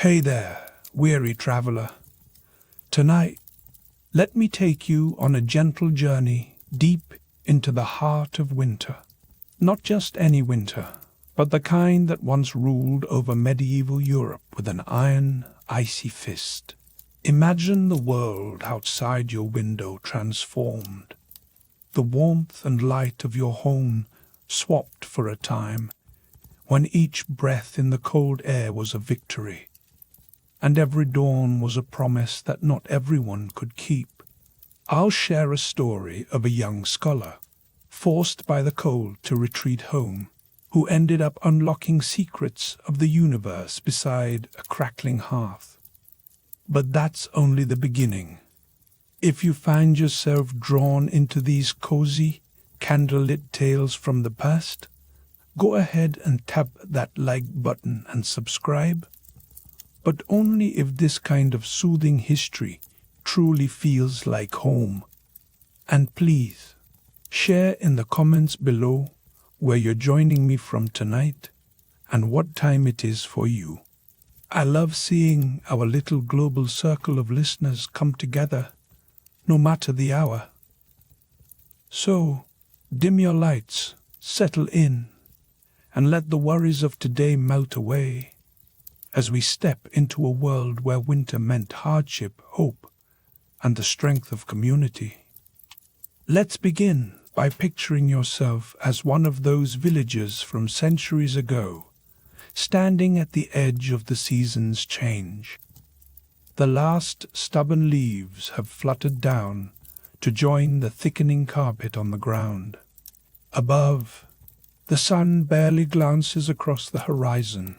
Hey there, weary traveler. Tonight, let me take you on a gentle journey deep into the heart of winter. Not just any winter, but the kind that once ruled over medieval Europe with an iron, icy fist. Imagine the world outside your window transformed. The warmth and light of your home swapped for a time, when each breath in the cold air was a victory, and every dawn was a promise that not everyone could keep. I'll share a story of a young scholar, forced by the cold to retreat home, who ended up unlocking secrets of the universe beside a crackling hearth. But that's only the beginning. If you find yourself drawn into these cozy, candlelit tales from the past, go ahead and tap that like button and subscribe. But only if this kind of soothing history truly feels like home. And please, share in the comments below where you're joining me from tonight and what time it is for you. I love seeing our little global circle of listeners come together, no matter the hour. So, dim your lights, settle in, and let the worries of today melt away as we step into a world where winter meant hardship, hope, and the strength of community. Let's begin by picturing yourself as one of those villagers from centuries ago, standing at the edge of the season's change. The last stubborn leaves have fluttered down to join the thickening carpet on the ground. Above, the sun barely glances across the horizon,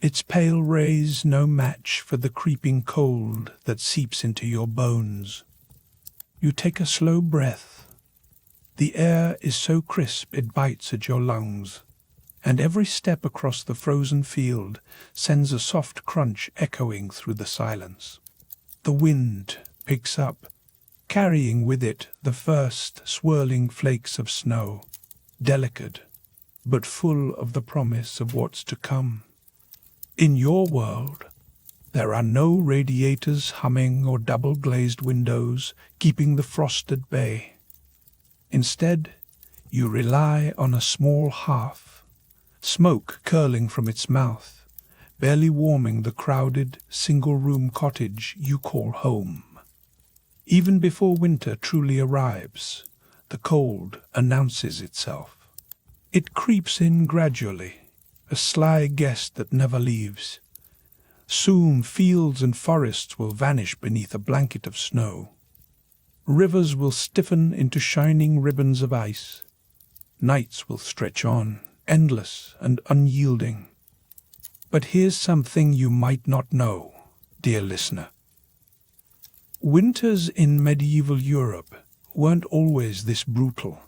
its pale rays no match for the creeping cold that seeps into your bones. You take a slow breath. The air is so crisp it bites at your lungs, and every step across the frozen field sends a soft crunch echoing through the silence. The wind picks up, carrying with it the first swirling flakes of snow, delicate, but full of the promise of what's to come. In your world, there are no radiators humming or double-glazed windows keeping the frost at bay. Instead, you rely on a small hearth, smoke curling from its mouth, barely warming the crowded, single-room cottage you call home. Even before winter truly arrives, the cold announces itself. It creeps in gradually, a sly guest that never leaves. Soon fields and forests will vanish beneath a blanket of snow. Rivers will stiffen into shining ribbons of ice. Nights will stretch on, endless and unyielding. But here's something you might not know, dear listener. Winters in medieval Europe weren't always this brutal.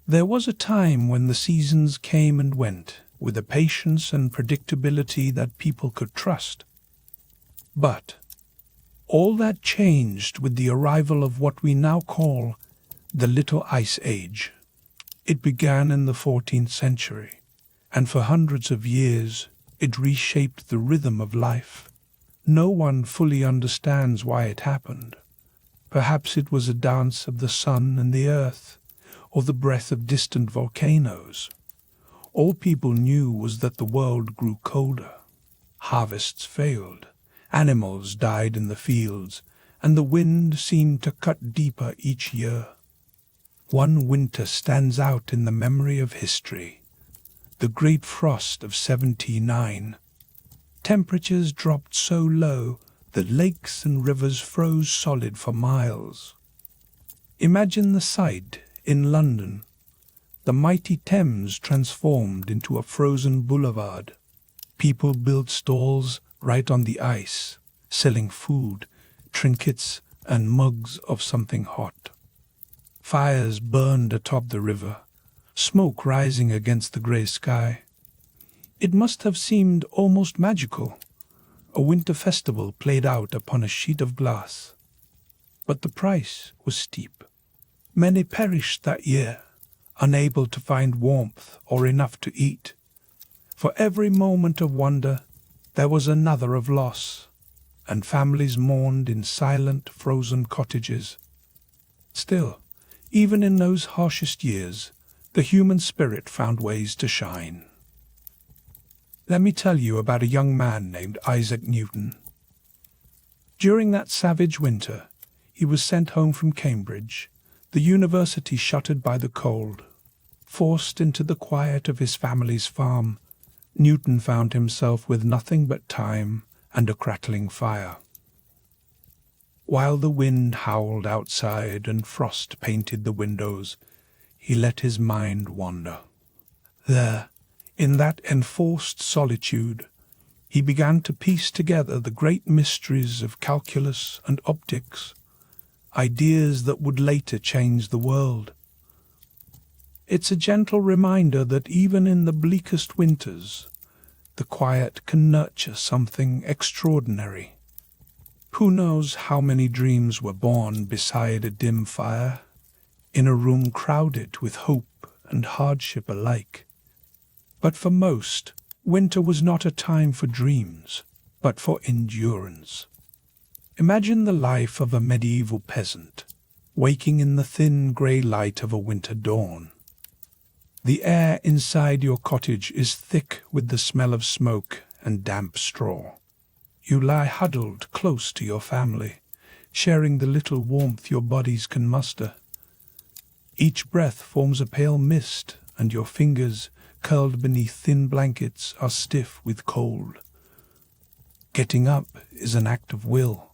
There was a time when the seasons came and went with a patience and predictability that people could trust. But all that changed with the arrival of what we now call the Little Ice Age. It began in the 14th century, and for hundreds of years it reshaped the rhythm of life. No one fully understands why it happened. Perhaps it was a dance of the sun and the earth, or the breath of distant volcanoes. All people knew was that the world grew colder. Harvests failed, animals died in the fields, and the wind seemed to cut deeper each year. One winter stands out in the memory of history, the Great Frost of 1709. Temperatures dropped so low that lakes and rivers froze solid for miles. Imagine the sight in London, the mighty Thames transformed into a frozen boulevard. People built stalls right on the ice, selling food, trinkets, and mugs of something hot. Fires burned atop the river, smoke rising against the grey sky. It must have seemed almost magical, a winter festival played out upon a sheet of glass. But the price was steep. Many perished that year, unable to find warmth or enough to eat. For every moment of wonder, there was another of loss, and families mourned in silent, frozen cottages. Still, even in those harshest years, the human spirit found ways to shine. Let me tell you about a young man named Isaac Newton. During that savage winter, he was sent home from Cambridge, the university shuttered by the cold. Forced into the quiet of his family's farm, Newton found himself with nothing but time and a crackling fire. While the wind howled outside and frost painted the windows, he let his mind wander. There, in that enforced solitude, he began to piece together the great mysteries of calculus and optics, ideas that would later change the world. It's a gentle reminder that even in the bleakest winters, the quiet can nurture something extraordinary. Who knows how many dreams were born beside a dim fire, in a room crowded with hope and hardship alike. But for most, winter was not a time for dreams, but for endurance. Imagine the life of a medieval peasant, waking in the thin grey light of a winter dawn. The air inside your cottage is thick with the smell of smoke and damp straw. You lie huddled close to your family, sharing the little warmth your bodies can muster. Each breath forms a pale mist, and your fingers, curled beneath thin blankets, are stiff with cold. Getting up is an act of will.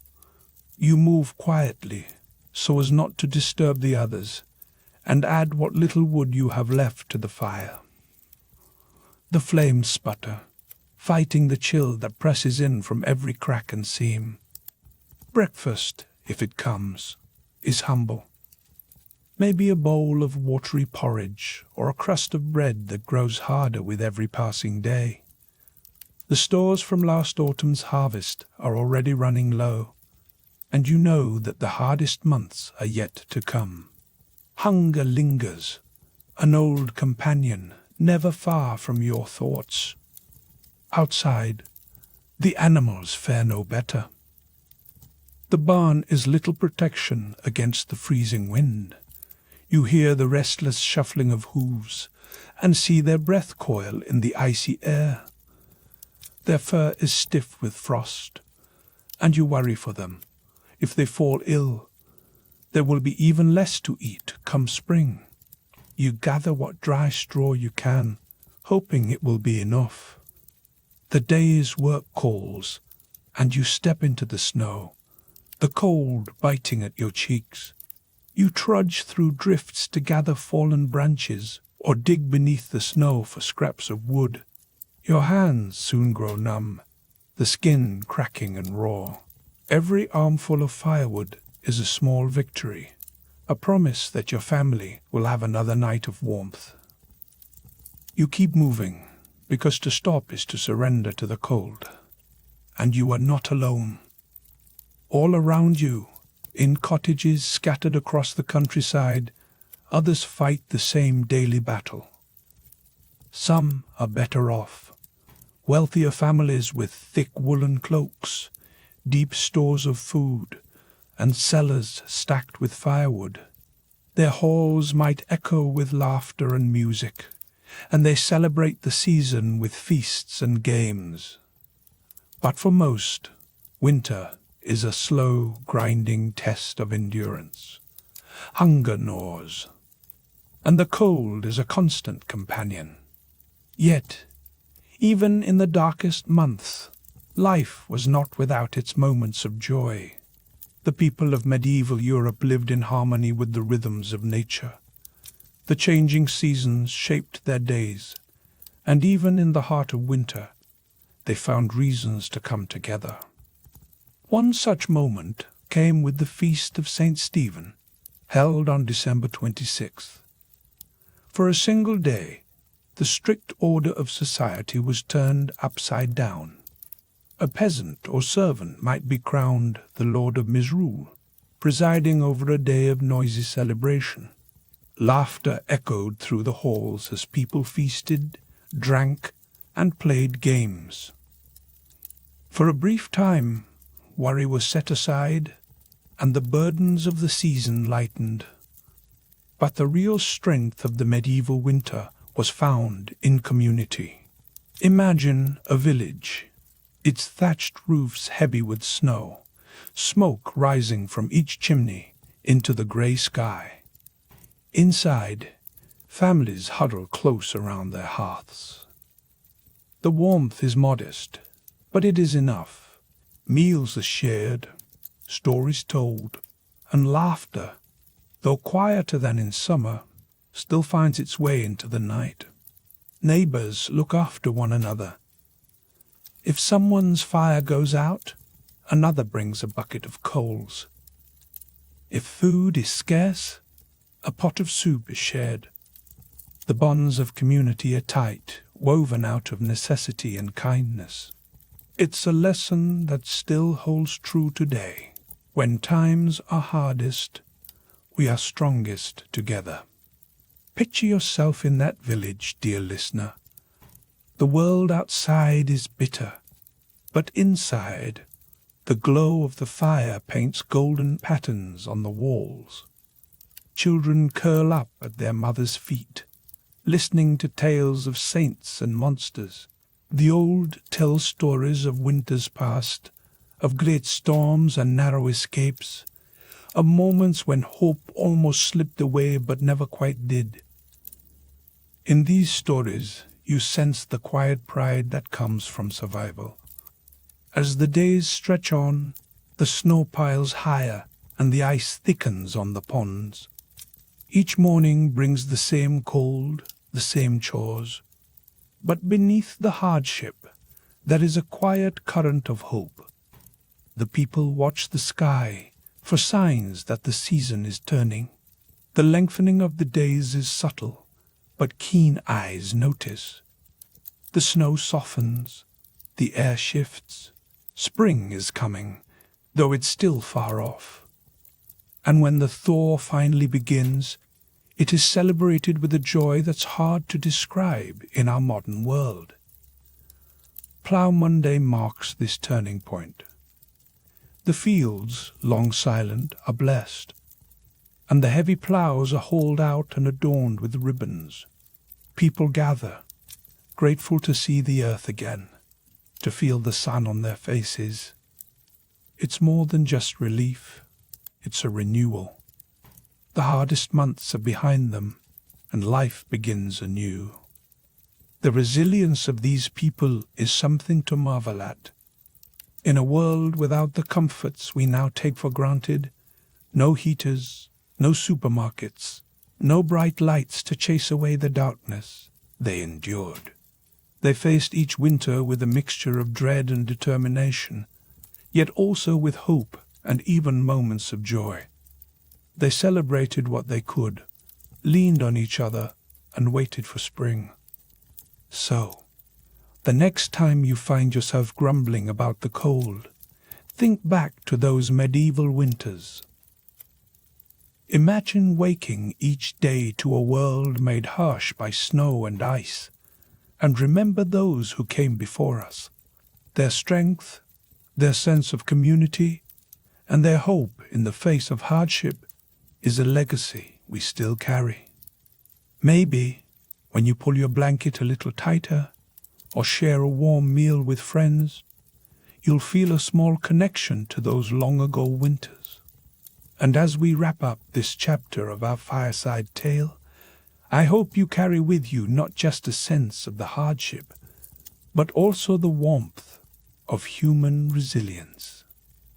You move quietly, so as not to disturb the others, and add what little wood you have left to the fire. The flames sputter, fighting the chill that presses in from every crack and seam. Breakfast, if it comes, is humble. Maybe a bowl of watery porridge or a crust of bread that grows harder with every passing day. The stores from last autumn's harvest are already running low, and you know that the hardest months are yet to come. Hunger lingers, an old companion, never far from your thoughts. Outside, the animals fare no better. The barn is little protection against the freezing wind. You hear the restless shuffling of hooves and see their breath coil in the icy air. Their fur is stiff with frost, and you worry for them. If they fall ill, there will be even less to eat come spring. You gather what dry straw you can, hoping it will be enough. The day's work calls, and you step into the snow, the cold biting at your cheeks. You trudge through drifts to gather fallen branches or dig beneath the snow for scraps of wood. Your hands soon grow numb, the skin cracking and raw. Every armful of firewood is a small victory, a promise that your family will have another night of warmth. You keep moving, because to stop is to surrender to the cold. And you are not alone. All around you, in cottages scattered across the countryside, others fight the same daily battle. Some are better off. Wealthier families with thick woolen cloaks, deep stores of food, and cellars stacked with firewood. Their halls might echo with laughter and music, and they celebrate the season with feasts and games. But for most, winter is a slow, grinding test of endurance. Hunger gnaws, and the cold is a constant companion. Yet, even in the darkest months, life was not without its moments of joy. The people of medieval Europe lived in harmony with the rhythms of nature. The changing seasons shaped their days, and even in the heart of winter, they found reasons to come together. One such moment came with the feast of St. Stephen, held on December 26th. For a single day, the strict order of society was turned upside down. A peasant or servant might be crowned the Lord of Misrule, presiding over a day of noisy celebration. Laughter echoed through the halls as people feasted, drank, and played games. For a brief time, worry was set aside, and the burdens of the season lightened. But the real strength of the medieval winter was found in community. Imagine a village, its thatched roofs heavy with snow, smoke rising from each chimney into the grey sky. Inside, families huddle close around their hearths. The warmth is modest, but it is enough. Meals are shared, stories told, and laughter, though quieter than in summer, still finds its way into the night. Neighbors look after one another. If someone's fire goes out, another brings a bucket of coals. If food is scarce, a pot of soup is shared. The bonds of community are tight, woven out of necessity and kindness. It's a lesson that still holds true today. When times are hardest, we are strongest together. Picture yourself in that village, dear listener. The world outside is bitter, but inside, the glow of the fire paints golden patterns on the walls. Children curl up at their mother's feet, listening to tales of saints and monsters. The old tell stories of winters past, of great storms and narrow escapes, of moments when hope almost slipped away but never quite did. In these stories, you sense the quiet pride that comes from survival. As the days stretch on, the snow piles higher and the ice thickens on the ponds. Each morning brings the same cold, the same chores. But beneath the hardship, there is a quiet current of hope. The people watch the sky for signs that the season is turning. The lengthening of the days is subtle, but keen eyes notice. The snow softens, the air shifts. Spring is coming, though it's still far off. And when the thaw finally begins, it is celebrated with a joy that's hard to describe in our modern world. Plough Monday marks this turning point. The fields, long silent, are blessed, and the heavy ploughs are hauled out and adorned with ribbons. People gather, grateful to see the earth again, to feel the sun on their faces. It's more than just relief, it's a renewal. The hardest months are behind them, and life begins anew. The resilience of these people is something to marvel at. In a world without the comforts we now take for granted, no heaters, no supermarkets, no bright lights to chase away the darkness, they endured. They faced each winter with a mixture of dread and determination, yet also with hope and even moments of joy. They celebrated what they could, leaned on each other, and waited for spring. So, the next time you find yourself grumbling about the cold, think back to those medieval winters. Imagine waking each day to a world made harsh by snow and ice, and remember those who came before us, their strength, their sense of community, and their hope in the face of hardship is a legacy we still carry. Maybe, when you pull your blanket a little tighter, or share a warm meal with friends, you'll feel a small connection to those long-ago winters. And as we wrap up this chapter of our fireside tale, I hope you carry with you not just a sense of the hardship, but also the warmth of human resilience.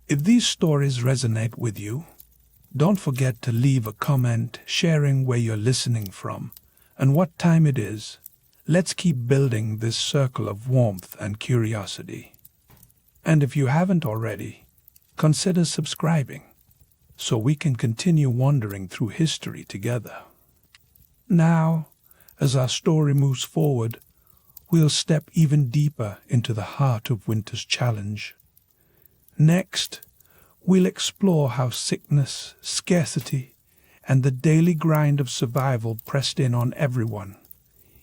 If these stories resonate with you, don't forget to leave a comment sharing where you're listening from and what time it is. Let's keep building this circle of warmth and curiosity. And if you haven't already, consider subscribing so we can continue wandering through history together. Now, as our story moves forward, we'll step even deeper into the heart of winter's challenge. Next, we'll explore how sickness, scarcity, and the daily grind of survival pressed in on everyone,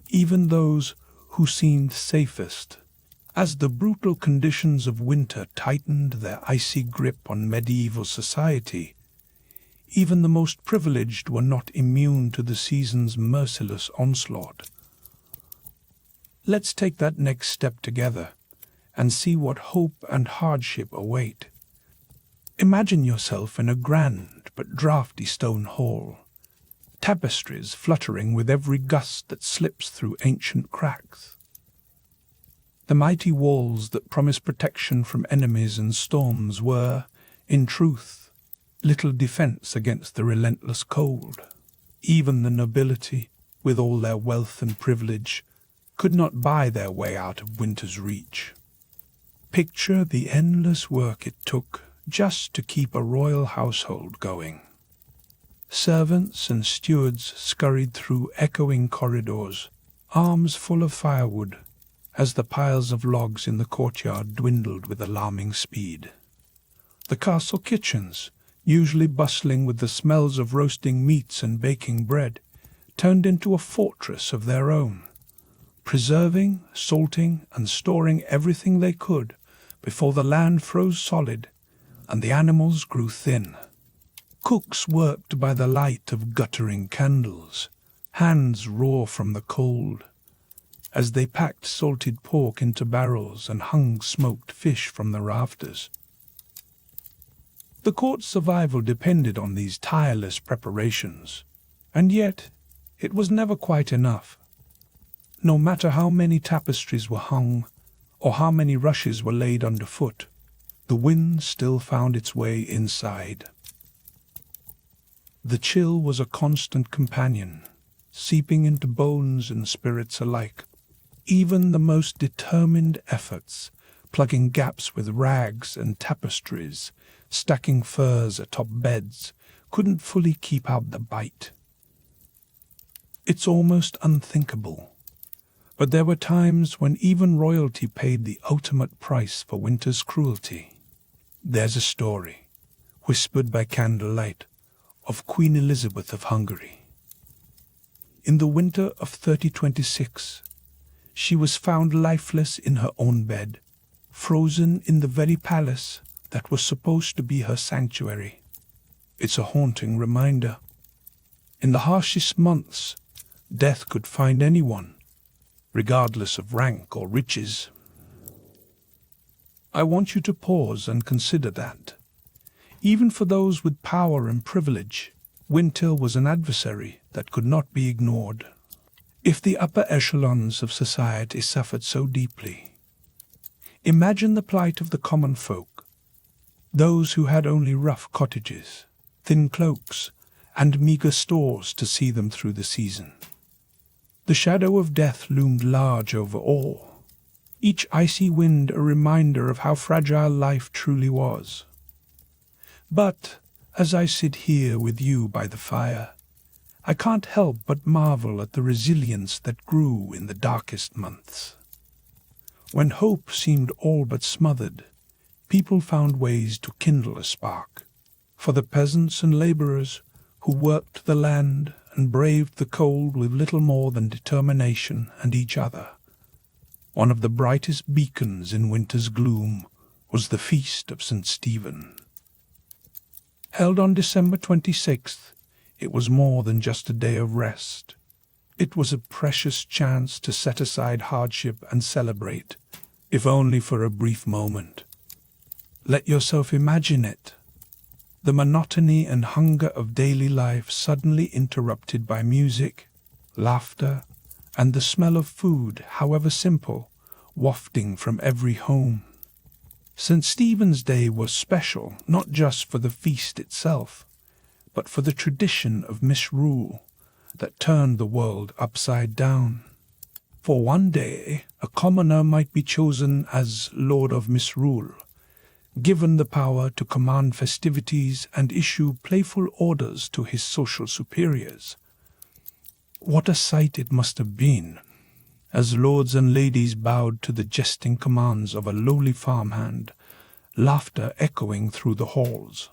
even those who seemed safest. As the brutal conditions of winter tightened their icy grip on medieval society, even the most privileged were not immune to the season's merciless onslaught. Let's take that next step together and see what hope and hardship await. Imagine yourself in a grand but draughty stone hall, tapestries fluttering with every gust that slips through ancient cracks. The mighty walls that promise protection from enemies and storms were, in truth, little defense against the relentless cold. Even the nobility, with all their wealth and privilege, could not buy their way out of winter's reach. Picture the endless work it took just to keep a royal household going. Servants and stewards scurried through echoing corridors, arms full of firewood, as the piles of logs in the courtyard dwindled with alarming speed. The castle kitchens, usually bustling with the smells of roasting meats and baking bread, turned into a fortress of their own, preserving, salting, and storing everything they could before the land froze solid and the animals grew thin. Cooks worked by the light of guttering candles, hands raw from the cold, as they packed salted pork into barrels and hung smoked fish from the rafters. The court's survival depended on these tireless preparations, and yet it was never quite enough. No matter how many tapestries were hung, or how many rushes were laid underfoot, the wind still found its way inside. The chill was a constant companion, seeping into bones and spirits alike. Even the most determined efforts, plugging gaps with rags and tapestries, stacking furs atop beds, couldn't fully keep out the bite. It's almost unthinkable, but there were times when even royalty paid the ultimate price for winter's cruelty. There's a story, whispered by candlelight, of Queen Elizabeth of Hungary. In the winter of 3026, she was found lifeless in her own bed, frozen in the very palace that was supposed to be her sanctuary. It's a haunting reminder. In the harshest months, death could find anyone, regardless of rank or riches. I want you to pause and consider that. Even for those with power and privilege, winter was an adversary that could not be ignored. If the upper echelons of society suffered so deeply, imagine the plight of the common folk, those who had only rough cottages, thin cloaks, and meagre stores to see them through the season. The shadow of death loomed large over all, each icy wind a reminder of how fragile life truly was. But as I sit here with you by the fire, I can't help but marvel at the resilience that grew in the darkest months. When hope seemed all but smothered, people found ways to kindle a spark. For the peasants and laborers who worked the land and braved the cold with little more than determination and each other, one of the brightest beacons in winter's gloom was the Feast of St. Stephen. Held on December 26th, it was more than just a day of rest. It was a precious chance to set aside hardship and celebrate, if only for a brief moment. Let yourself imagine it. The monotony and hunger of daily life suddenly interrupted by music, laughter, and the smell of food, however simple, wafting from every home. St. Stephen's Day was special not just for the feast itself, but for the tradition of misrule that turned the world upside down. For one day, a commoner might be chosen as Lord of Misrule, given the power to command festivities and issue playful orders to his social superiors. What a sight it must have been, as lords and ladies bowed to the jesting commands of a lowly farmhand, laughter echoing through the halls.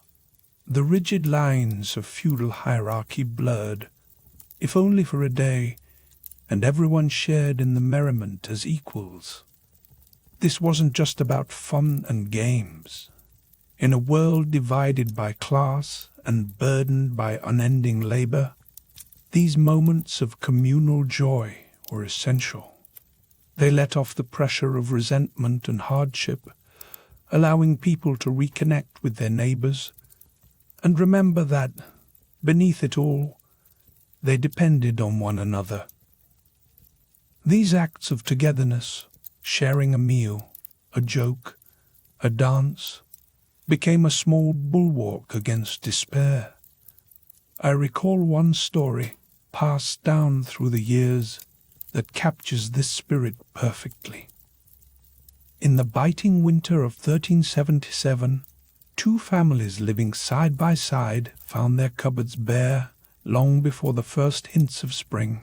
The rigid lines of feudal hierarchy blurred, if only for a day, and everyone shared in the merriment as equals. this wasn't just about fun and games. In a world divided by class and burdened by unending labor, these moments of communal joy were essential. They let off the pressure of resentment and hardship, allowing people to reconnect with their neighbors and remember that, beneath it all, they depended on one another. These acts of togetherness, sharing a meal, a joke, a dance, became a small bulwark against despair. I recall one story passed down through the years that captures this spirit perfectly. In the biting winter of 1377, two families living side by side found their cupboards bare long before the first hints of spring.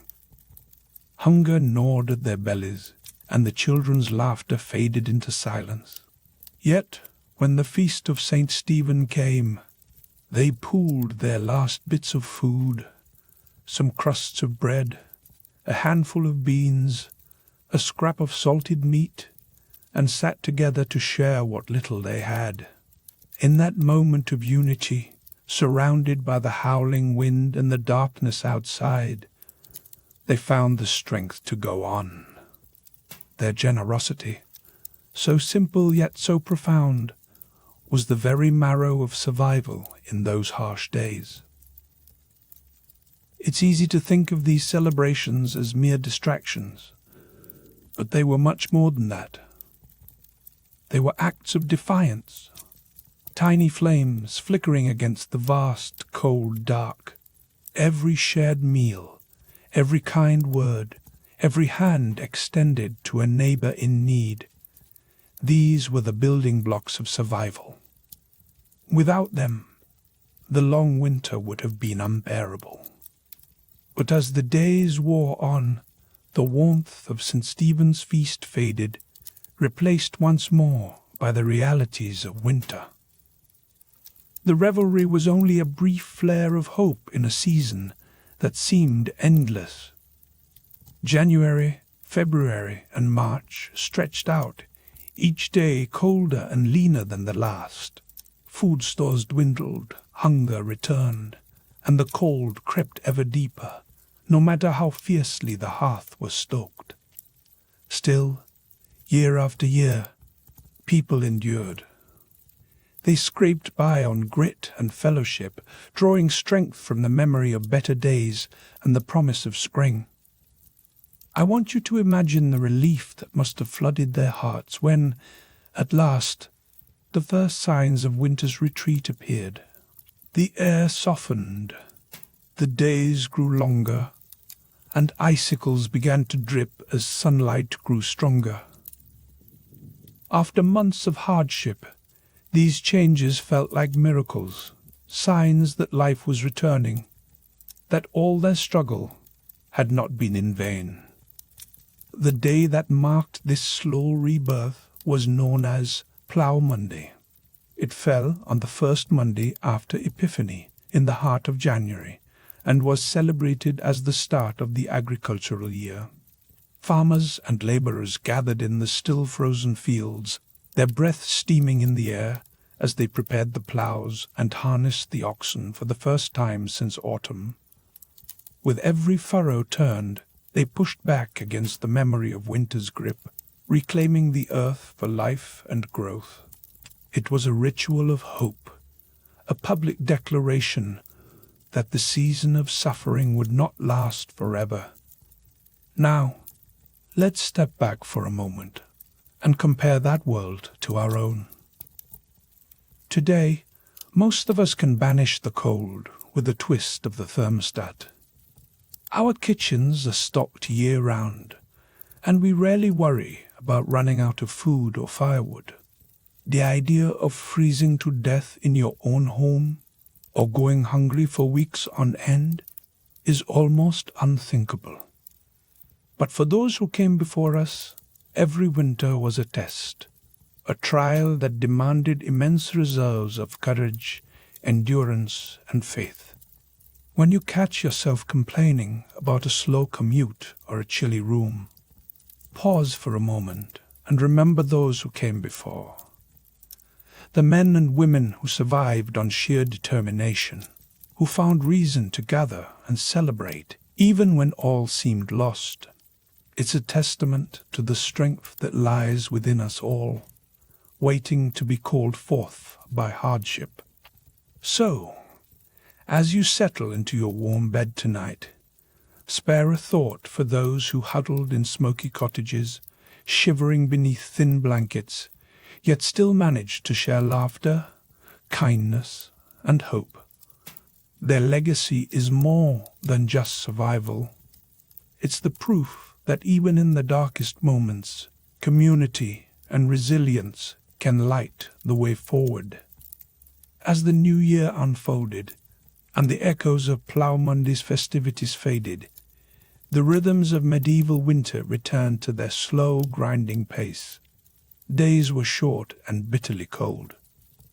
Hunger gnawed at their bellies, and the children's laughter faded into silence. Yet, when the feast of St. Stephen came, they pooled their last bits of food, some crusts of bread, a handful of beans, a scrap of salted meat, and sat together to share what little they had. In that moment of unity, surrounded by the howling wind and the darkness outside, they found the strength to go on. Their generosity, so simple yet so profound, was the very marrow of survival in those harsh days. It's easy to think of these celebrations as mere distractions, but they were much more than that. They were acts of defiance, tiny flames flickering against the vast, cold dark. Every shared meal, every kind word, every hand extended to a neighbor in need, these were the building blocks of survival. Without them, the long winter would have been unbearable. But as the days wore on, the warmth of St. Stephen's feast faded, replaced once more by the realities of winter. The revelry was only a brief flare of hope in a season that seemed endless. January, February, and March stretched out, each day colder and leaner than the last. Food stores dwindled, hunger returned, and the cold crept ever deeper, no matter how fiercely the hearth was stoked. Still, year after year, people endured. They scraped by on grit and fellowship, drawing strength from the memory of better days and the promise of spring. I want you to imagine the relief that must have flooded their hearts when, at last, the first signs of winter's retreat appeared. The air softened, the days grew longer, and icicles began to drip as sunlight grew stronger. After months of hardship, these changes felt like miracles, signs that life was returning, that all their struggle had not been in vain. The day that marked this slow rebirth was known as Plough Monday. It fell on the first Monday after Epiphany in the heart of January and was celebrated as the start of the agricultural year. Farmers and laborers gathered in the still frozen fields, their breath steaming in the air as they prepared the ploughs and harnessed the oxen for the first time since autumn. With every furrow turned, they pushed back against the memory of winter's grip, reclaiming the earth for life and growth. It was a ritual of hope, a public declaration that the season of suffering would not last forever. Now, let's step back for a moment and compare that world to our own. Today, most of us can banish the cold with a twist of the thermostat. Our kitchens are stocked year-round, and we rarely worry about running out of food or firewood. The idea of freezing to death in your own home or going hungry for weeks on end is almost unthinkable. But for those who came before us, every winter was a test, a trial that demanded immense reserves of courage, endurance, and faith. When you catch yourself complaining about a slow commute or a chilly room, pause for a moment and remember those who came before. The men and women who survived on sheer determination, who found reason to gather and celebrate even when all seemed lost. It's a testament to the strength that lies within us all, waiting to be called forth by hardship. So, as you settle into your warm bed tonight, spare a thought for those who huddled in smoky cottages, shivering beneath thin blankets, yet still managed to share laughter, kindness, and hope. Their legacy is more than just survival. It's the proof that even in the darkest moments, community and resilience can light the way forward. As the new year unfolded, and the echoes of Plough Monday's festivities faded, the rhythms of medieval winter returned to their slow, grinding pace. Days were short and bitterly cold.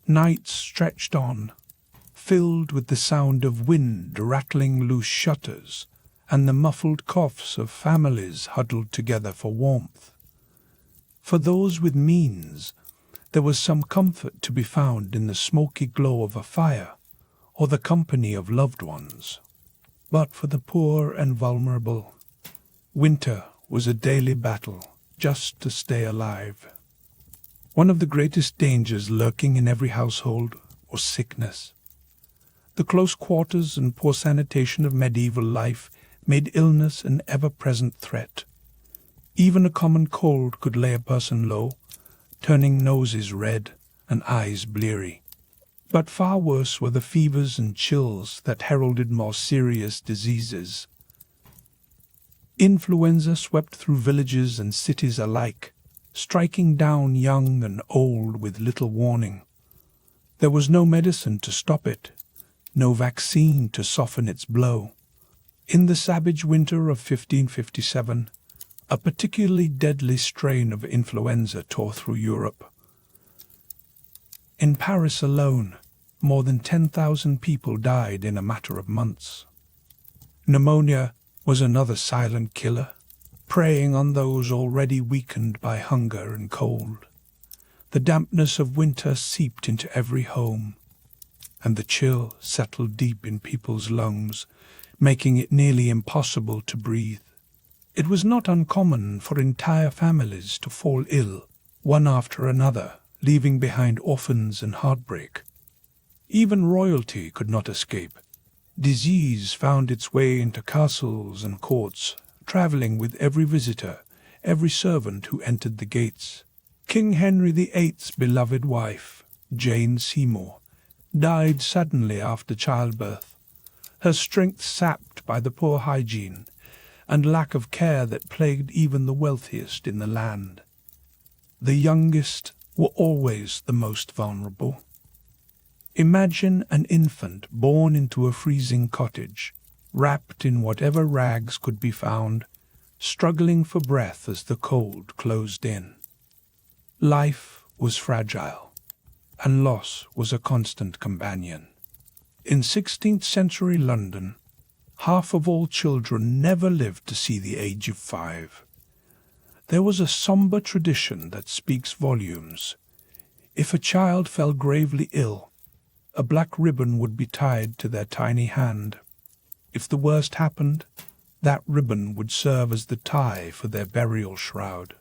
Nights stretched on, filled with the sound of wind rattling loose shutters and the muffled coughs of families huddled together for warmth. For those with means, there was some comfort to be found in the smoky glow of a fire or the company of loved ones. But for the poor and vulnerable, winter was a daily battle just to stay alive. One of the greatest dangers lurking in every household was sickness. The close quarters and poor sanitation of medieval life made illness an ever-present threat. Even a common cold could lay a person low, turning noses red and eyes bleary. But far worse were the fevers and chills that heralded more serious diseases. Influenza swept through villages and cities alike, striking down young and old with little warning. There was no medicine to stop it, no vaccine to soften its blow. In the savage winter of 1557, a particularly deadly strain of influenza tore through Europe. In Paris alone, more than 10,000 people died in a matter of months. Pneumonia was another silent killer, preying on those already weakened by hunger and cold. The dampness of winter seeped into every home, and the chill settled deep in people's lungs, making it nearly impossible to breathe. It was not uncommon for entire families to fall ill, one after another, leaving behind orphans and heartbreak. Even royalty could not escape. Disease found its way into castles and courts, travelling with every visitor, every servant who entered the gates. King Henry VIII's beloved wife, Jane Seymour, died suddenly after childbirth, her strength sapped by the poor hygiene and lack of care that plagued even the wealthiest in the land. The youngest were always the most vulnerable. Imagine an infant born into a freezing cottage, wrapped in whatever rags could be found, struggling for breath as the cold closed in. Life was fragile, and loss was a constant companion. In 16th century London, half of all children never lived to see the age of 5. There was a sombre tradition that speaks volumes. If a child fell gravely ill, a black ribbon would be tied to their tiny hand. If the worst happened, that ribbon would serve as the tie for their burial shroud.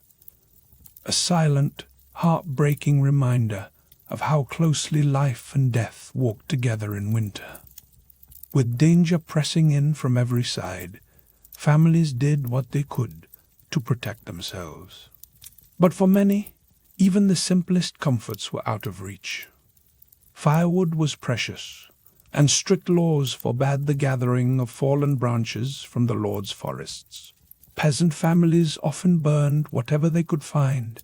A silent, heartbreaking reminder of how closely life and death walked together in winter. With danger pressing in from every side, families did what they could to protect themselves. But for many, even the simplest comforts were out of reach. Firewood was precious, and strict laws forbade the gathering of fallen branches from the Lord's forests. Peasant families often burned whatever they could find,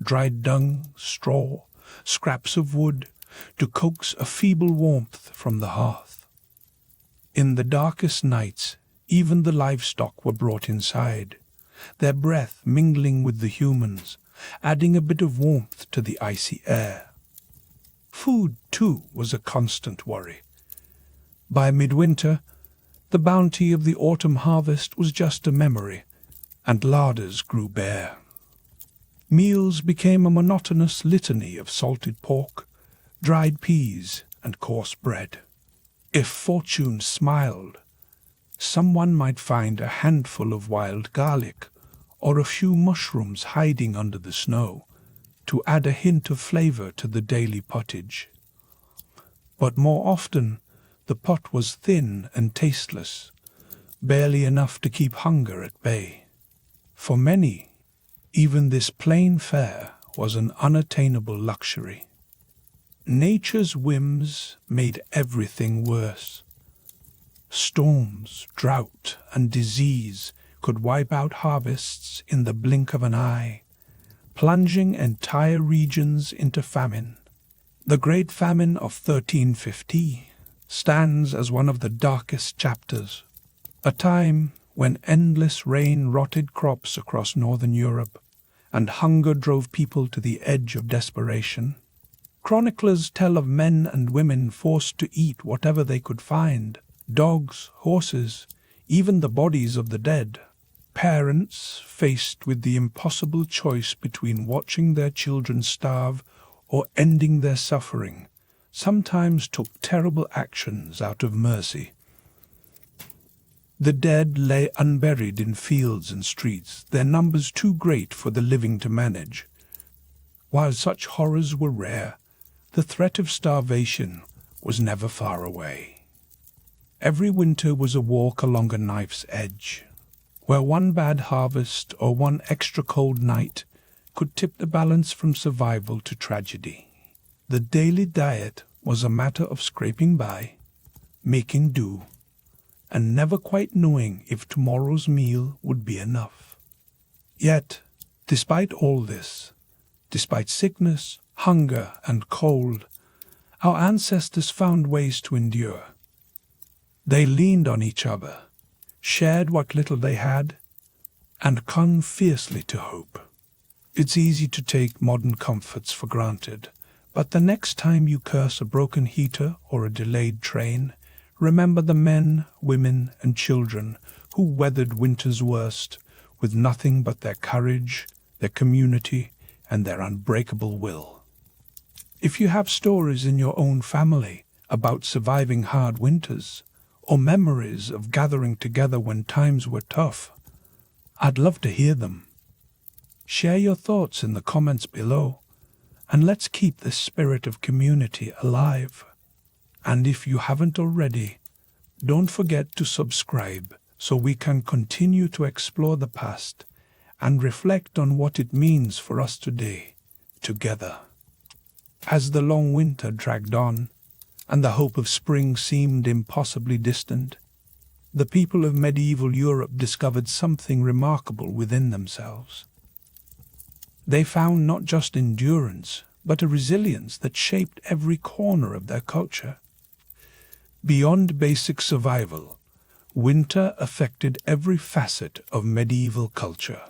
dried dung, straw, scraps of wood, to coax a feeble warmth from the hearth. In the darkest nights, even the livestock were brought inside, their breath mingling with the humans, adding a bit of warmth to the icy air. Food, too, was a constant worry. By midwinter, the bounty of the autumn harvest was just a memory, and larders grew bare. Meals became a monotonous litany of salted pork, dried peas, and coarse bread. If fortune smiled, someone might find a handful of wild garlic or a few mushrooms hiding under the snow to add a hint of flavor to the daily pottage. But more often, the pot was thin and tasteless, barely enough to keep hunger at bay. For many, even this plain fare was an unattainable luxury. Nature's whims made everything worse. Storms, drought, and disease could wipe out harvests in the blink of an eye, plunging entire regions into famine. The Great Famine of 1350 stands as one of the darkest chapters, a time when endless rain rotted crops across northern Europe and hunger drove people to the edge of desperation. Chroniclers tell of men and women forced to eat whatever they could find: dogs, horses, even the bodies of the dead. Parents, faced with the impossible choice between watching their children starve or ending their suffering, sometimes took terrible actions out of mercy. The dead lay unburied in fields and streets, their numbers too great for the living to manage. While such horrors were rare, the threat of starvation was never far away. Every winter was a walk along a knife's edge, where one bad harvest or one extra cold night could tip the balance from survival to tragedy. The daily diet was a matter of scraping by, making do, and never quite knowing if tomorrow's meal would be enough. Yet, despite all this, despite sickness, hunger, and cold, our ancestors found ways to endure. They leaned on each other, shared what little they had, and clung fiercely to hope. It's easy to take modern comforts for granted, but the next time you curse a broken heater or a delayed train, remember the men, women, and children who weathered winter's worst with nothing but their courage, their community, and their unbreakable will. If you have stories in your own family about surviving hard winters, or memories of gathering together when times were tough, I'd love to hear them. Share your thoughts in the comments below, and let's keep this spirit of community alive. And if you haven't already, don't forget to subscribe so we can continue to explore the past and reflect on what it means for us today, together. As the long winter dragged on, and the hope of spring seemed impossibly distant, the people of medieval Europe discovered something remarkable within themselves. They found not just endurance, but a resilience that shaped every corner of their culture. Beyond basic survival, winter affected every facet of medieval culture.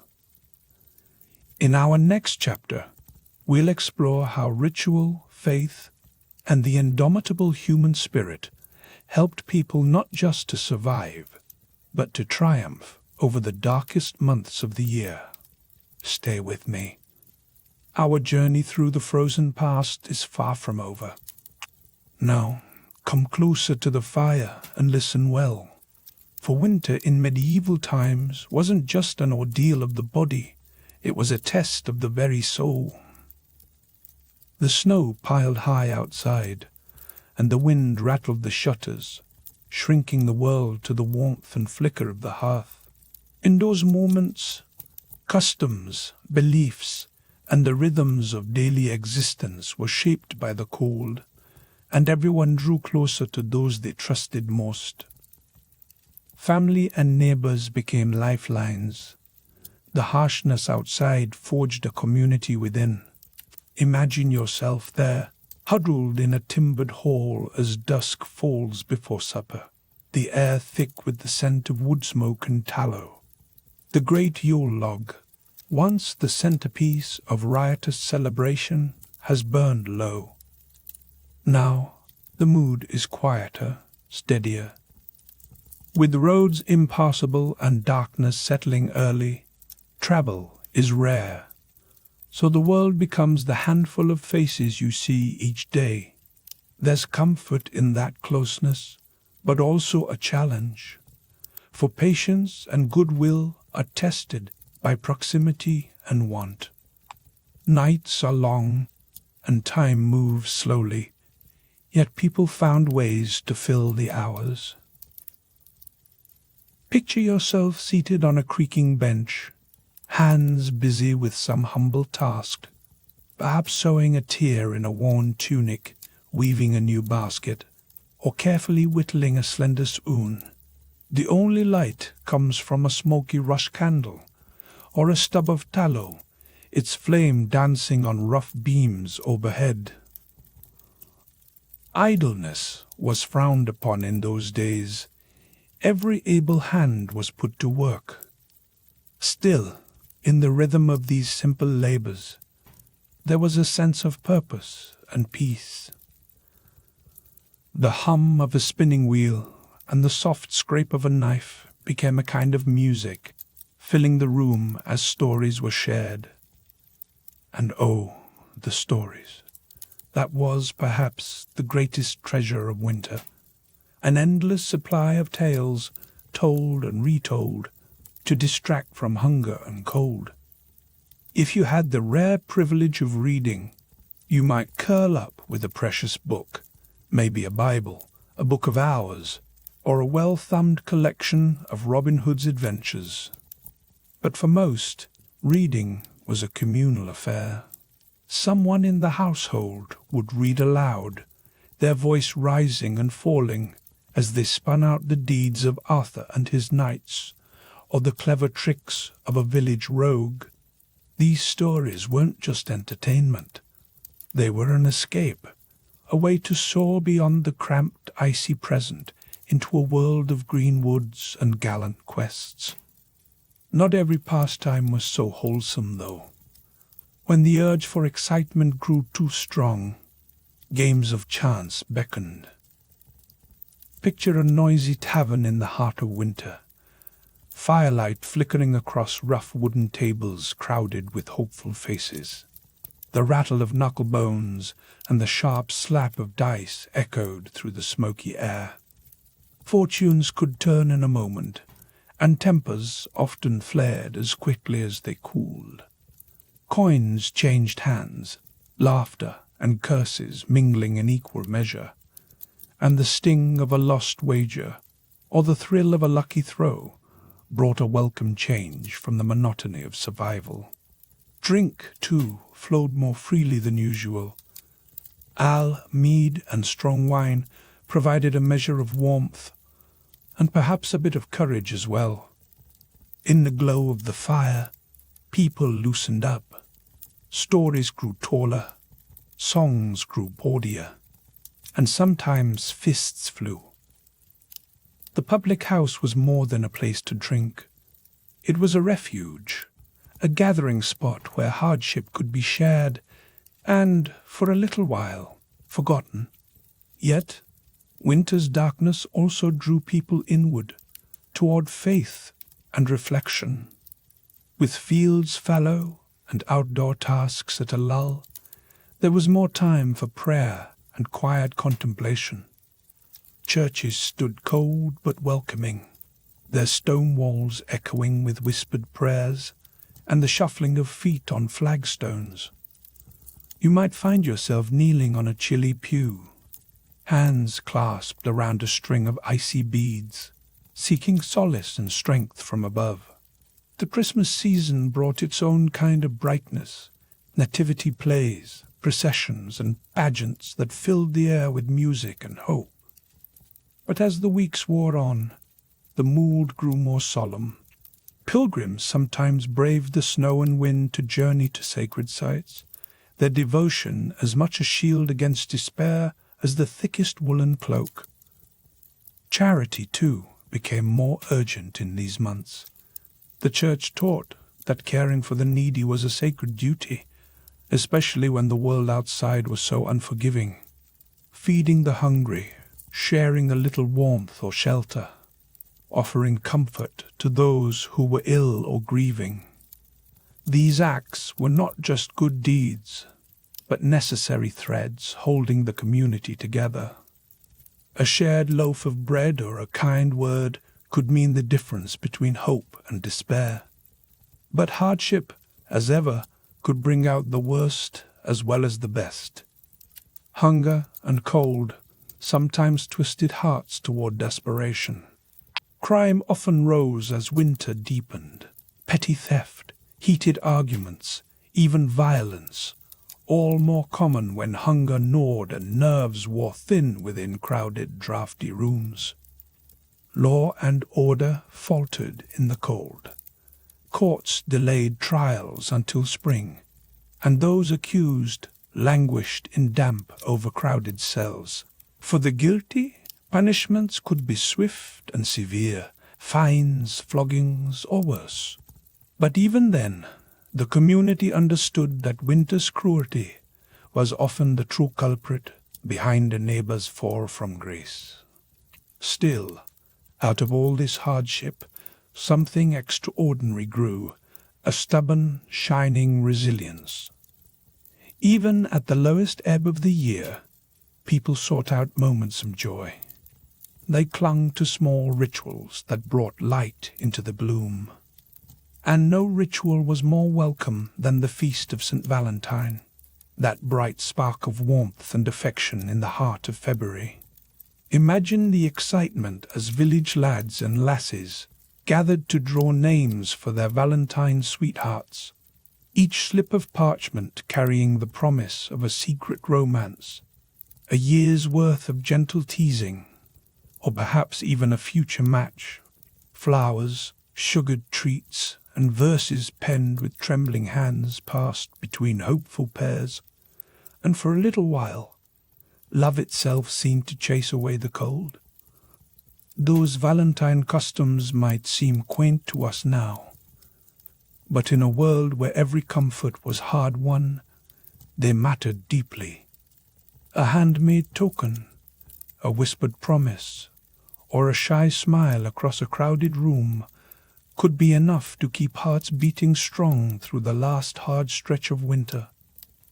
In our next chapter, we'll explore how ritual, faith, and the indomitable human spirit helped people not just to survive, but to triumph over the darkest months of the year. Stay with me. Our journey through the frozen past is far from over. Now, come closer to the fire and listen well, for winter in medieval times wasn't just an ordeal of the body, it was a test of the very soul. The snow piled high outside, and the wind rattled the shutters, shrinking the world to the warmth and flicker of the hearth. In those moments, customs, beliefs, and the rhythms of daily existence were shaped by the cold, and everyone drew closer to those they trusted most. Family and neighbors became lifelines. The harshness outside forged a community within. Imagine yourself there, huddled in a timbered hall as dusk falls before supper, the air thick with the scent of wood smoke and tallow. The great Yule log, once the centerpiece of riotous celebration, has burned low. Now the mood is quieter, steadier. With roads impassable and darkness settling early, travel is rare. So the world becomes the handful of faces you see each day. There's comfort in that closeness, but also a challenge. For patience and goodwill are tested by proximity and want. Nights are long, and time moves slowly, yet people found ways to fill the hours. Picture yourself seated on a creaking bench, hands busy with some humble task, perhaps sewing a tear in a worn tunic, weaving a new basket, or carefully whittling a slender spoon. The only light comes from a smoky rush candle, or a stub of tallow, its flame dancing on rough beams overhead. Idleness was frowned upon in those days. Every able hand was put to work. Still, in the rhythm of these simple labors, there was a sense of purpose and peace. The hum of a spinning wheel and the soft scrape of a knife became a kind of music, filling the room as stories were shared. And oh, the stories. That was, perhaps, the greatest treasure of winter. An endless supply of tales, told and retold, to distract from hunger and cold. If you had the rare privilege of reading, you might curl up with a precious book, maybe a Bible, a book of hours, or a well-thumbed collection of Robin Hood's adventures. But for most, reading was a communal affair. Someone in the household would read aloud, their voice rising and falling as they spun out the deeds of Arthur and his knights, or the clever tricks of a village rogue. These stories weren't just entertainment. They were an escape, a way to soar beyond the cramped, icy present into a world of green woods and gallant quests. Not every pastime was so wholesome, though. When the urge for excitement grew too strong, games of chance beckoned. Picture a noisy tavern in the heart of winter, firelight flickering across rough wooden tables crowded with hopeful faces. The rattle of knucklebones and the sharp slap of dice echoed through the smoky air. Fortunes could turn in a moment, and tempers often flared as quickly as they cooled. Coins changed hands, laughter and curses mingling in equal measure, and the sting of a lost wager, or the thrill of a lucky throw, brought a welcome change from the monotony of survival. Drink, too, flowed more freely than usual. Ale, mead, and strong wine provided a measure of warmth, and perhaps a bit of courage as well. In the glow of the fire, people loosened up. Stories grew taller, songs grew bawdier, and sometimes fists flew. The public house was more than a place to drink. It was a refuge, a gathering spot where hardship could be shared and, for a little while, forgotten. Yet, winter's darkness also drew people inward, toward faith and reflection. With fields fallow and outdoor tasks at a lull, there was more time for prayer and quiet contemplation. Churches stood cold but welcoming, their stone walls echoing with whispered prayers and the shuffling of feet on flagstones. You might find yourself kneeling on a chilly pew, hands clasped around a string of icy beads, seeking solace and strength from above. The Christmas season brought its own kind of brightness, nativity plays, processions, and pageants that filled the air with music and hope. But as the weeks wore on, the mood grew more solemn. Pilgrims sometimes braved the snow and wind to journey to sacred sites, their devotion as much a shield against despair as the thickest woolen cloak. Charity, too, became more urgent in these months. The Church taught that caring for the needy was a sacred duty, especially when the world outside was so unforgiving. Feeding the hungry, sharing a little warmth or shelter, offering comfort to those who were ill or grieving. These acts were not just good deeds, but necessary threads holding the community together. A shared loaf of bread or a kind word could mean the difference between hope and despair. But hardship, as ever, could bring out the worst as well as the best. Hunger and cold sometimes twisted hearts toward desperation. Crime often rose as winter deepened. Petty theft, heated arguments, even violence, all more common when hunger gnawed and nerves wore thin within crowded, drafty rooms. Law and order faltered in the cold. Courts delayed trials until spring, and those accused languished in damp, overcrowded cells. For the guilty, punishments could be swift and severe, fines, floggings, or worse. But even then, the community understood that winter's cruelty was often the true culprit behind a neighbor's fall from grace. Still, out of all this hardship, something extraordinary grew, a stubborn, shining resilience. Even at the lowest ebb of the year, people sought out moments of joy. They clung to small rituals that brought light into the gloom. And no ritual was more welcome than the feast of St. Valentine, that bright spark of warmth and affection in the heart of February. Imagine the excitement as village lads and lasses gathered to draw names for their Valentine sweethearts, each slip of parchment carrying the promise of a secret romance, a year's worth of gentle teasing, or perhaps even a future match. Flowers, sugared treats, and verses penned with trembling hands passed between hopeful pairs, and for a little while, love itself seemed to chase away the cold. Those Valentine customs might seem quaint to us now, but in a world where every comfort was hard-won, they mattered deeply. A handmade token, a whispered promise, or a shy smile across a crowded room could be enough to keep hearts beating strong through the last hard stretch of winter.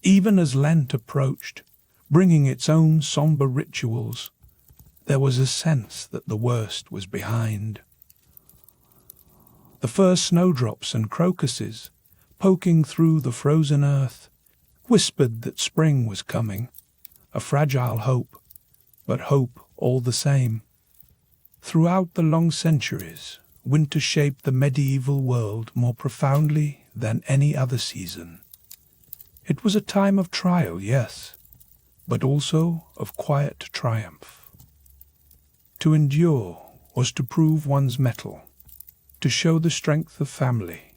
Even as Lent approached, bringing its own somber rituals, there was a sense that the worst was behind. The first snowdrops and crocuses, poking through the frozen earth, whispered that spring was coming, a fragile hope, but hope all the same. Throughout the long centuries, winter shaped the medieval world more profoundly than any other season. It was a time of trial, yes, but also of quiet triumph. To endure was to prove one's mettle, to show the strength of family,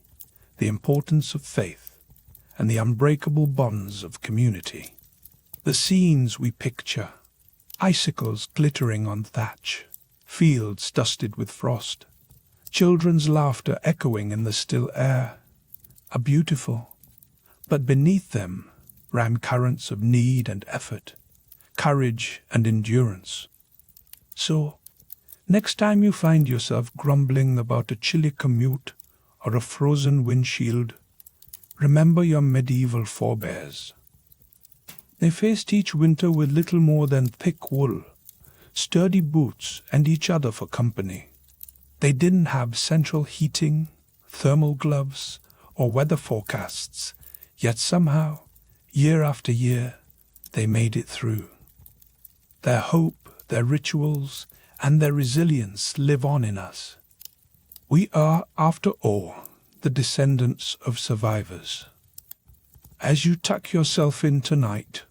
the importance of faith, and the unbreakable bonds of community. The scenes we picture, icicles glittering on thatch, fields dusted with frost, children's laughter echoing in the still air, are beautiful, but beneath them ran currents of need and effort, courage and endurance. So, next time you find yourself grumbling about a chilly commute or a frozen windshield, remember your medieval forebears. They faced each winter with little more than thick wool, sturdy boots, and each other for company. They didn't have central heating, thermal gloves, or weather forecasts, yet somehow, year after year, they made it through. Their hope, their rituals, and their resilience live on in us. We are, after all, the descendants of survivors. As you tuck yourself in tonight,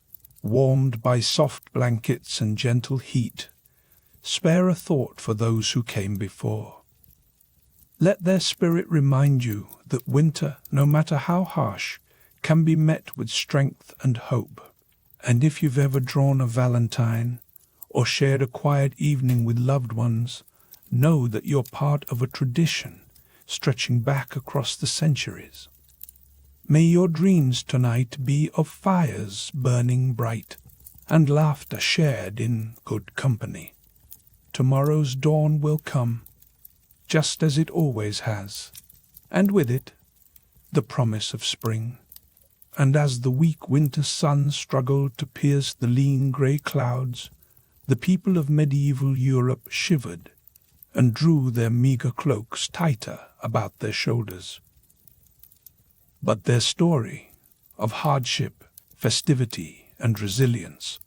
warmed by soft blankets and gentle heat, spare a thought for those who came before. Let their spirit remind you that winter, no matter how harsh, can be met with strength and hope. And if you've ever drawn a Valentine or shared a quiet evening with loved ones, know that you're part of a tradition stretching back across the centuries. May your dreams tonight be of fires burning bright and laughter shared in good company. Tomorrow's dawn will come, just as it always has, and with it, the promise of spring. And as the weak winter sun struggled to pierce the lean grey clouds, the people of medieval Europe shivered and drew their meagre cloaks tighter about their shoulders. But their story of hardship, festivity, and resilience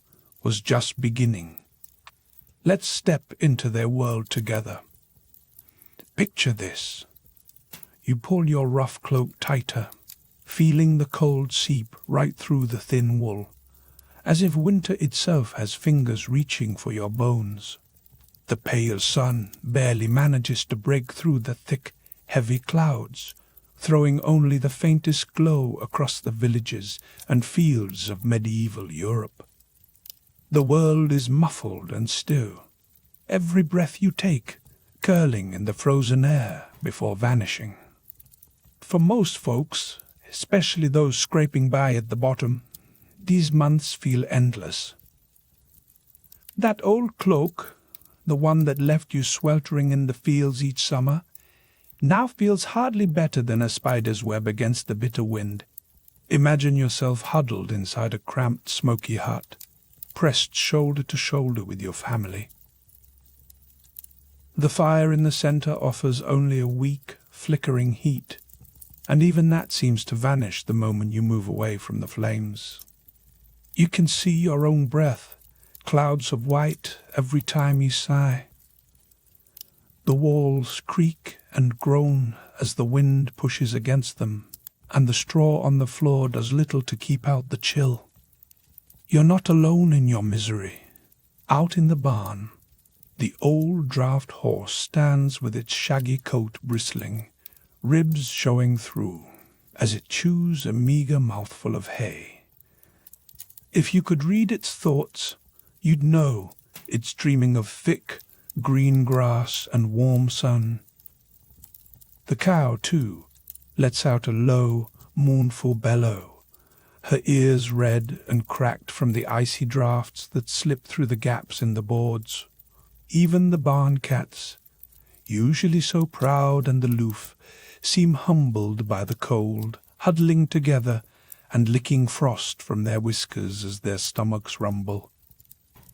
was just beginning. Let's step into their world together. Picture this. You pull your rough cloak tighter, feeling the cold seep right through the thin wool, as if winter itself has fingers reaching for your bones. The pale sun barely manages to break through the thick, heavy clouds, throwing only the faintest glow across the villages and fields of medieval Europe. The world is muffled and still, every breath you take curling in the frozen air before vanishing. For most folks, especially those scraping by at the bottom, these months feel endless. That old cloak, the one that left you sweltering in the fields each summer, now feels hardly better than a spider's web against the bitter wind. Imagine yourself huddled inside a cramped, smoky hut, pressed shoulder to shoulder with your family. The fire in the center offers only a weak, flickering heat, and even that seems to vanish the moment you move away from the flames. You can see your own breath, clouds of white every time you sigh. The walls creak and groan as the wind pushes against them, and the straw on the floor does little to keep out the chill. You're not alone in your misery. Out in the barn, the old draft horse stands with its shaggy coat bristling, ribs showing through, as it chews a meager mouthful of hay. If you could read its thoughts, you'd know it's dreaming of thick, green grass and warm sun. The cow, too, lets out a low, mournful bellow, her ears red and cracked from the icy draughts that slip through the gaps in the boards. Even the barn cats, usually so proud and aloof, seem humbled by the cold, huddling together and licking frost from their whiskers as their stomachs rumble.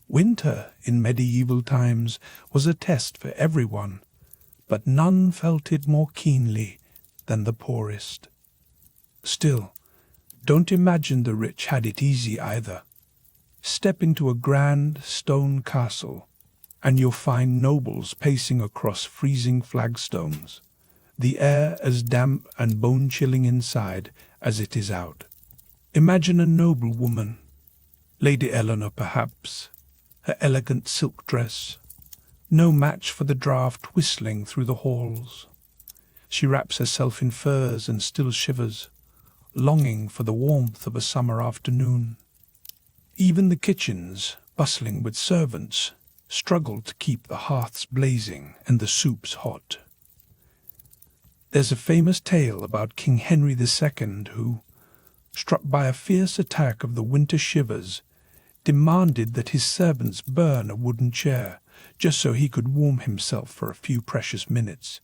Winter in medieval times was a test for everyone, but none felt it more keenly than the poorest. Still, don't imagine the rich had it easy either. Step into a grand stone castle, and you'll find nobles pacing across freezing flagstones, the air as damp and bone-chilling inside as it is out. Imagine a noble woman, Lady Eleanor perhaps, her elegant silk dress, no match for the draught whistling through the halls. She wraps herself in furs and still shivers, longing for the warmth of a summer afternoon. Even the kitchens, bustling with servants, struggle to keep the hearths blazing and the soups hot. There's a famous tale about King Henry II who, struck by a fierce attack of the winter shivers, demanded that his servants burn a wooden chair just so he could warm himself for a few precious minutes.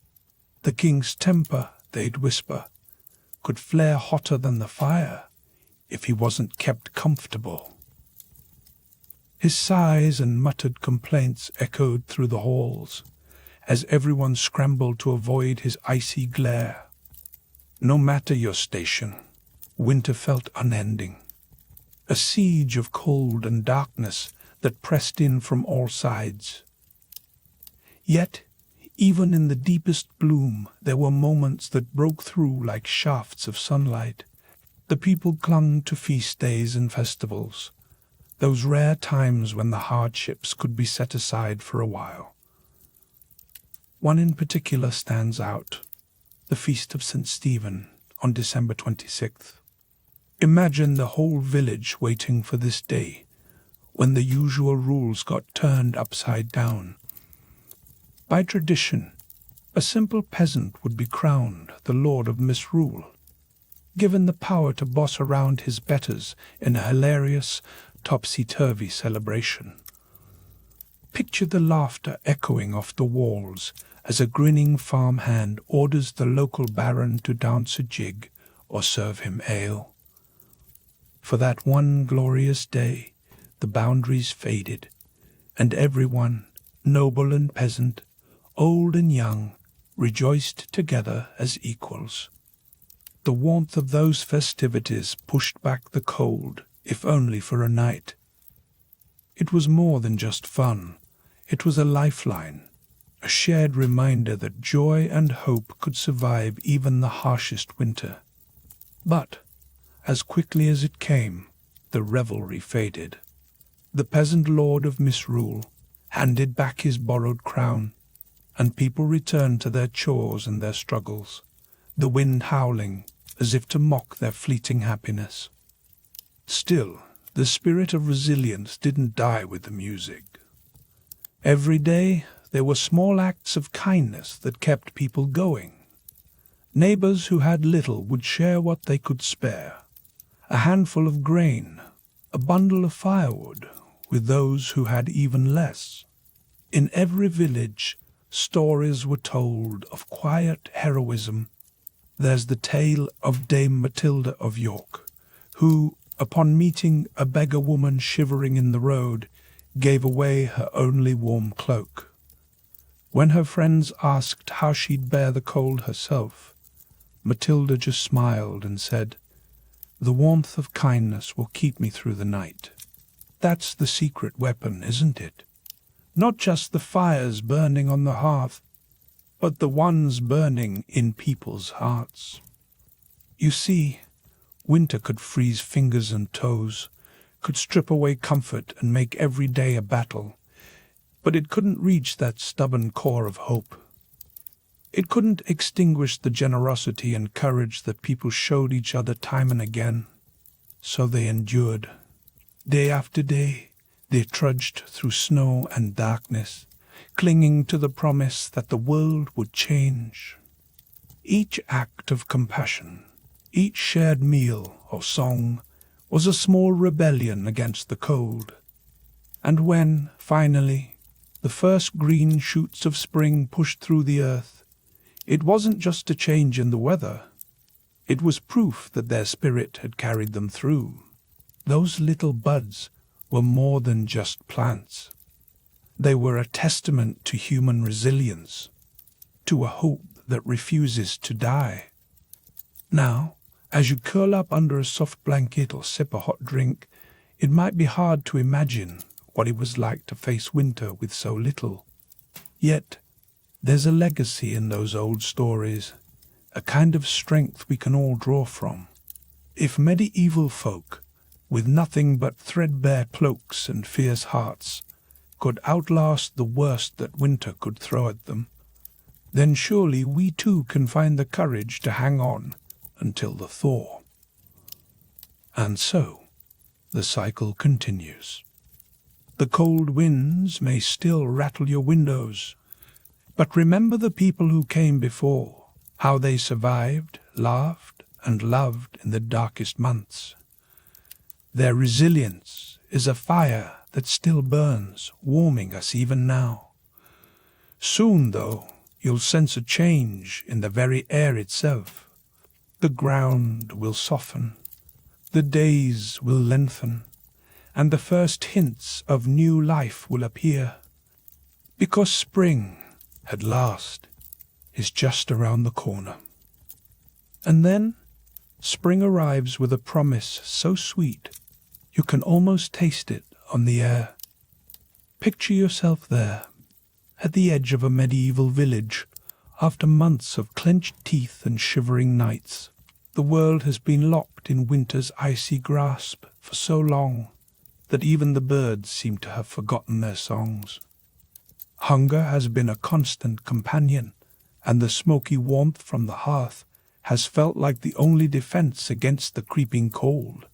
The king's temper, they'd whisper, could flare hotter than the fire if he wasn't kept comfortable. His sighs and muttered complaints echoed through the halls as everyone scrambled to avoid his icy glare. No matter your station, winter felt unending, a siege of cold and darkness that pressed in from all sides. Yet, even in the deepest gloom, there were moments that broke through like shafts of sunlight. The people clung to feast days and festivals, those rare times when the hardships could be set aside for a while. One in particular stands out, the Feast of St. Stephen on December 26th. Imagine the whole village waiting for this day, when the usual rules got turned upside down. By tradition, a simple peasant would be crowned the lord of misrule, given the power to boss around his betters in a hilarious, topsy-turvy celebration. Picture the laughter echoing off the walls as a grinning farmhand orders the local baron to dance a jig, or serve him ale. For that one glorious day the boundaries faded, and everyone, noble and peasant, old and young, rejoiced together as equals. The warmth of those festivities pushed back the cold, if only for a night. It was more than just fun. It was a lifeline, a shared reminder that joy and hope could survive even the harshest winter. But, as quickly as it came, the revelry faded. The peasant lord of misrule handed back his borrowed crown, and people returned to their chores and their struggles, the wind howling as if to mock their fleeting happiness. Still, the spirit of resilience didn't die with the music. Every day there were small acts of kindness that kept people going. Neighbors who had little would share what they could spare, a handful of grain, a bundle of firewood, with those who had even less. In every village, stories were told of quiet heroism. There's the tale of Dame Matilda of York, who, upon meeting a beggar woman shivering in the road, gave away her only warm cloak. When her friends asked how she'd bear the cold herself, Matilda just smiled and said, "The warmth of kindness will keep me through the night." That's the secret weapon, isn't it? Not just the fires burning on the hearth, but the ones burning in people's hearts. You see, winter could freeze fingers and toes, could strip away comfort and make every day a battle, but it couldn't reach that stubborn core of hope. It couldn't extinguish the generosity and courage that people showed each other time and again. So they endured. Day after day, they trudged through snow and darkness, clinging to the promise that the world would change. Each act of compassion, each shared meal or song, was a small rebellion against the cold. And when, finally, the first green shoots of spring pushed through the earth, it wasn't just a change in the weather. It was proof that their spirit had carried them through. Those little buds were more than just plants. They were a testament to human resilience, to a hope that refuses to die. Now, as you curl up under a soft blanket or sip a hot drink, it might be hard to imagine what it was like to face winter with so little. Yet, there's a legacy in those old stories, a kind of strength we can all draw from. If medieval folk, with nothing but threadbare cloaks and fierce hearts, could outlast the worst that winter could throw at them, then surely we too can find the courage to hang on until the thaw. And so, the cycle continues. The cold winds may still rattle your windows, but remember the people who came before, how they survived, laughed, and loved in the darkest months. Their resilience is a fire that still burns, warming us even now. Soon, though, you'll sense a change in the very air itself. The ground will soften, the days will lengthen, and the first hints of new life will appear. Because spring, at last, is just around the corner. And then, spring arrives with a promise so sweet, you can almost taste it on the air. Picture yourself there, at the edge of a medieval village, after months of clenched teeth and shivering nights. The world has been locked in winter's icy grasp for so long that even the birds seem to have forgotten their songs. Hunger has been a constant companion, and the smoky warmth from the hearth has felt like the only defense against the creeping cold.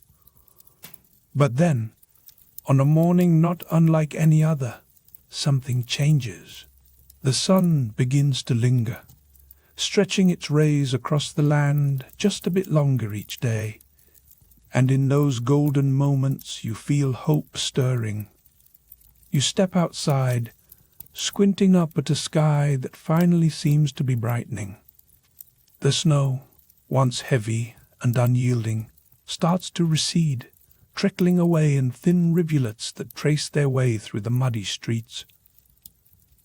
But then, on a morning not unlike any other, something changes. The sun begins to linger, stretching its rays across the land just a bit longer each day, and in those golden moments you feel hope stirring. You step outside, squinting up at a sky that finally seems to be brightening. The snow, once heavy and unyielding, starts to recede, trickling away in thin rivulets that trace their way through the muddy streets.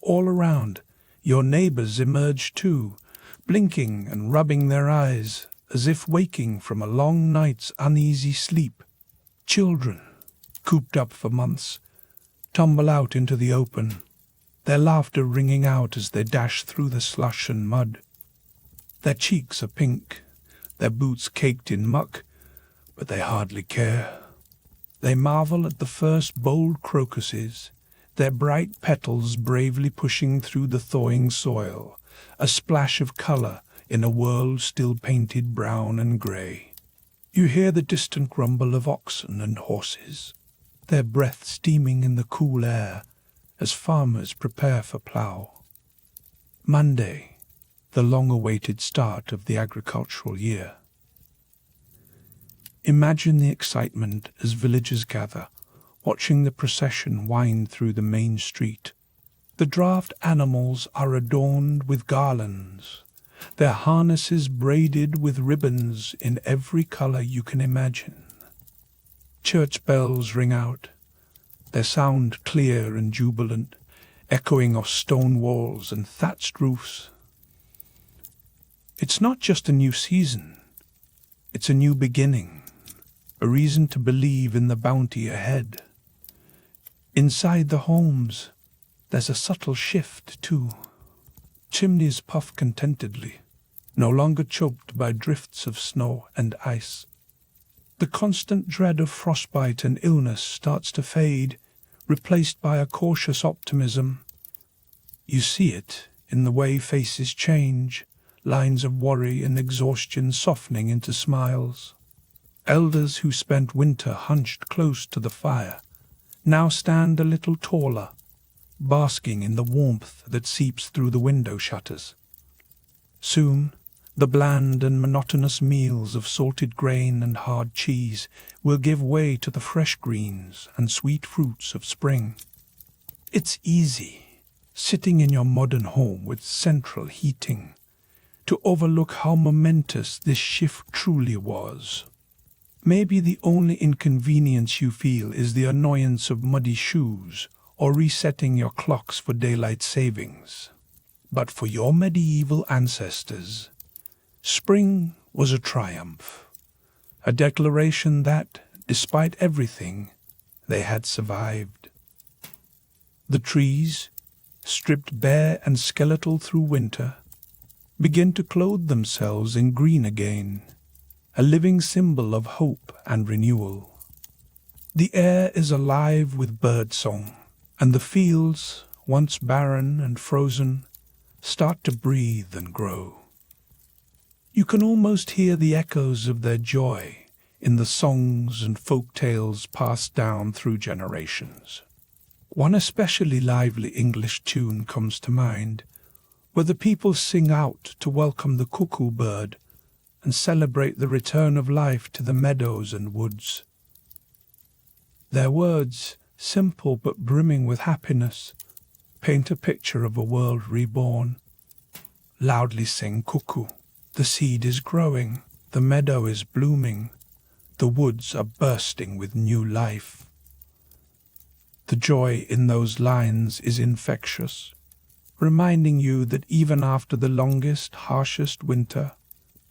All around, your neighbors emerge too, blinking and rubbing their eyes, as if waking from a long night's uneasy sleep. Children, cooped up for months, tumble out into the open, their laughter ringing out as they dash through the slush and mud. Their cheeks are pink, their boots caked in muck, but they hardly care. They marvel at the first bold crocuses, their bright petals bravely pushing through the thawing soil, a splash of colour in a world still painted brown and grey. You hear the distant grumble of oxen and horses, their breath steaming in the cool air as farmers prepare for plough. Monday, the long-awaited start of the agricultural year. Imagine the excitement as villagers gather, watching the procession wind through the main street. The draft animals are adorned with garlands, their harnesses braided with ribbons in every colour you can imagine. Church bells ring out, their sound clear and jubilant, echoing off stone walls and thatched roofs. It's not just a new season, it's a new beginning, a reason to believe in the bounty ahead. Inside the homes, there's a subtle shift, too. Chimneys puff contentedly, no longer choked by drifts of snow and ice. The constant dread of frostbite and illness starts to fade, replaced by a cautious optimism. You see it in the way faces change, lines of worry and exhaustion softening into smiles. Elders who spent winter hunched close to the fire now stand a little taller, basking in the warmth that seeps through the window shutters. Soon, the bland and monotonous meals of salted grain and hard cheese will give way to the fresh greens and sweet fruits of spring. It's easy, sitting in your modern home with central heating, to overlook how momentous this shift truly was. Maybe the only inconvenience you feel is the annoyance of muddy shoes or resetting your clocks for daylight savings. But for your medieval ancestors, spring was a triumph, a declaration that, despite everything, they had survived. The trees, stripped bare and skeletal through winter, begin to clothe themselves in green again, a living symbol of hope and renewal. The air is alive with birdsong, and the fields, once barren and frozen, start to breathe and grow. You can almost hear the echoes of their joy in the songs and folk tales passed down through generations. One especially lively English tune comes to mind, where the people sing out to welcome the cuckoo bird and celebrate the return of life to the meadows and woods. Their words, simple but brimming with happiness, paint a picture of a world reborn. Loudly sing cuckoo. The seed is growing, the meadow is blooming, the woods are bursting with new life. The joy in those lines is infectious, reminding you that even after the longest, harshest winter,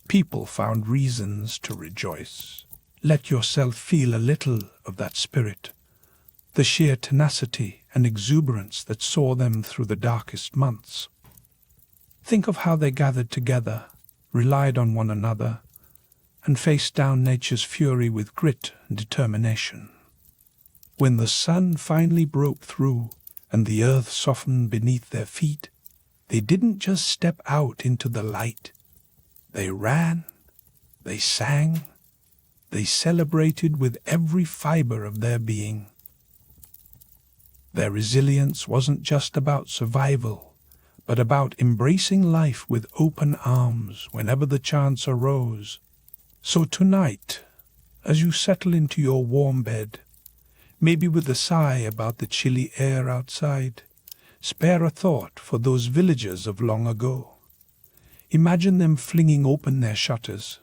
people found reasons to rejoice. Let yourself feel a little of that spirit, the sheer tenacity and exuberance that saw them through the darkest months. Think of how they gathered together, relied on one another, and faced down nature's fury with grit and determination. When the sun finally broke through and the earth softened beneath their feet, they didn't just step out into the light. They ran, they sang, they celebrated with every fibre of their being. Their resilience wasn't just about survival, but about embracing life with open arms whenever the chance arose. So tonight, as you settle into your warm bed, maybe with a sigh about the chilly air outside, spare a thought for those villagers of long ago. Imagine them flinging open their shutters,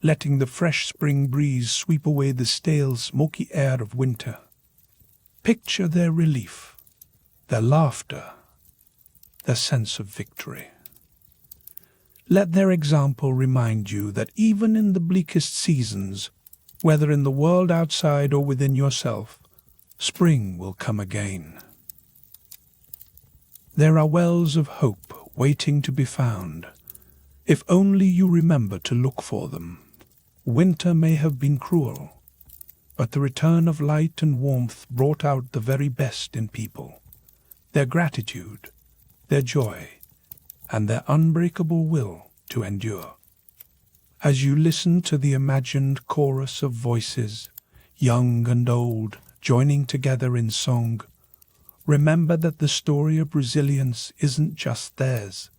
letting the fresh spring breeze sweep away the stale, smoky air of winter. Picture their relief, their laughter, their sense of victory. Let their example remind you that even in the bleakest seasons, whether in the world outside or within yourself, spring will come again. There are wells of hope waiting to be found, if only you remember to look for them. Winter may have been cruel, but the return of light and warmth brought out the very best in people, their gratitude, their joy, and their unbreakable will to endure. As you listen to the imagined chorus of voices, young and old, joining together in song, remember that the story of resilience isn't just theirs,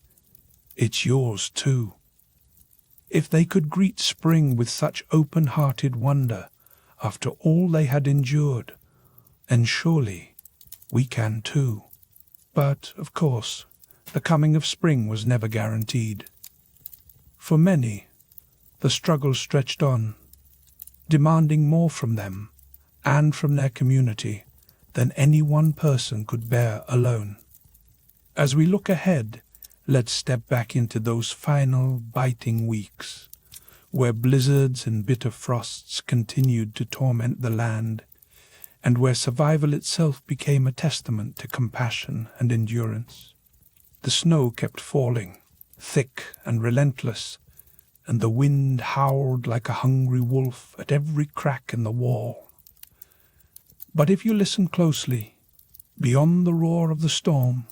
it's yours too. If they could greet spring with such open-hearted wonder after all they had endured, then surely we can too. But, of course, the coming of spring was never guaranteed. For many, the struggle stretched on, demanding more from them and from their community than any one person could bear alone. As we look ahead, let's step back into those final biting weeks, where blizzards and bitter frosts continued to torment the land, and where survival itself became a testament to compassion and endurance. The snow kept falling, thick and relentless, and the wind howled like a hungry wolf at every crack in the wall. But if you listen closely, beyond the roar of the storm,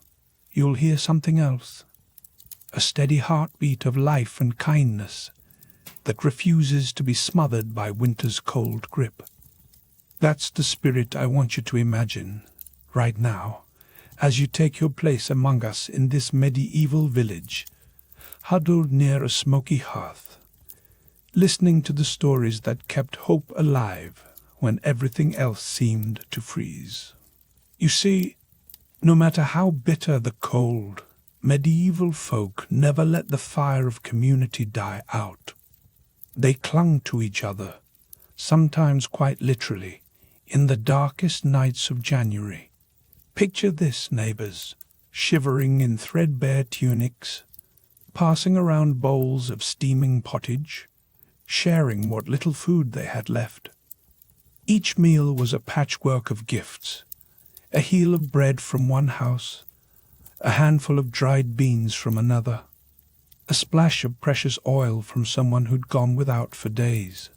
you'll hear something else, a steady heartbeat of life and kindness that refuses to be smothered by winter's cold grip. That's the spirit I want you to imagine, right now, as you take your place among us in this medieval village, huddled near a smoky hearth, listening to the stories that kept hope alive when everything else seemed to freeze. You see, no matter how bitter the cold, medieval folk never let the fire of community die out. They clung to each other, sometimes quite literally, in the darkest nights of January. Picture this, neighbors, shivering in threadbare tunics, passing around bowls of steaming pottage, sharing what little food they had left. Each meal was a patchwork of gifts, a heel of bread from one house, a handful of dried beans from another, a splash of precious oil from someone who'd gone without for days.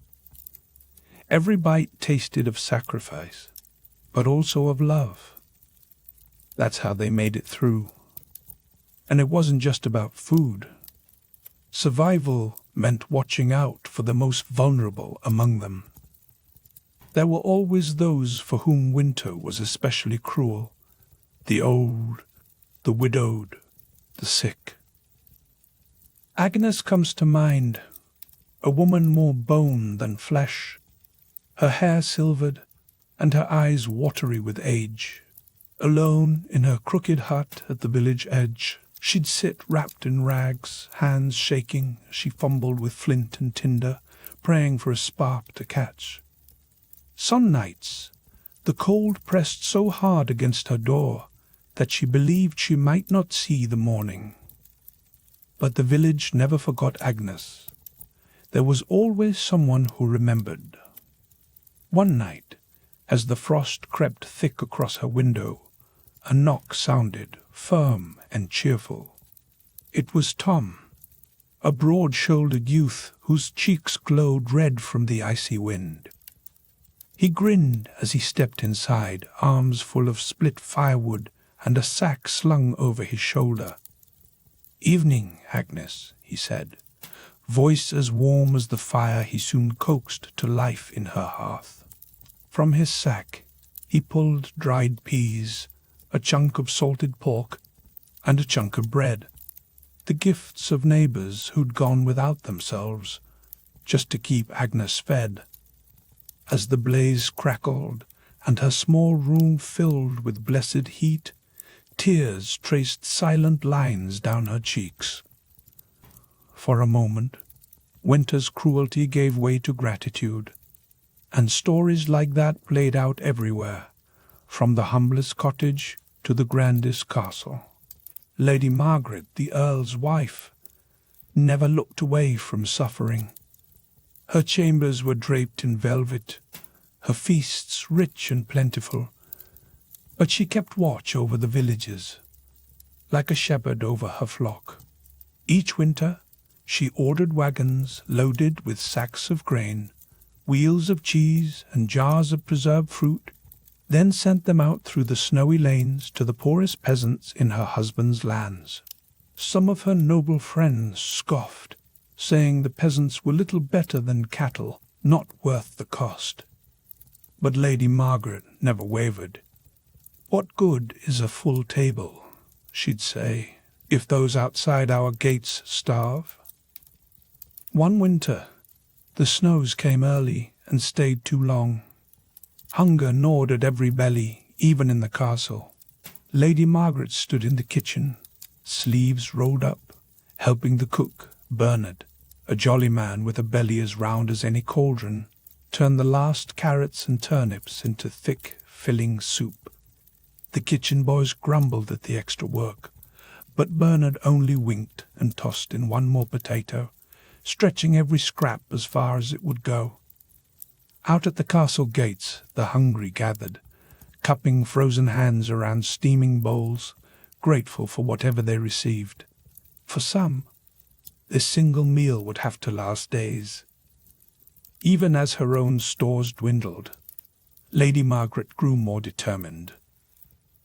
Every bite tasted of sacrifice, but also of love. That's how they made it through. And it wasn't just about food. Survival meant watching out for the most vulnerable among them. There were always those for whom winter was especially cruel, the old, the widowed, the sick. Agnes comes to mind, a woman more bone than flesh, her hair silvered and her eyes watery with age. Alone in her crooked hut at the village edge, she'd sit wrapped in rags, hands shaking as she fumbled with flint and tinder, praying for a spark to catch. Some nights, the cold pressed so hard against her door that she believed she might not see the morning. But the village never forgot Agnes. There was always someone who remembered. One night, as the frost crept thick across her window, a knock sounded, firm and cheerful. It was Tom, a broad-shouldered youth whose cheeks glowed red from the icy wind. He grinned as he stepped inside, arms full of split firewood and a sack slung over his shoulder. "Evening, Agnes," he said, voice as warm as the fire he soon coaxed to life in her hearth. From his sack he pulled dried peas, a chunk of salted pork, and a chunk of bread, the gifts of neighbors who'd gone without themselves, just to keep Agnes fed. As the blaze crackled and her small room filled with blessed heat, tears traced silent lines down her cheeks. For a moment, Winter's cruelty gave way to gratitude. And stories like that played out everywhere, from the humblest cottage to the grandest castle. Lady Margaret, the Earl's wife, never looked away from suffering. Her chambers were draped in velvet, her feasts rich and plentiful, but she kept watch over the villages, like a shepherd over her flock. Each winter, she ordered wagons loaded with sacks of grain, wheels of cheese, and jars of preserved fruit, then sent them out through the snowy lanes to the poorest peasants in her husband's lands. Some of her noble friends scoffed, saying the peasants were little better than cattle, not worth the cost. But Lady Margaret never wavered. "What good is a full table," she'd say, "if those outside our gates starve?" One winter, the snows came early and stayed too long. Hunger gnawed at every belly, even in the castle. Lady Margaret stood in the kitchen, sleeves rolled up, helping the cook, Bernard, a jolly man with a belly as round as any cauldron, turn the last carrots and turnips into thick, filling soup. The kitchen boys grumbled at the extra work, but Bernard only winked and tossed in one more potato, stretching every scrap as far as it would go. Out at the castle gates the hungry gathered, cupping frozen hands around steaming bowls, grateful for whatever they received. For some, this single meal would have to last days. Even as her own stores dwindled, Lady Margaret grew more determined.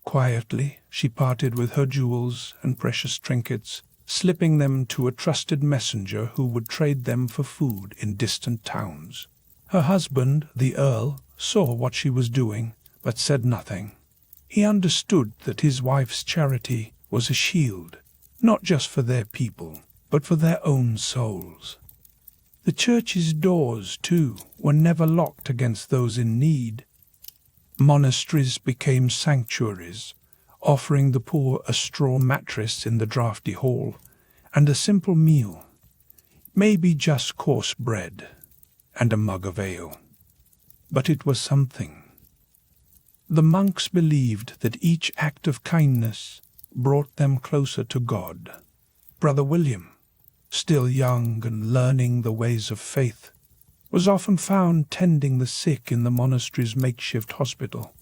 Quietly, she parted with her jewels and precious trinkets, slipping them to a trusted messenger who would trade them for food in distant towns. Her husband, the Earl, saw what she was doing, but said nothing. He understood that his wife's charity was a shield, not just for their people, but for their own souls. The church's doors, too, were never locked against those in need. Monasteries became sanctuaries, offering the poor a straw mattress in the draughty hall, and a simple meal, maybe just coarse bread, and a mug of ale. But it was something. The monks believed that each act of kindness brought them closer to God. Brother William, still young and learning the ways of faith, was often found tending the sick in the monastery's makeshift hospital.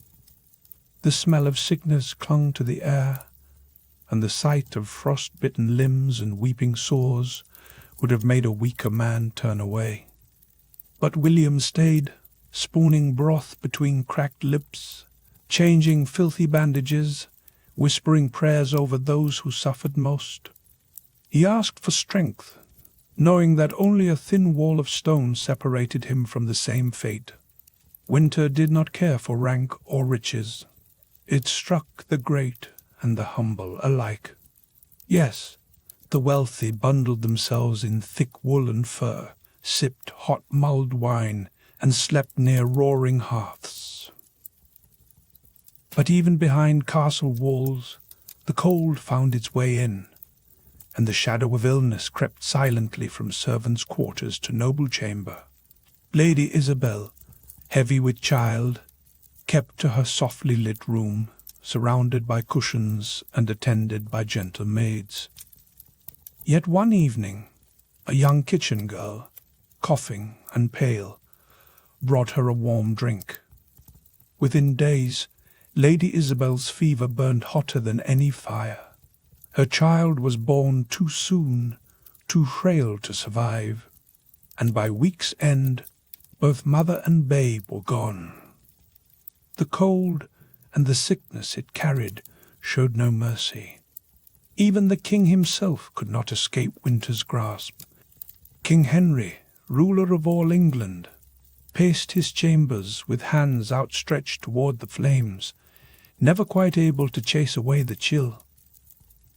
The smell of sickness clung to the air, and the sight of frost-bitten limbs and weeping sores would have made a weaker man turn away. But William stayed, spooning broth between cracked lips, changing filthy bandages, whispering prayers over those who suffered most. He asked for strength, knowing that only a thin wall of stone separated him from the same fate. Winter did not care for rank or riches. It struck the great and the humble alike. Yes, the wealthy bundled themselves in thick wool and fur, sipped hot mulled wine, and slept near roaring hearths. But even behind castle walls, the cold found its way in, and the shadow of illness crept silently from servants' quarters to noble chamber. Lady Isabel, heavy with child, kept to her softly lit room, surrounded by cushions and attended by gentle maids. Yet one evening, a young kitchen girl, coughing and pale, brought her a warm drink. Within days, Lady Isabel's fever burned hotter than any fire. Her child was born too soon, too frail to survive, and by week's end, both mother and babe were gone. The cold and the sickness it carried showed no mercy. Even the king himself could not escape winter's grasp. King Henry, ruler of all England, paced his chambers with hands outstretched toward the flames, never quite able to chase away the chill.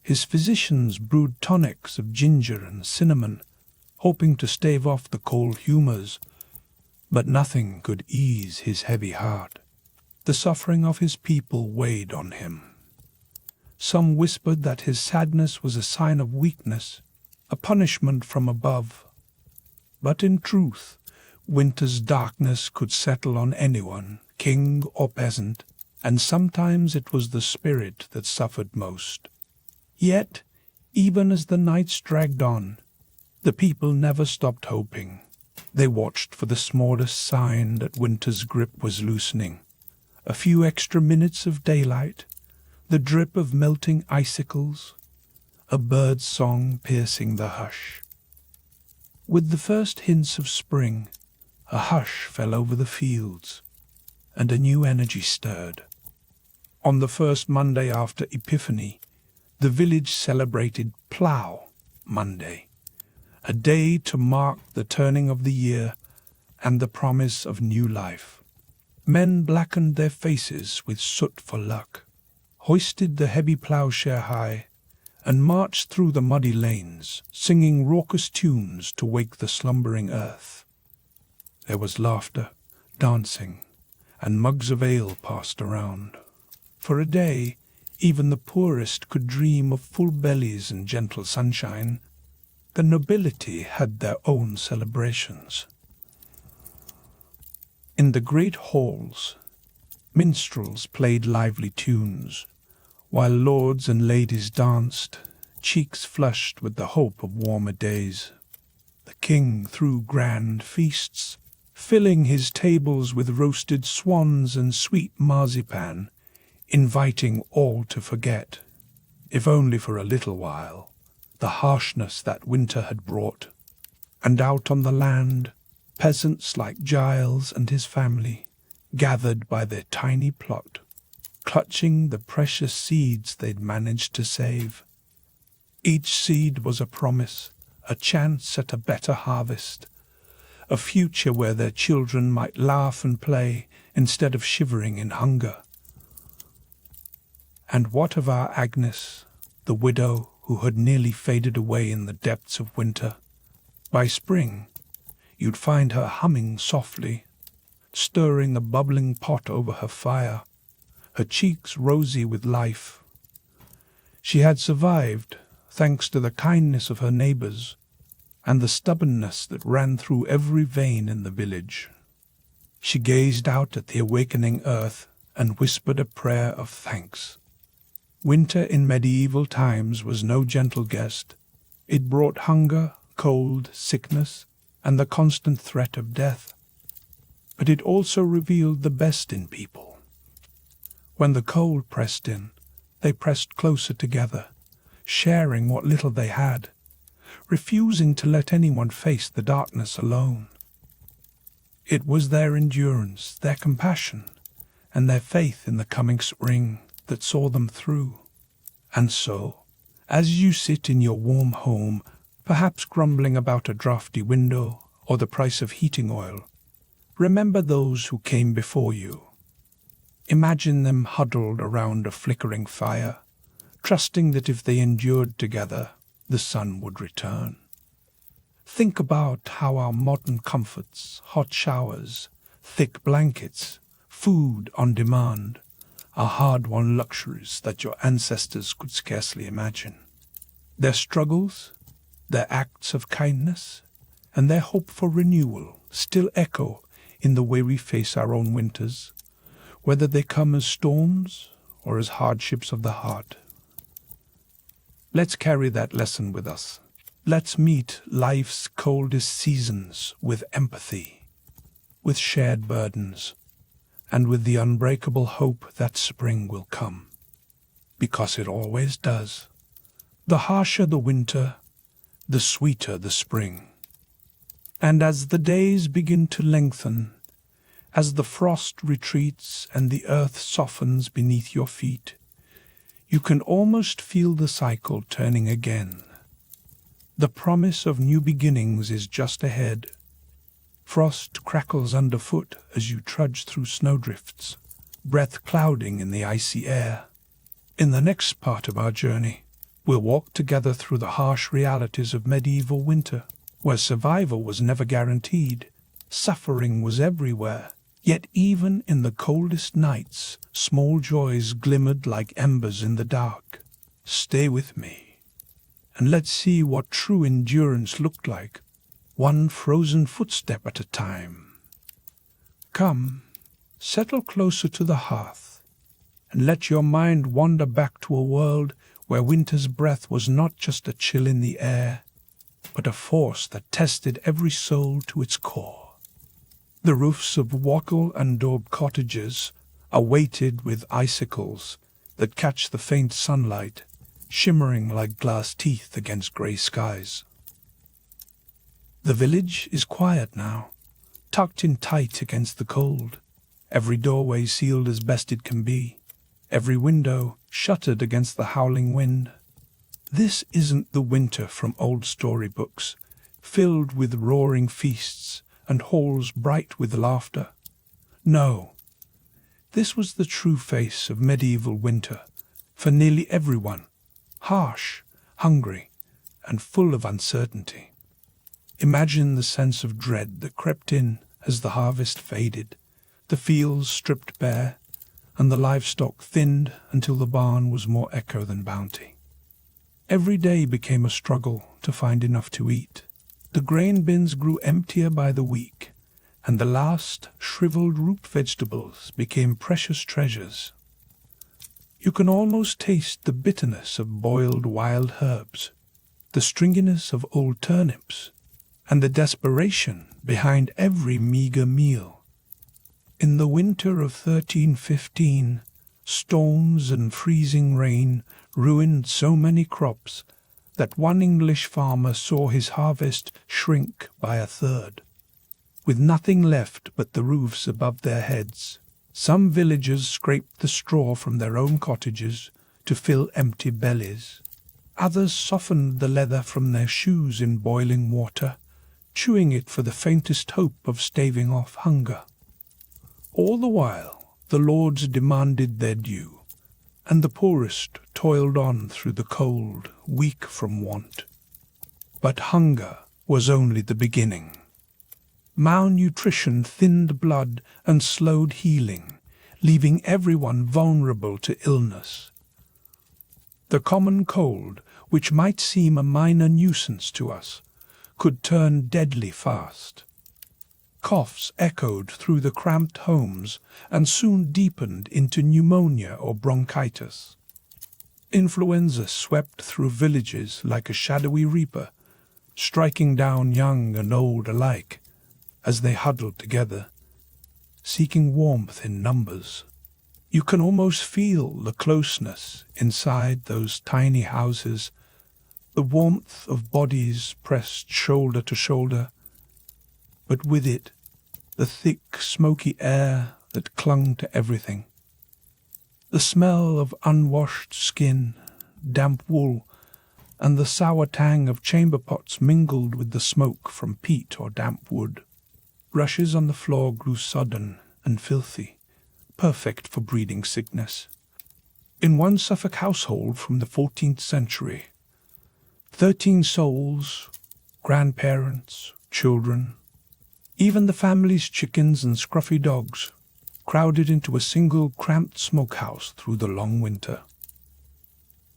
His physicians brewed tonics of ginger and cinnamon, hoping to stave off the cold humours, but nothing could ease his heavy heart. The suffering of his people weighed on him. Some whispered that his sadness was a sign of weakness, a punishment from above. But in truth, winter's darkness could settle on anyone, king or peasant, and sometimes it was the spirit that suffered most. Yet, even as the nights dragged on, the people never stopped hoping. They watched for the smallest sign that winter's grip was loosening. A few extra minutes of daylight, the drip of melting icicles, a bird's song piercing the hush. With the first hints of spring, a hush fell over the fields, and a new energy stirred. On the first Monday after Epiphany, the village celebrated Plough Monday, a day to mark the turning of the year and the promise of new life. Men blackened their faces with soot for luck, hoisted the heavy ploughshare high, and marched through the muddy lanes, singing raucous tunes to wake the slumbering earth. There was laughter, dancing, and mugs of ale passed around. For a day, even the poorest could dream of full bellies and gentle sunshine. The nobility had their own celebrations. In the great halls, minstrels played lively tunes, while lords and ladies danced, cheeks flushed with the hope of warmer days. The king threw grand feasts, filling his tables with roasted swans and sweet marzipan, inviting all to forget, if only for a little while, the harshness that winter had brought. And out on the land, peasants like Giles and his family gathered by their tiny plot, clutching the precious seeds they'd managed to save. Each seed was a promise, a chance at a better harvest, a future where their children might laugh and play instead of shivering in hunger. And what of our Agnes, the widow who had nearly faded away in the depths of winter? By spring, you'd find her humming softly, stirring a bubbling pot over her fire, her cheeks rosy with life. She had survived, thanks to the kindness of her neighbors and the stubbornness that ran through every vein in the village. She gazed out at the awakening earth and whispered a prayer of thanks. Winter in medieval times was no gentle guest. It brought hunger, cold, sickness, and the constant threat of death. But it also revealed the best in people. When the cold pressed in, they pressed closer together, sharing what little they had, refusing to let anyone face the darkness alone. It was their endurance, their compassion, and their faith in the coming spring that saw them through. And so, as you sit in your warm home, perhaps grumbling about a draughty window or the price of heating oil, remember those who came before you. Imagine them huddled around a flickering fire, trusting that if they endured together, the sun would return. Think about how our modern comforts, hot showers, thick blankets, food on demand, are hard-won luxuries that your ancestors could scarcely imagine. Their struggles, their acts of kindness, and their hope for renewal still echo in the way we face our own winters, whether they come as storms or as hardships of the heart. Let's carry that lesson with us. Let's meet life's coldest seasons with empathy, with shared burdens, and with the unbreakable hope that spring will come. Because it always does. The harsher the winter, the sweeter the spring. And as the days begin to lengthen, as the frost retreats and the earth softens beneath your feet, you can almost feel the cycle turning again. The promise of new beginnings is just ahead. Frost crackles underfoot as you trudge through snowdrifts, breath clouding in the icy air. In the next part of our journey, we'll walk together through the harsh realities of medieval winter, where survival was never guaranteed, suffering was everywhere. Yet even in the coldest nights, small joys glimmered like embers in the dark. Stay with me, and let's see what true endurance looked like one frozen footstep at a time. Come, settle closer to the hearth, and let your mind wander back to a world where winter's breath was not just a chill in the air, but a force that tested every soul to its core. The roofs of wattle and daub cottages are weighted with icicles that catch the faint sunlight, shimmering like glass teeth against grey skies. The village is quiet now, tucked in tight against the cold, every doorway sealed as best it can be, every window shuttered against the howling wind. This isn't the winter from old storybooks, filled with roaring feasts and halls bright with laughter. No, this was the true face of medieval winter, for nearly everyone, harsh, hungry, and full of uncertainty. Imagine the sense of dread that crept in as the harvest faded, the fields stripped bare, and the livestock thinned until the barn was more echo than bounty. Every day became a struggle to find enough to eat. The grain bins grew emptier by the week, and the last shriveled root vegetables became precious treasures. You can almost taste the bitterness of boiled wild herbs, the stringiness of old turnips, and the desperation behind every meagre meal. In the winter of 1315, storms and freezing rain ruined so many crops that one English farmer saw his harvest shrink by a third. With nothing left but the roofs above their heads, some villagers scraped the straw from their own cottages to fill empty bellies. Others softened the leather from their shoes in boiling water, chewing it for the faintest hope of staving off hunger. All the while, the lords demanded their due, and the poorest toiled on through the cold, weak from want. But hunger was only the beginning. Malnutrition thinned blood and slowed healing, leaving everyone vulnerable to illness. The common cold, which might seem a minor nuisance to us, could turn deadly fast. Coughs echoed through the cramped homes and soon deepened into pneumonia or bronchitis. Influenza swept through villages like a shadowy reaper, striking down young and old alike as they huddled together, seeking warmth in numbers. You can almost feel the closeness inside those tiny houses, the warmth of bodies pressed shoulder to shoulder, but with it, the thick, smoky air that clung to everything. The smell of unwashed skin, damp wool, and the sour tang of chamber pots mingled with the smoke from peat or damp wood. Rushes on the floor grew sodden and filthy, perfect for breeding sickness. In one Suffolk household from the 14th century, 13 souls, grandparents, children, even the family's chickens and scruffy dogs, crowded into a single cramped smokehouse through the long winter.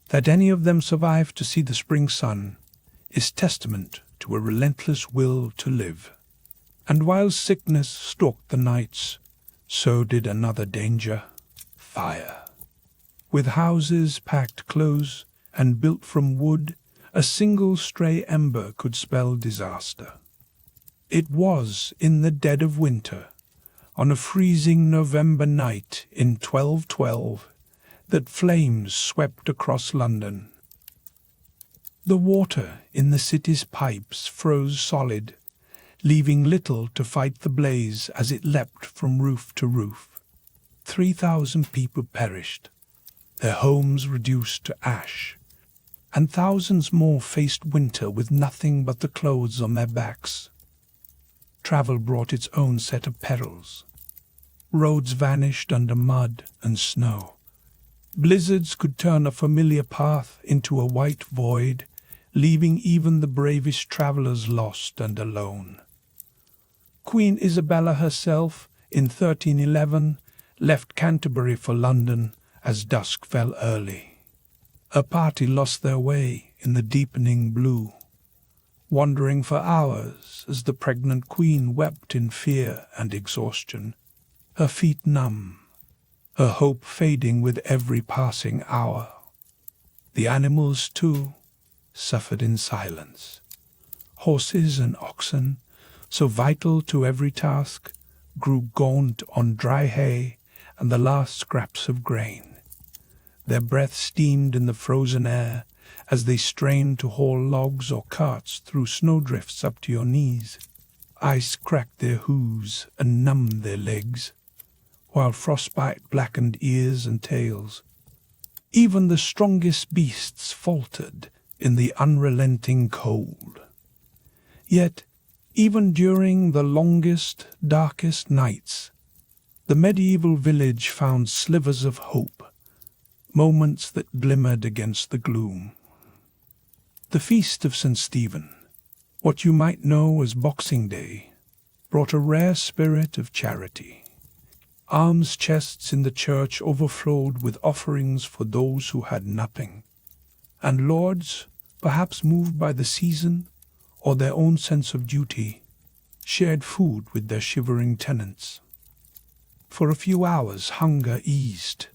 That any of them survived to see the spring sun is testament to a relentless will to live. And while sickness stalked the nights, so did another danger, fire. With houses packed close and built from wood, a single stray ember could spell disaster. It was in the dead of winter, on a freezing November night in 1212, that flames swept across London. The water in the city's pipes froze solid, leaving little to fight the blaze as it leapt from roof to roof. 3,000 people perished, their homes reduced to ash, and thousands more faced winter with nothing but the clothes on their backs. Travel brought its own set of perils. Roads vanished under mud and snow. Blizzards could turn a familiar path into a white void, leaving even the bravest travellers lost and alone. Queen Isabella herself, in 1311, left Canterbury for London as dusk fell early. A party lost their way in the deepening blue. wandering for hours as the pregnant queen wept in fear and exhaustion, her feet numb, her hope fading with every passing hour. The animals, too, suffered in silence. Horses and oxen, so vital to every task, grew gaunt on dry hay and the last scraps of grain. Their breath steamed in the frozen air as they strained to haul logs or carts through snowdrifts up to your knees. Ice cracked their hooves and numbed their legs, while frostbite blackened ears and tails. Even the strongest beasts faltered in the unrelenting cold. Yet, even during the longest, darkest nights, the medieval village found slivers of hope, moments that glimmered against the gloom. The feast of St. Stephen, what you might know as Boxing Day, brought a rare spirit of charity. Alms chests in the church overflowed with offerings for those who had nothing, and lords, perhaps moved by the season or their own sense of duty, shared food with their shivering tenants. For a few hours hunger eased,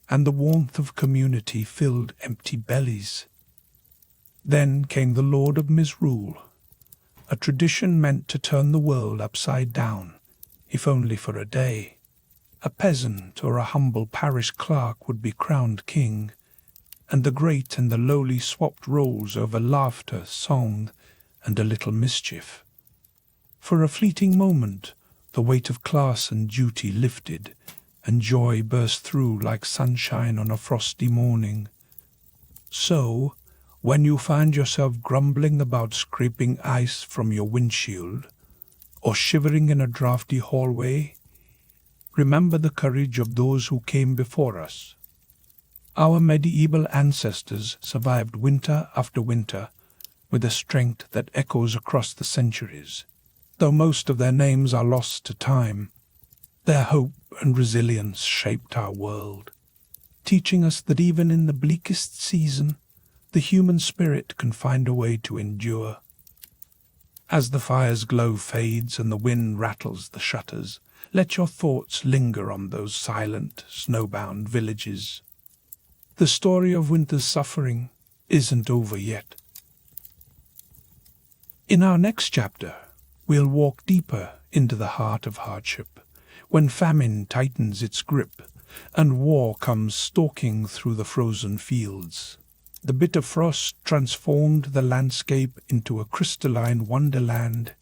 and the warmth of community filled empty bellies. Then came the Lord of Misrule, a tradition meant to turn the world upside down, if only for a day. A peasant or a humble parish clerk would be crowned king, and the great and the lowly swapped roles over laughter, song, and a little mischief. For a fleeting moment, the weight of class and duty lifted, and joy burst through like sunshine on a frosty morning. So, when you find yourself grumbling about scraping ice from your windshield, or shivering in a draughty hallway, remember the courage of those who came before us. Our medieval ancestors survived winter after winter with a strength that echoes across the centuries. Though most of their names are lost to time, their hope and resilience shaped our world, teaching us that even in the bleakest season, the human spirit can find a way to endure. As the fire's glow fades and the wind rattles the shutters, let your thoughts linger on those silent, snowbound villages. The story of winter's suffering isn't over yet. In our next chapter, we'll walk deeper into the heart of hardship, when famine tightens its grip and war comes stalking through the frozen fields. The bitter frost transformed the landscape into a crystalline wonderland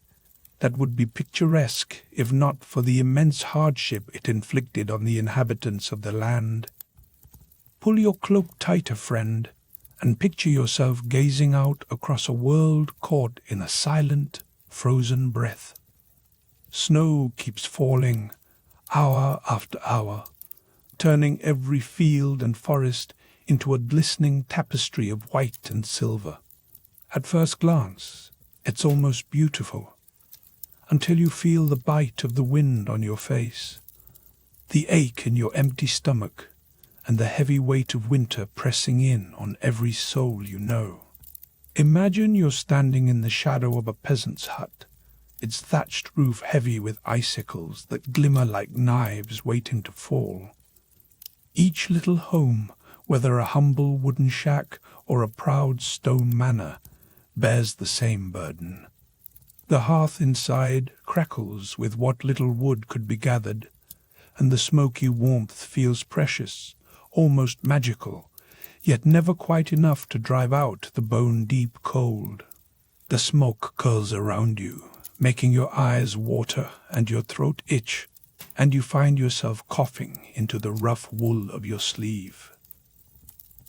that would be picturesque if not for the immense hardship it inflicted on the inhabitants of the land. Pull your cloak tighter, friend, and picture yourself gazing out across a world caught in a silent, frozen breath. Snow keeps falling, hour after hour, turning every field and forest into a glistening tapestry of white and silver. At first glance, it's almost beautiful, until you feel the bite of the wind on your face, the ache in your empty stomach, and the heavy weight of winter pressing in on every soul you know. Imagine you're standing in the shadow of a peasant's hut, its thatched roof heavy with icicles that glimmer like knives waiting to fall. Each little home, whether a humble wooden shack or a proud stone manor, bears the same burden. The hearth inside crackles with what little wood could be gathered, and the smoky warmth feels precious, almost magical, yet never quite enough to drive out the bone-deep cold. The smoke curls around you, making your eyes water and your throat itch, and you find yourself coughing into the rough wool of your sleeve.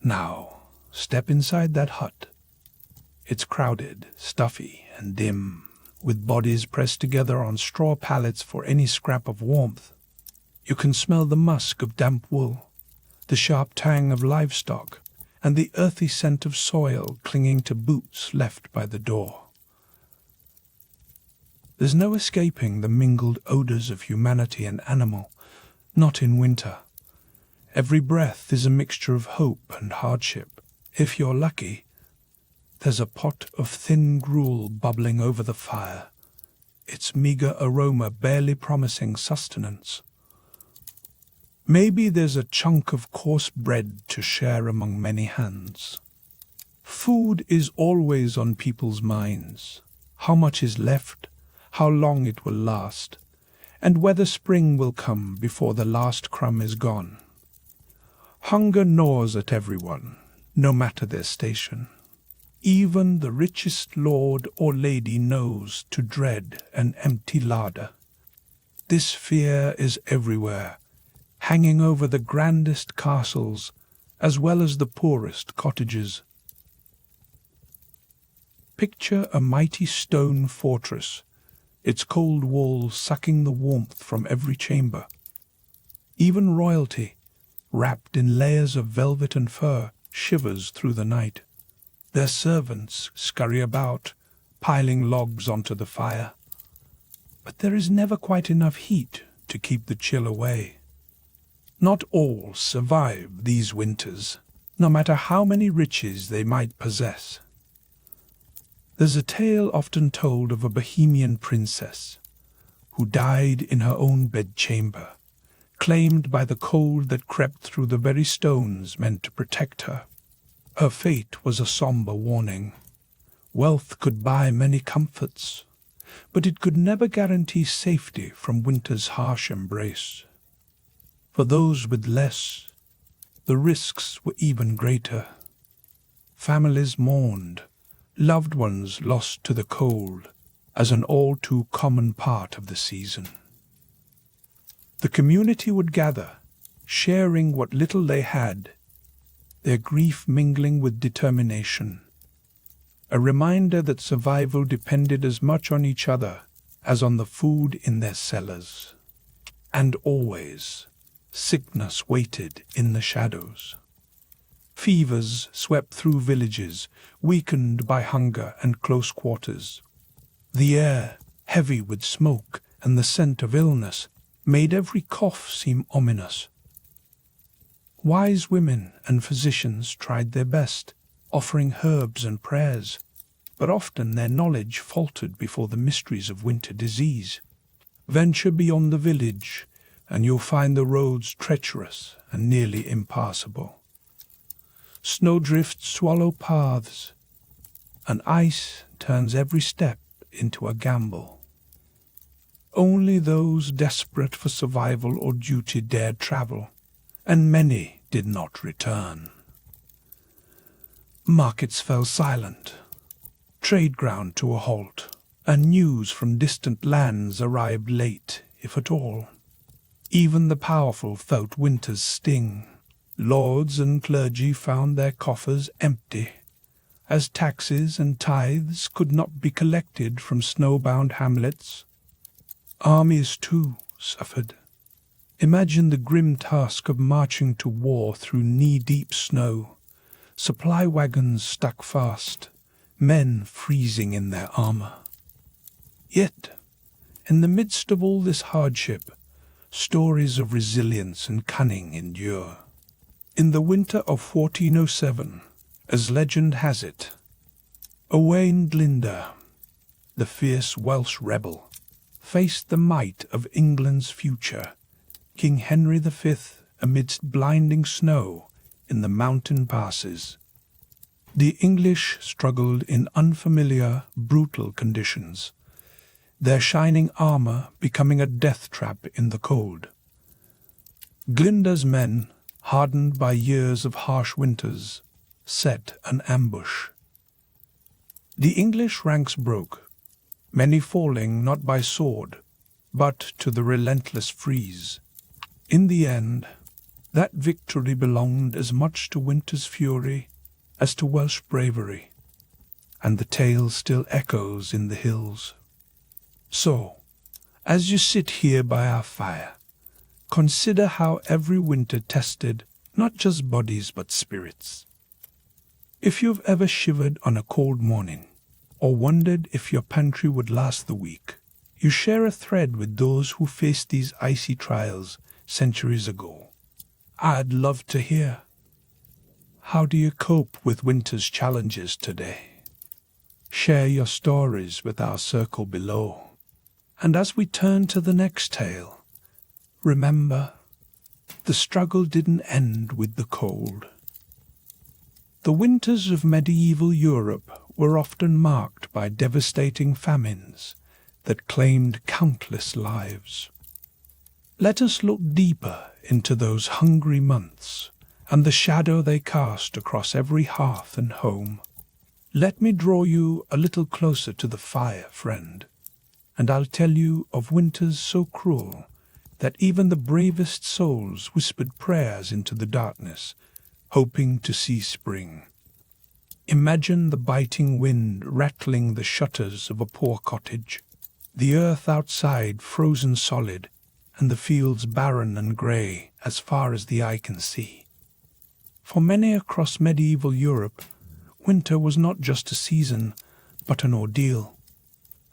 Now, step inside that hut. It's crowded, stuffy, and dim, with bodies pressed together on straw pallets for any scrap of warmth. You can smell the musk of damp wool, the sharp tang of livestock, and the earthy scent of soil clinging to boots left by the door. There's no escaping the mingled odors of humanity and animal, not in winter. Every breath is a mixture of hope and hardship. If you're lucky, There's a pot of thin gruel bubbling over the fire, its meager aroma barely promising sustenance. Maybe there's a chunk of coarse bread to share among many hands. Food is always on people's minds. How much is left, how long it will last, and whether spring will come before the last crumb is gone. Hunger gnaws at everyone, no matter their station. Even the richest lord or lady knows to dread an empty larder. This fear is everywhere, hanging over the grandest castles as well as the poorest cottages. Picture a mighty stone fortress, its cold walls sucking the warmth from every chamber. Even royalty, wrapped in layers of velvet and fur, shivers through the night. Their servants scurry about, piling logs onto the fire. But there is never quite enough heat to keep the chill away. Not all survive these winters, no matter how many riches they might possess. There's a tale often told of a Bohemian princess who died in her own bedchamber, claimed by the cold that crept through the very stones meant to protect her. Her fate was a somber warning. Wealth could buy many comforts, but it could never guarantee safety from winter's harsh embrace. For those with less, the risks were even greater. Families mourned, loved ones lost to the cold as an all-too common part of the season. The community would gather, sharing what little they had, their grief mingling with determination, a reminder that survival depended as much on each other as on the food in their cellars. And always, sickness waited in the shadows. Fevers swept through villages, weakened by hunger and close quarters. The air, heavy with smoke and the scent of illness, made every cough seem ominous. Wise women and physicians tried their best, offering herbs and prayers, but often their knowledge faltered before the mysteries of winter disease. Venture beyond the village, and you'll find the roads treacherous and nearly impassable. Snowdrifts swallow paths, and ice turns every step into a gamble. Only those desperate for survival or duty dared travel, and many did not return. Markets fell silent, trade ground to a halt, and news from distant lands arrived late, if at all. Even the powerful felt winter's sting. Lords and clergy found their coffers empty, as taxes and tithes could not be collected from snowbound hamlets. Armies, too, suffered. Imagine the grim task of marching to war through knee-deep snow, supply wagons stuck fast, men freezing in their armor. Yet, in the midst of all this hardship, stories of resilience and cunning endure. In the winter of 1407, as legend has it, Owain Glyndwr, the fierce Welsh rebel, faced the might of England's future, King Henry V amidst blinding snow in the mountain passes. The English struggled in unfamiliar, brutal conditions, their shining armor becoming a death trap in the cold. Glyndwr's men, hardened by years of harsh winters, set an ambush. The English ranks broke, many falling not by sword, but to the relentless freeze. In the end, that victory belonged as much to winter's fury as to Welsh bravery, and the tale still echoes in the hills. So, as you sit here by our fire, consider how every winter tested not just bodies but spirits. If you've ever shivered on a cold morning, or wondered if your pantry would last the week, you share a thread with those who faced these icy trials centuries ago. I'd love to hear. How do you cope with winter's challenges today? Share your stories with our circle below. And as we turn to the next tale, remember, the struggle didn't end with the cold. The winters of medieval Europe were often marked by devastating famines that claimed countless lives. Let us look deeper into those hungry months and the shadow they cast across every hearth and home. Let me draw you a little closer to the fire, friend, and I'll tell you of winters so cruel that even the bravest souls whispered prayers into the darkness, hoping to see spring. Imagine the biting wind rattling the shutters of a poor cottage, the earth outside frozen solid, and the fields barren and grey as far as the eye can see. For many across medieval Europe, winter was not just a season, but an ordeal,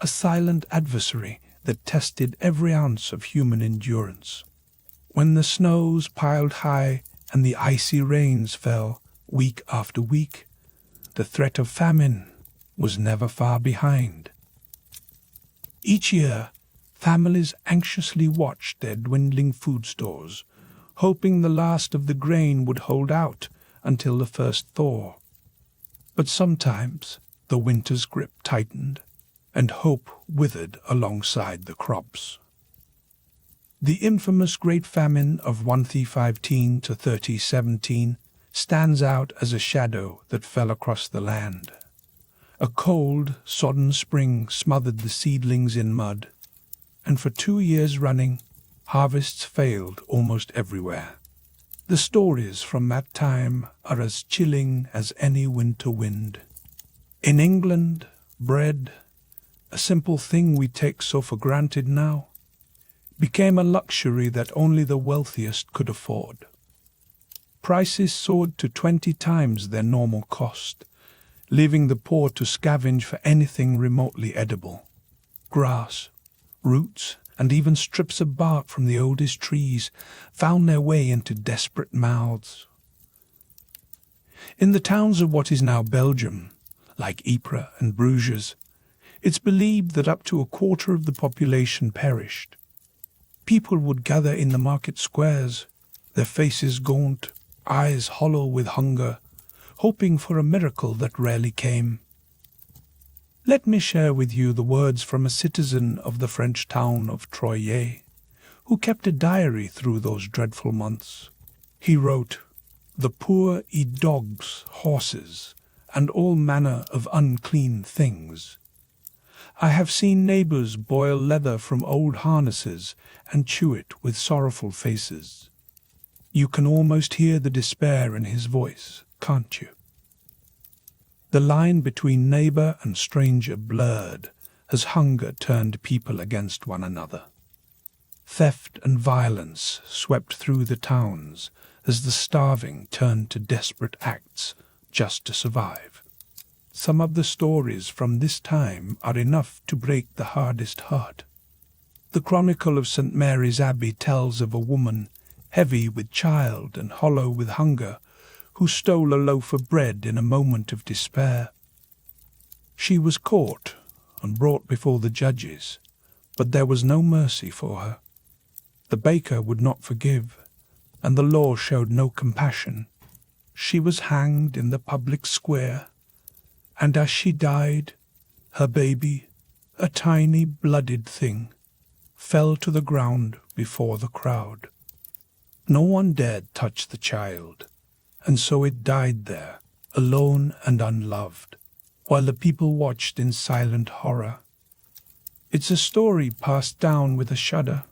a silent adversary that tested every ounce of human endurance. When the snows piled high and the icy rains fell week after week, the threat of famine was never far behind. Each year, families anxiously watched their dwindling food stores, hoping the last of the grain would hold out until the first thaw. But sometimes the winter's grip tightened, and hope withered alongside the crops. The infamous Great Famine of 1315 to 1317 stands out as a shadow that fell across the land. A cold, sodden spring smothered the seedlings in mud, and for 2 years running, harvests failed almost everywhere. The stories from that time are as chilling as any winter wind. In England, bread, a simple thing we take so for granted now, became a luxury that only the wealthiest could afford. Prices soared to 20 times their normal cost, leaving the poor to scavenge for anything remotely edible. Grass, roots, and even strips of bark from the oldest trees found their way into desperate mouths. In the towns of what is now Belgium, like Ypres and Bruges, it's believed that up to a quarter of the population perished. People would gather in the market squares, their faces gaunt, eyes hollow with hunger, hoping for a miracle that rarely came. Let me share with you the words from a citizen of the French town of Troyes, who kept a diary through those dreadful months. He wrote, "The poor eat dogs, horses, and all manner of unclean things. I have seen neighbors boil leather from old harnesses and chew it with sorrowful faces." You can almost hear the despair in his voice, can't you? The line between neighbor and stranger blurred as hunger turned people against one another. Theft and violence swept through the towns as the starving turned to desperate acts just to survive. Some of the stories from this time are enough to break the hardest heart. The Chronicle of St. Mary's Abbey tells of a woman, heavy with child and hollow with hunger, who stole a loaf of bread in a moment of despair. She was caught and brought before the judges, but there was no mercy for her. The baker would not forgive, and the law showed no compassion. She was hanged in the public square, and as she died, her baby, a tiny blooded thing, fell to the ground before the crowd. No one dared touch the child, and so it died there, alone and unloved, while the people watched in silent horror. It's a story passed down with a shudder,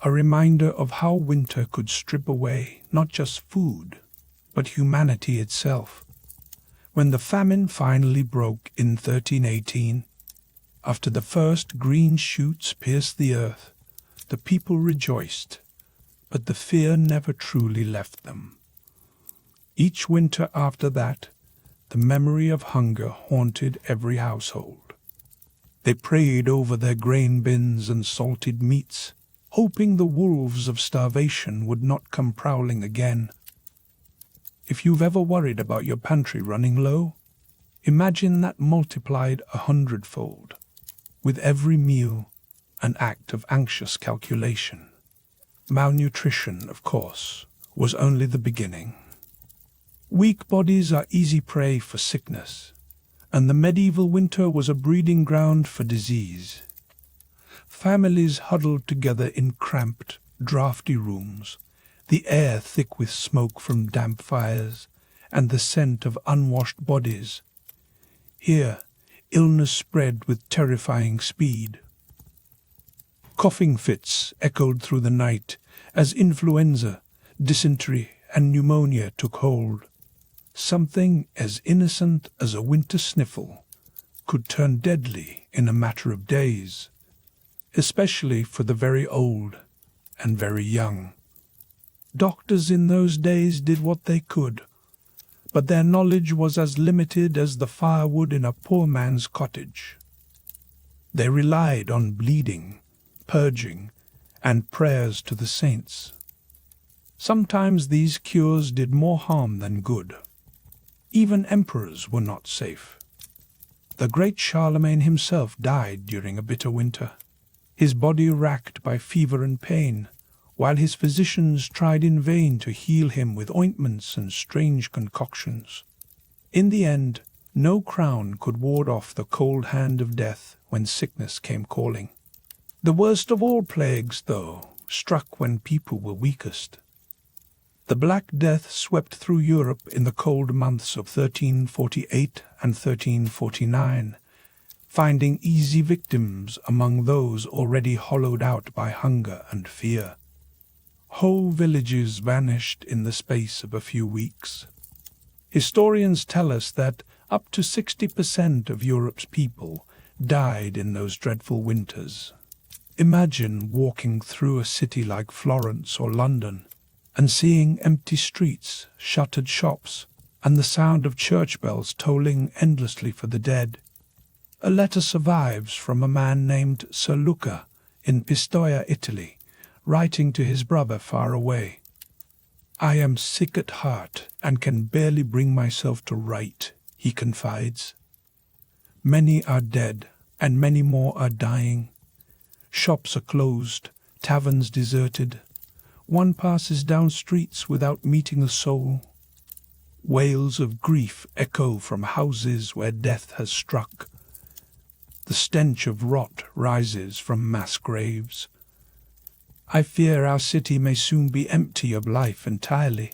a reminder of how winter could strip away not just food, but humanity itself. When the famine finally broke in 1318, after the first green shoots pierced the earth, the people rejoiced, but the fear never truly left them. Each winter after that, the memory of hunger haunted every household. They prayed over their grain bins and salted meats, hoping the wolves of starvation would not come prowling again. If you've ever worried about your pantry running low, Imagine that multiplied 100-fold, with every meal an act of anxious calculation. Malnutrition, of course, was only the beginning. Weak bodies are easy prey for sickness, and the medieval winter was a breeding ground for disease. Families huddled together in cramped, draughty rooms, the air thick with smoke from damp fires and the scent of unwashed bodies. Here, illness spread with terrifying speed. Coughing fits echoed through the night as influenza, dysentery, and pneumonia took hold. Something as innocent as a winter sniffle could turn deadly in a matter of days, especially for the very old and very young. Doctors in those days did what they could, but their knowledge was as limited as the firewood in a poor man's cottage. They relied on bleeding, purging, and prayers to the saints. Sometimes these cures did more harm than good. Even emperors were not safe. The great Charlemagne himself died during a bitter winter, his body racked by fever and pain, while his physicians tried in vain to heal him with ointments and strange concoctions. In the end, no crown could ward off the cold hand of death when sickness came calling. The worst of all plagues, though, struck when people were weakest. The Black Death swept through Europe in the cold months of 1348 and 1349, finding easy victims among those already hollowed out by hunger and fear. Whole villages vanished in the space of a few weeks. Historians tell us that up to 60% of Europe's people died in those dreadful winters. Imagine walking through a city like Florence or London and seeing empty streets, shuttered shops, and the sound of church bells tolling endlessly for the dead. A letter survives from a man named Sir Luca in Pistoia, Italy, writing to his brother far away. "I am sick at heart and can barely bring myself to write," he confides. "Many are dead, and many more are dying. Shops are closed, taverns deserted. One passes down streets without meeting a soul. Wails of grief echo from houses where death has struck. The stench of rot rises from mass graves. I fear our city may soon be empty of life entirely.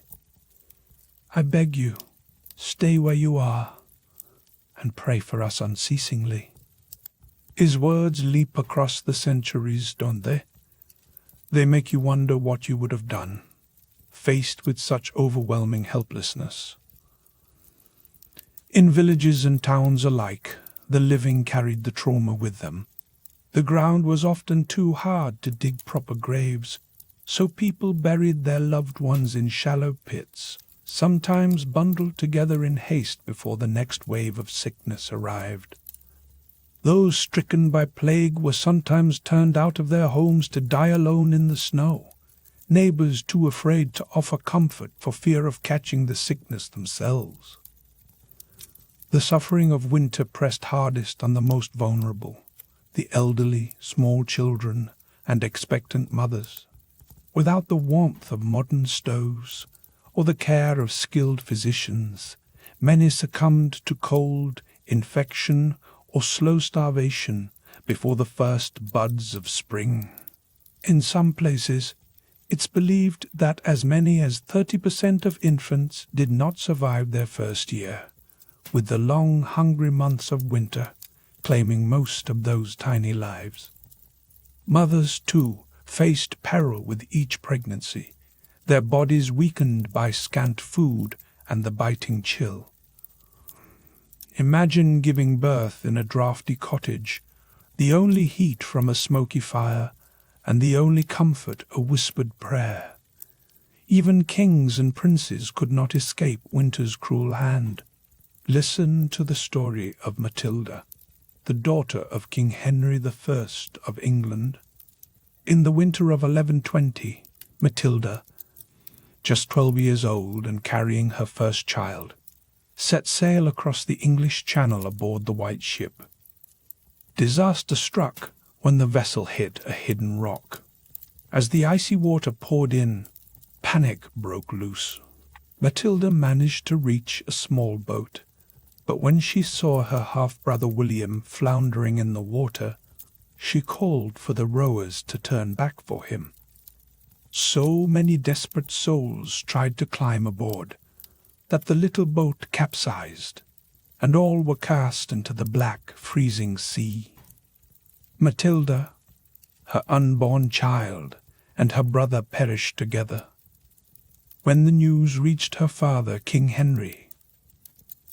I beg you, stay where you are and pray for us unceasingly." His words leap across the centuries, don't they? They make you wonder what you would have done, faced with such overwhelming helplessness. In villages and towns alike, the living carried the trauma with them. The ground was often too hard to dig proper graves, so people buried their loved ones in shallow pits, sometimes bundled together in haste before the next wave of sickness arrived. Those stricken by plague were sometimes turned out of their homes to die alone in the snow, neighbors too afraid to offer comfort for fear of catching the sickness themselves. The suffering of winter pressed hardest on the most vulnerable, the elderly, small children, and expectant mothers. Without the warmth of modern stoves or the care of skilled physicians, many succumbed to cold, infection, or slow starvation before the first buds of spring. In some places, it's believed that as many as 30% of infants did not survive their first year, with the long, hungry months of winter claiming most of those tiny lives. Mothers, too, faced peril with each pregnancy, their bodies weakened by scant food and the biting chill. Imagine giving birth in a draughty cottage, the only heat from a smoky fire, and the only comfort a whispered prayer. Even kings and princes could not escape winter's cruel hand. Listen to the story of Matilda, the daughter of King Henry I of England. In the winter of 1120, Matilda, just 12 years old and carrying her first child, set sail across the English Channel aboard the White Ship. Disaster struck when the vessel hit a hidden rock. As the icy water poured in, panic broke loose. Matilda managed to reach a small boat, but when she saw her half-brother William floundering in the water, she called for the rowers to turn back for him. So many desperate souls tried to climb aboard that the little boat capsized, and all were cast into the black, freezing sea. Matilda, her unborn child, and her brother perished together. When the news reached her father, King Henry,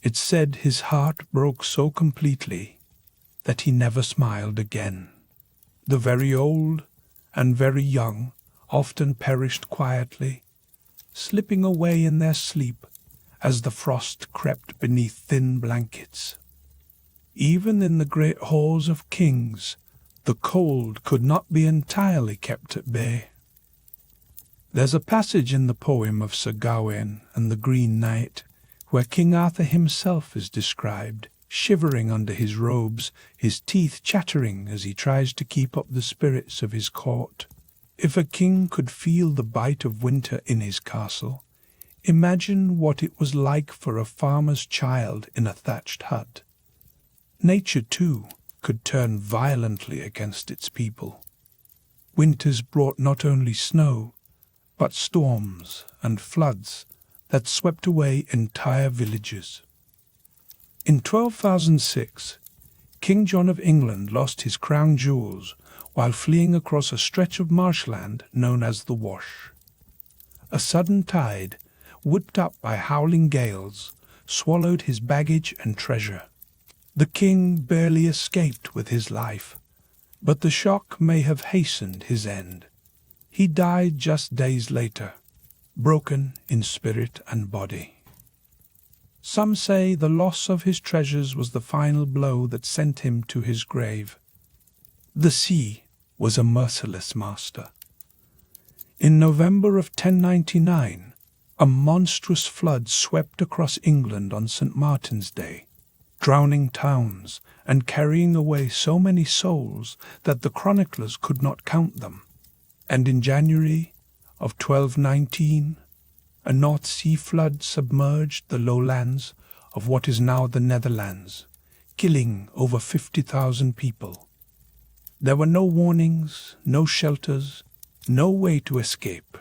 it said his heart broke so completely that he never smiled again. The very old and very young often perished quietly, slipping away in their sleep as the frost crept beneath thin blankets. Even in the great halls of kings, the cold could not be entirely kept at bay. There's a passage in the poem of Sir Gawain and the Green Knight where King Arthur himself is described, shivering under his robes, his teeth chattering as he tries to keep up the spirits of his court. If a king could feel the bite of winter in his castle, imagine what it was like for a farmer's child in a thatched hut. Nature, too, could turn violently against its people. Winters brought not only snow, but storms and floods that swept away entire villages. In 12,006, King John of England lost his crown jewels while fleeing across a stretch of marshland known as the Wash. A sudden tide, whipped up by howling gales, swallowed his baggage and treasure. The king barely escaped with his life, but the shock may have hastened his end. He died just days later, broken in spirit and body. Some say the loss of his treasures was the final blow that sent him to his grave. The sea was a merciless master. In November of 1099, a monstrous flood swept across England on St. Martin's Day, drowning towns and carrying away so many souls that the chroniclers could not count them. And in January of 1219, a North Sea flood submerged the lowlands of what is now the Netherlands, killing over 50,000 people. There were no warnings, no shelters, no way to escape.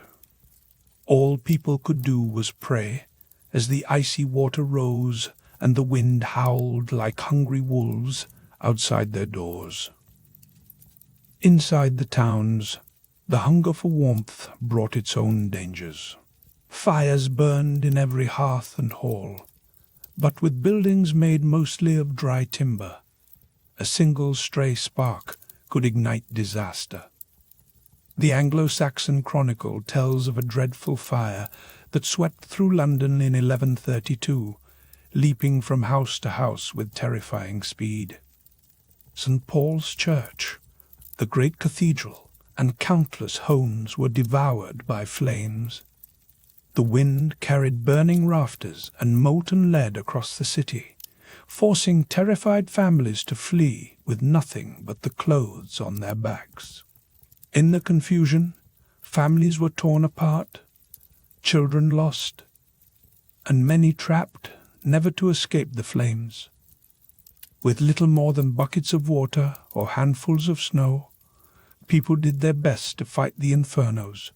All people could do was pray as the icy water rose and the wind howled like hungry wolves outside their doors. Inside the towns, the hunger for warmth brought its own dangers. Fires burned in every hearth and hall, but with buildings made mostly of dry timber, a single stray spark could ignite disaster. The Anglo-Saxon Chronicle tells of a dreadful fire that swept through London in 1132, leaping from house to house with terrifying speed. St. Paul's Church, the great cathedral, and countless homes were devoured by flames. The wind carried burning rafters and molten lead across the city, forcing terrified families to flee with nothing but the clothes on their backs. In the confusion, families were torn apart, children lost, and many trapped, never to escape the flames. With little more than buckets of water or handfuls of snow, people did their best to fight the infernos,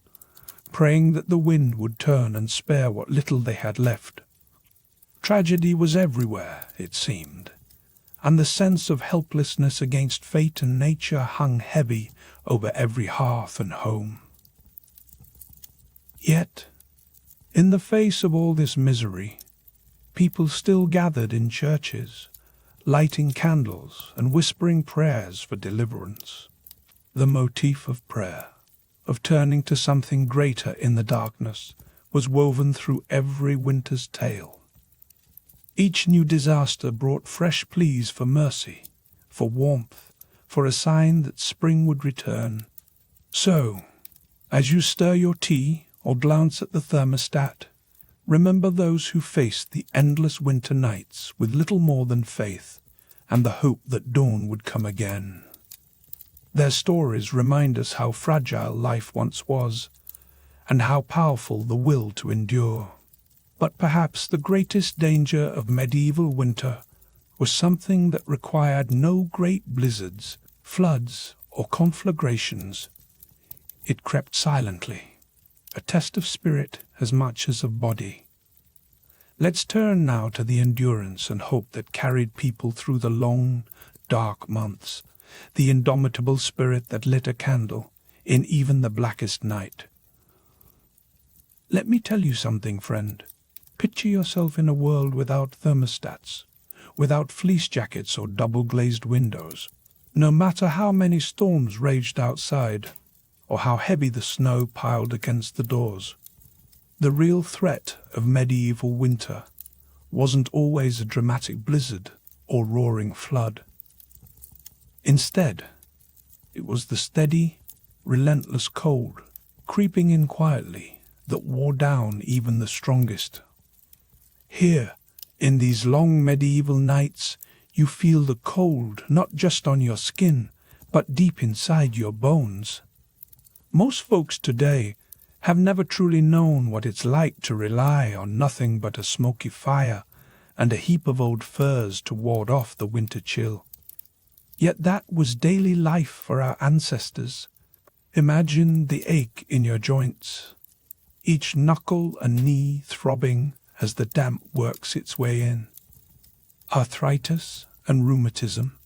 praying that the wind would turn and spare what little they had left. Tragedy was everywhere, it seemed, and the sense of helplessness against fate and nature hung heavy over every hearth and home. Yet, in the face of all this misery, people still gathered in churches, lighting candles and whispering prayers for deliverance. The motif of prayer, of turning to something greater in the darkness, was woven through every winter's tale. Each new disaster brought fresh pleas for mercy, for warmth, for a sign that spring would return. So, as you stir your tea or glance at the thermostat, Remember those who faced the endless winter nights with little more than faith and the hope that dawn would come again. Their stories remind us how fragile life once was and how powerful the will to endure. But perhaps the greatest danger of medieval winter was something that required no great blizzards, floods, or conflagrations. It crept silently, a test of spirit as much as of body. Let's turn now to the endurance and hope that carried people through the long, dark months, the indomitable spirit that lit a candle in even the blackest night. Let me tell you something, friend. Picture yourself in a world without thermostats, without fleece jackets or double-glazed windows. No matter how many storms raged outside, or how heavy the snow piled against the doors, the real threat of medieval winter wasn't always a dramatic blizzard or roaring flood. Instead, it was the steady, relentless cold, creeping in quietly, that wore down even the strongest. Here, in these long medieval nights, you feel the cold not just on your skin, but deep inside your bones. Most folks today have never truly known what it's like to rely on nothing but a smoky fire and a heap of old furs to ward off the winter chill. Yet that was daily life for our ancestors. Imagine the ache in your joints, each knuckle and knee throbbing as the damp works its way in. Arthritis and rheumatism,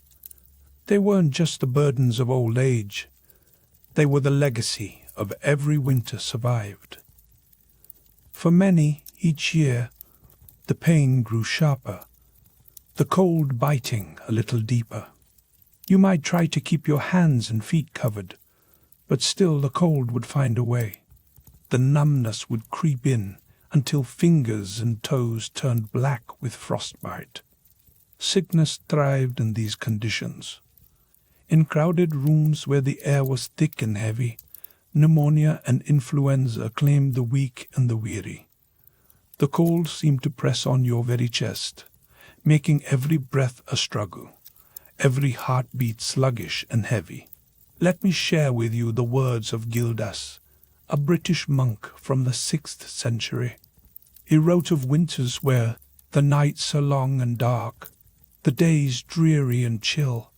they weren't just the burdens of old age, they were the legacy of every winter survived. For many, each year, the pain grew sharper, the cold biting a little deeper. You might try to keep your hands and feet covered, but still the cold would find a way. The numbness would creep in until fingers and toes turned black with frostbite. Sickness thrived in these conditions. In crowded rooms where the air was thick and heavy, pneumonia and influenza claimed the weak and the weary. The cold seemed to press on your very chest, making every breath a struggle, every heartbeat sluggish and heavy. Let me share with you the words of Gildas, a British monk from the 6th century. He wrote of winters where the nights are long and dark, the days dreary and chill.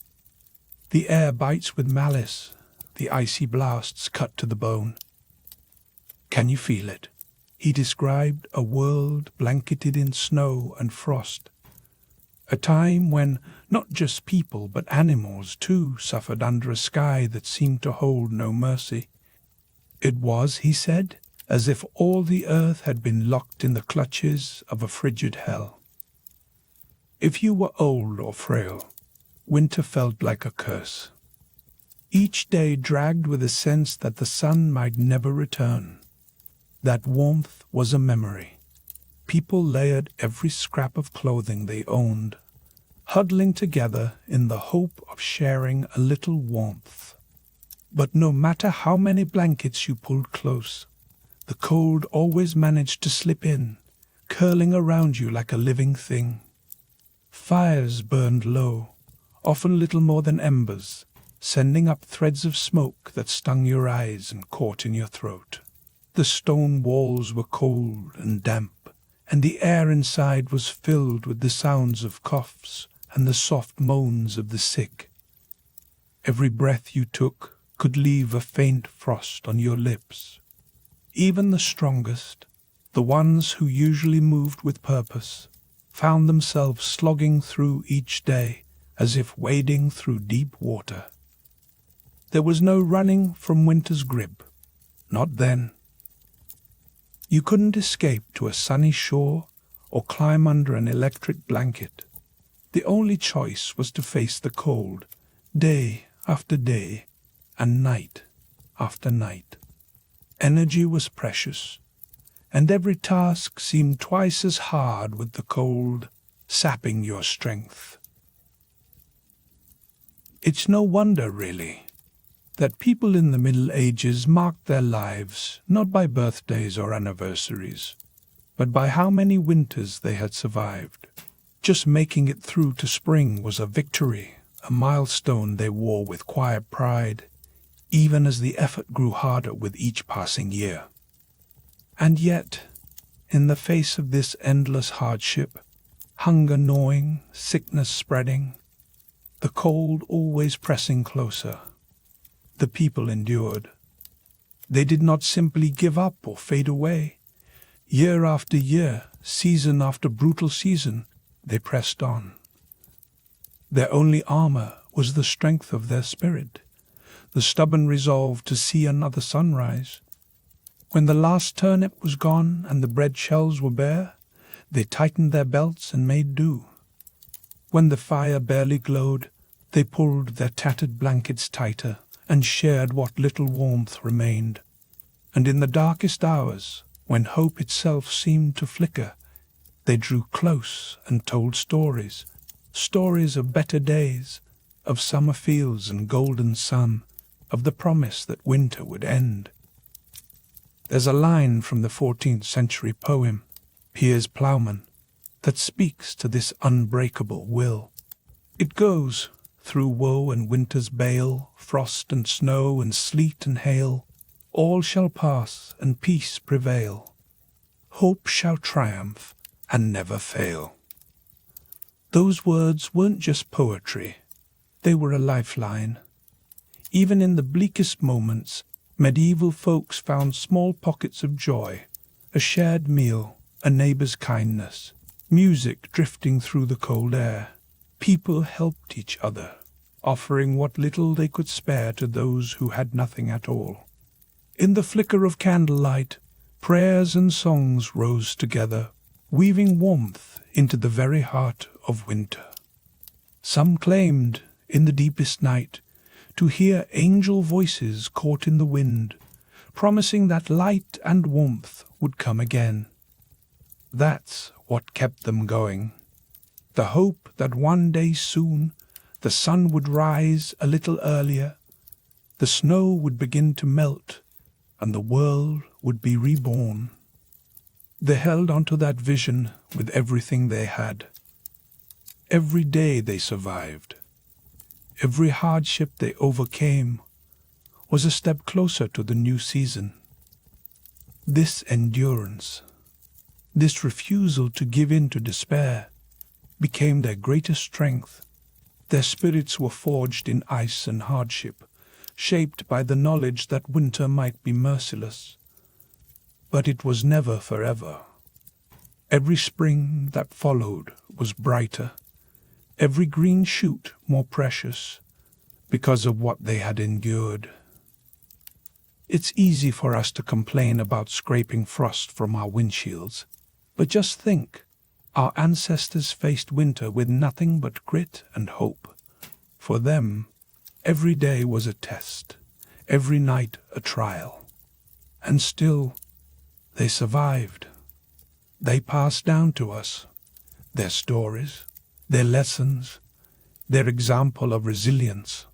The air bites with malice, the icy blasts cut to the bone. Can you feel it? He described a world blanketed in snow and frost, a time when not just people but animals too suffered under a sky that seemed to hold no mercy. It was, he said, as if all the earth had been locked in the clutches of a frigid hell. If you were old or frail, winter felt like a curse. Each day dragged with a sense that the sun might never return. That warmth was a memory. People layered every scrap of clothing they owned, huddling together in the hope of sharing a little warmth. But no matter how many blankets you pulled close, the cold always managed to slip in, curling around you like a living thing. Fires burned low, often little more than embers, sending up threads of smoke that stung your eyes and caught in your throat. The stone walls were cold and damp, and the air inside was filled with the sounds of coughs and the soft moans of the sick. Every breath you took could leave a faint frost on your lips. Even the strongest, the ones who usually moved with purpose, found themselves slogging through each day as if wading through deep water. There was no running from winter's grip, not then. You couldn't escape to a sunny shore or climb under an electric blanket. The only choice was to face the cold, day after day, and night after night. Energy was precious, and every task seemed twice as hard with the cold sapping your strength. It's no wonder, really, that people in the Middle Ages marked their lives not by birthdays or anniversaries, but by how many winters they had survived. Just making it through to spring was a victory, a milestone they wore with quiet pride, even as the effort grew harder with each passing year. And yet, in the face of this endless hardship, hunger gnawing, sickness spreading, the cold always pressing closer, the people endured. They did not simply give up or fade away. Year after year, season after brutal season, they pressed on. Their only armor was the strength of their spirit, the stubborn resolve to see another sunrise. When the last turnip was gone and the bread shelves were bare, they tightened their belts and made do. When the fire barely glowed, they pulled their tattered blankets tighter and shared what little warmth remained. And in the darkest hours, when hope itself seemed to flicker, they drew close and told stories, stories of better days, of summer fields and golden sun, of the promise that winter would end. There's a line from the 14th century poem, Piers Plowman, that speaks to this unbreakable will. It goes, through woe and winter's bale, frost and snow and sleet and hail, all shall pass and peace prevail. Hope shall triumph and never fail. Those words weren't just poetry, they were a lifeline. Even in the bleakest moments, medieval folks found small pockets of joy, a shared meal, a neighbor's kindness, music drifting through the cold air. People helped each other, offering what little they could spare to those who had nothing at all. In the flicker of candlelight, prayers and songs rose together, weaving warmth into the very heart of winter. Some claimed, in the deepest night, to hear angel voices caught in the wind, promising that light and warmth would come again. That's what kept them going. The hope that one day soon the sun would rise a little earlier, the snow would begin to melt, and the world would be reborn. They held onto that vision with everything they had. Every day they survived. Every hardship they overcame was a step closer to the new season. This endurance, this refusal to give in to despair, became their greatest strength. Their spirits were forged in ice and hardship, shaped by the knowledge that winter might be merciless. But it was never forever. Every spring that followed was brighter, every green shoot more precious, because of what they had endured. It's easy for us to complain about scraping frost from our windshields, but just think, our ancestors faced winter with nothing but grit and hope. For them, every day was a test, every night a trial. And still, they survived. They passed down to us their stories, their lessons, their example of resilience.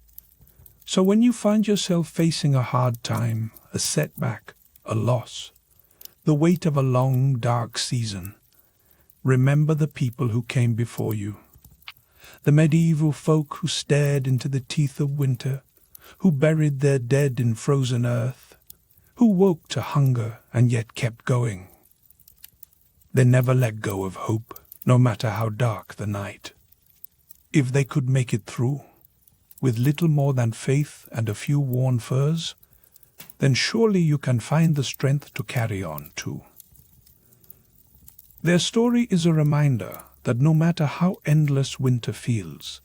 So when you find yourself facing a hard time, a setback, a loss, the weight of a long, dark season, remember the people who came before you, the medieval folk who stared into the teeth of winter, who buried their dead in frozen earth, who woke to hunger and yet kept going. They never let go of hope, no matter how dark the night. If they could make it through, with little more than faith and a few worn furs, then surely you can find the strength to carry on too. Their story is a reminder that no matter how endless winter feels,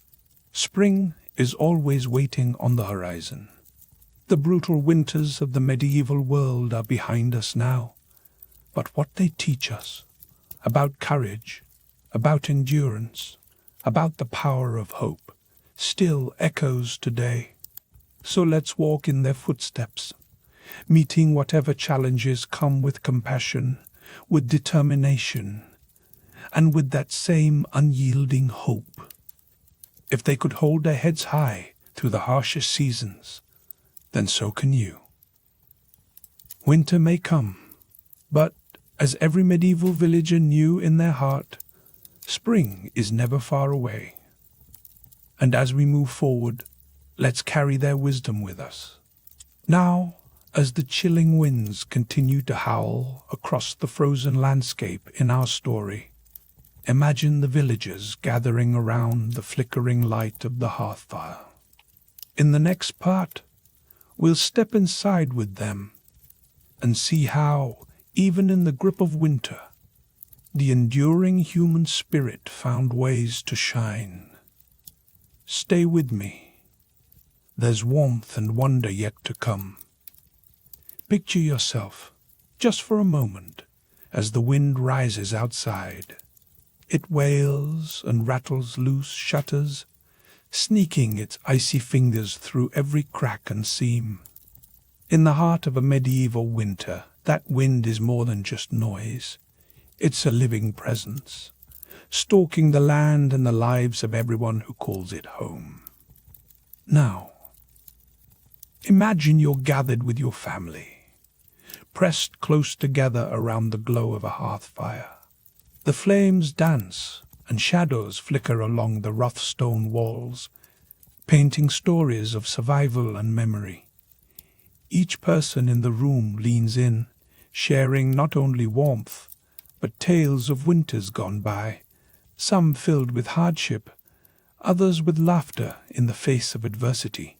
spring is always waiting on the horizon. The brutal winters of the medieval world are behind us now, but what they teach us about courage, about endurance, about the power of hope, still echoes today. So let's walk in their footsteps, meeting whatever challenges come with compassion, with determination, and with that same unyielding hope. If they could hold their heads high through the harshest seasons, then so can you. Winter may come, but As every medieval villager knew in their heart, spring is never far away. And as we move forward, let's carry their wisdom with us. Now, as the chilling winds continue to howl across the frozen landscape in our story, imagine the villagers gathering around the flickering light of the hearth fire. In the next part, we'll step inside with them and see how, even in the grip of winter, the enduring human spirit found ways to shine. Stay with me. There's warmth and wonder yet to come. Picture yourself, just for a moment, as the wind rises outside. It wails and rattles loose shutters, sneaking its icy fingers through every crack and seam. In the heart of a medieval winter, that wind is more than just noise. It's a living presence, stalking the land and the lives of everyone who calls it home. Now, imagine you're gathered with your family, pressed close together around the glow of a hearth fire. The flames dance and shadows flicker along the rough stone walls, painting stories of survival and memory. Each person in the room leans in, sharing not only warmth, but tales of winters gone by, some filled with hardship, others with laughter in the face of adversity.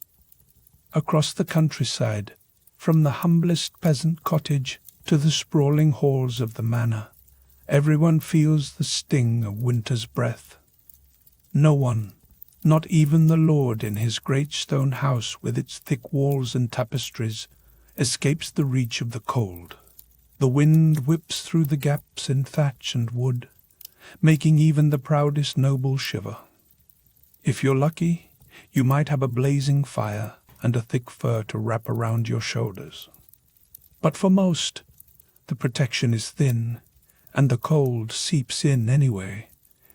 Across the countryside, from the humblest peasant cottage to the sprawling halls of the manor, everyone feels the sting of winter's breath. No one, not even the lord in his great stone house with its thick walls and tapestries, escapes the reach of the cold. The wind whips through the gaps in thatch and wood, making even the proudest noble shiver. If you're lucky, you might have a blazing fire and a thick fur to wrap around your shoulders. But for most, the protection is thin, and the cold seeps in anyway,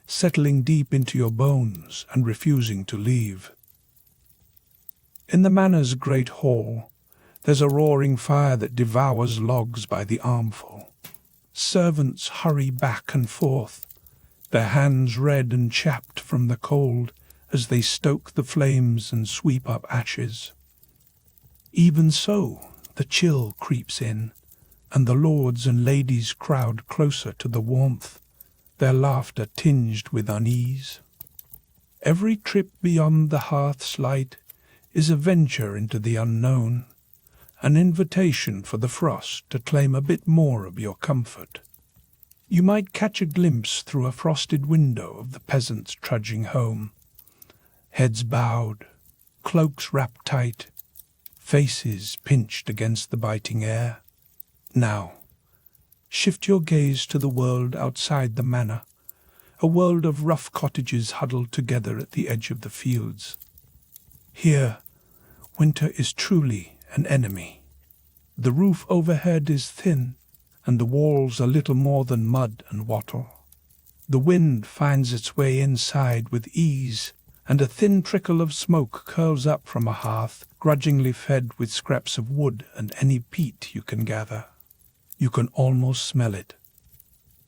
settling deep into your bones and refusing to leave. In the manor's great hall, there's a roaring fire that devours logs by the armful. Servants hurry back and forth, their hands red and chapped from the cold as they stoke the flames and sweep up ashes. Even so, the chill creeps in, and the lords and ladies crowd closer to the warmth, their laughter tinged with unease. Every trip beyond the hearth's light is a venture into the unknown, an invitation for the frost to claim a bit more of your comfort. You might catch a glimpse through a frosted window of the peasants trudging home, heads bowed, cloaks wrapped tight, faces pinched against the biting air. Now, shift your gaze to the world outside the manor, a world of rough cottages huddled together at the edge of the fields. Here, winter is truly an enemy. The roof overhead is thin, and the walls are little more than mud and wattle. The wind finds its way inside with ease, and a thin trickle of smoke curls up from a hearth, grudgingly fed with scraps of wood and any peat you can gather. You can almost smell it.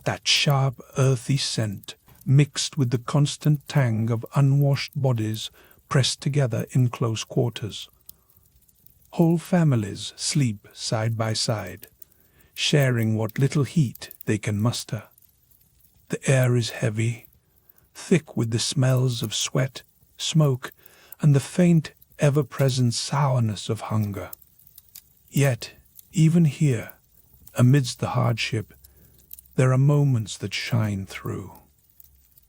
That sharp, earthy scent, mixed with the constant tang of unwashed bodies pressed together in close quarters. Whole families sleep side by side, sharing what little heat they can muster. The air is heavy, thick with the smells of sweat, smoke, and the faint, ever-present sourness of hunger. Yet, even here, amidst the hardship, there are moments that shine through.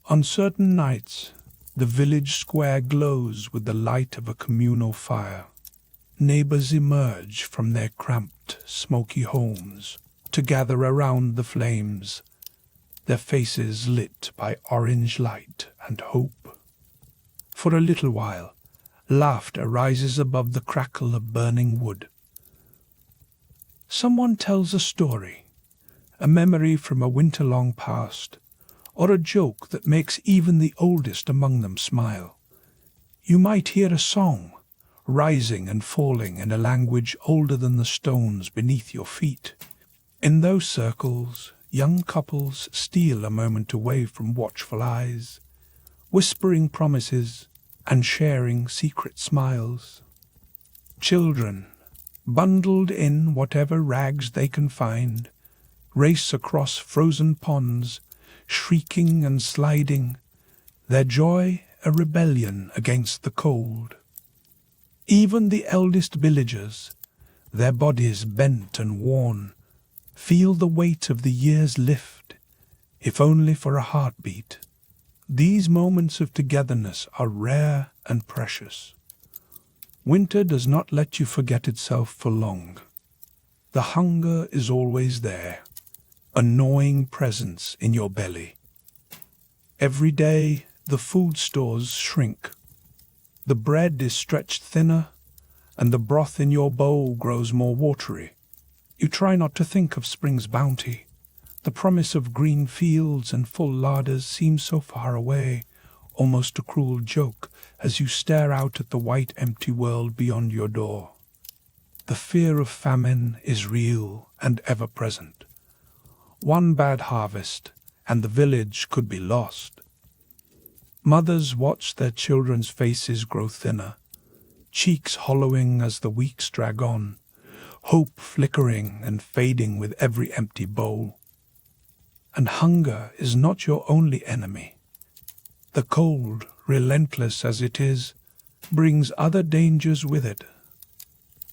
On certain nights, the village square glows with the light of a communal fire. Neighbors emerge from their cramped, smoky homes to gather around the flames, their faces lit by orange light and hope. For a little while, laughter rises above the crackle of burning wood. Someone tells a story, a memory from a winter-long past, or a joke that makes even the oldest among them smile. You might hear a song, rising and falling in a language older than the stones beneath your feet. In those circles, young couples steal a moment away from watchful eyes, whispering promises and sharing secret smiles. Children, bundled in whatever rags they can find, race across frozen ponds, shrieking and sliding, their joy a rebellion against the cold. Even the eldest villagers, their bodies bent and worn, feel the weight of the years lift, if only for a heartbeat. These moments of togetherness are rare and precious. Winter does not let you forget itself for long. The hunger is always there, a gnawing presence in your belly. Every day the food stores shrink. The bread is stretched thinner, and the broth in your bowl grows more watery. You try not to think of spring's bounty. The promise of green fields and full larders seems so far away, almost a cruel joke, as you stare out at the white empty world beyond your door. The fear of famine is real and ever-present. One bad harvest, and the village could be lost. Mothers watch their children's faces grow thinner, cheeks hollowing as the weeks drag on, hope flickering and fading with every empty bowl. And hunger is not your only enemy. The cold, relentless as it is, brings other dangers with it.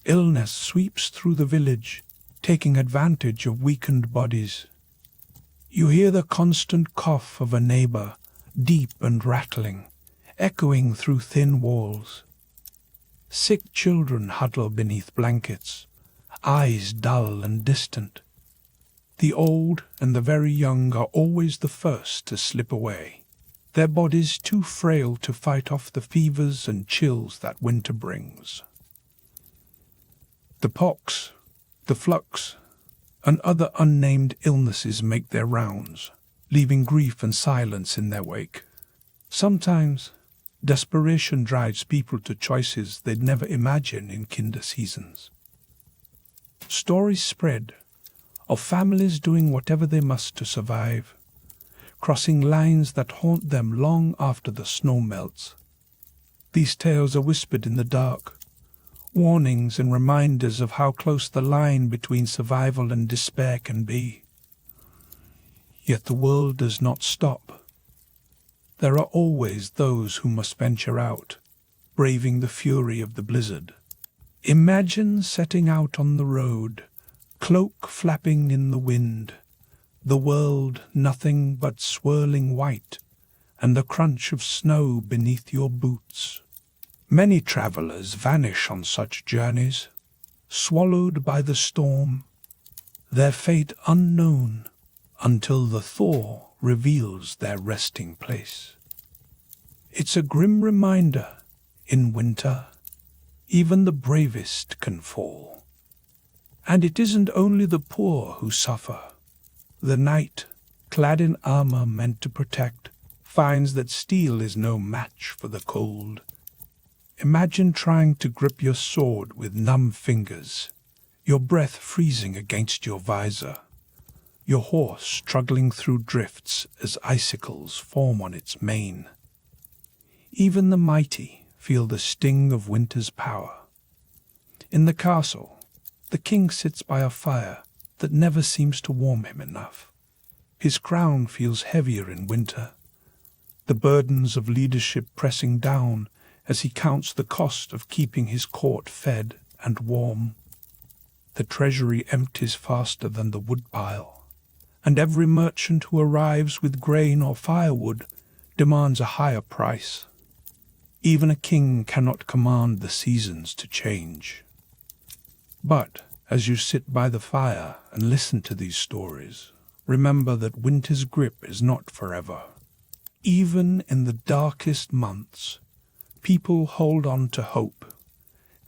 Illness sweeps through the village, taking advantage of weakened bodies. You hear the constant cough of a neighbor, deep and rattling, echoing through thin walls. Sick children huddle beneath blankets, eyes dull and distant. The old and the very young are always the first to slip away, their bodies too frail to fight off the fevers and chills that winter brings. The pox, the flux, and other unnamed illnesses make their rounds, leaving grief and silence in their wake. Sometimes, desperation drives people to choices they'd never imagine in kinder seasons. Stories spread of families doing whatever they must to survive, crossing lines that haunt them long after the snow melts. These tales are whispered in the dark, warnings and reminders of how close the line between survival and despair can be. Yet the world does not stop. There are always those who must venture out, braving the fury of the blizzard. Imagine setting out on the road, cloak flapping in the wind, the world nothing but swirling white, and the crunch of snow beneath your boots. Many travelers vanish on such journeys, swallowed by the storm, their fate unknown until the thaw reveals their resting place. It's a grim reminder, in winter, even the bravest can fall. And it isn't only the poor who suffer. The knight, clad in armor meant to protect, finds that steel is no match for the cold. Imagine trying to grip your sword with numb fingers, your breath freezing against your visor, your horse struggling through drifts as icicles form on its mane. Even the mighty feel the sting of winter's power. In the castle, the king sits by a fire that never seems to warm him enough. His crown feels heavier in winter, the burdens of leadership pressing down as he counts the cost of keeping his court fed and warm. The treasury empties faster than the woodpile, and every merchant who arrives with grain or firewood demands a higher price. Even a king cannot command the seasons to change. But as you sit by the fire and listen to these stories, remember that winter's grip is not forever. Even in the darkest months, people hold on to hope,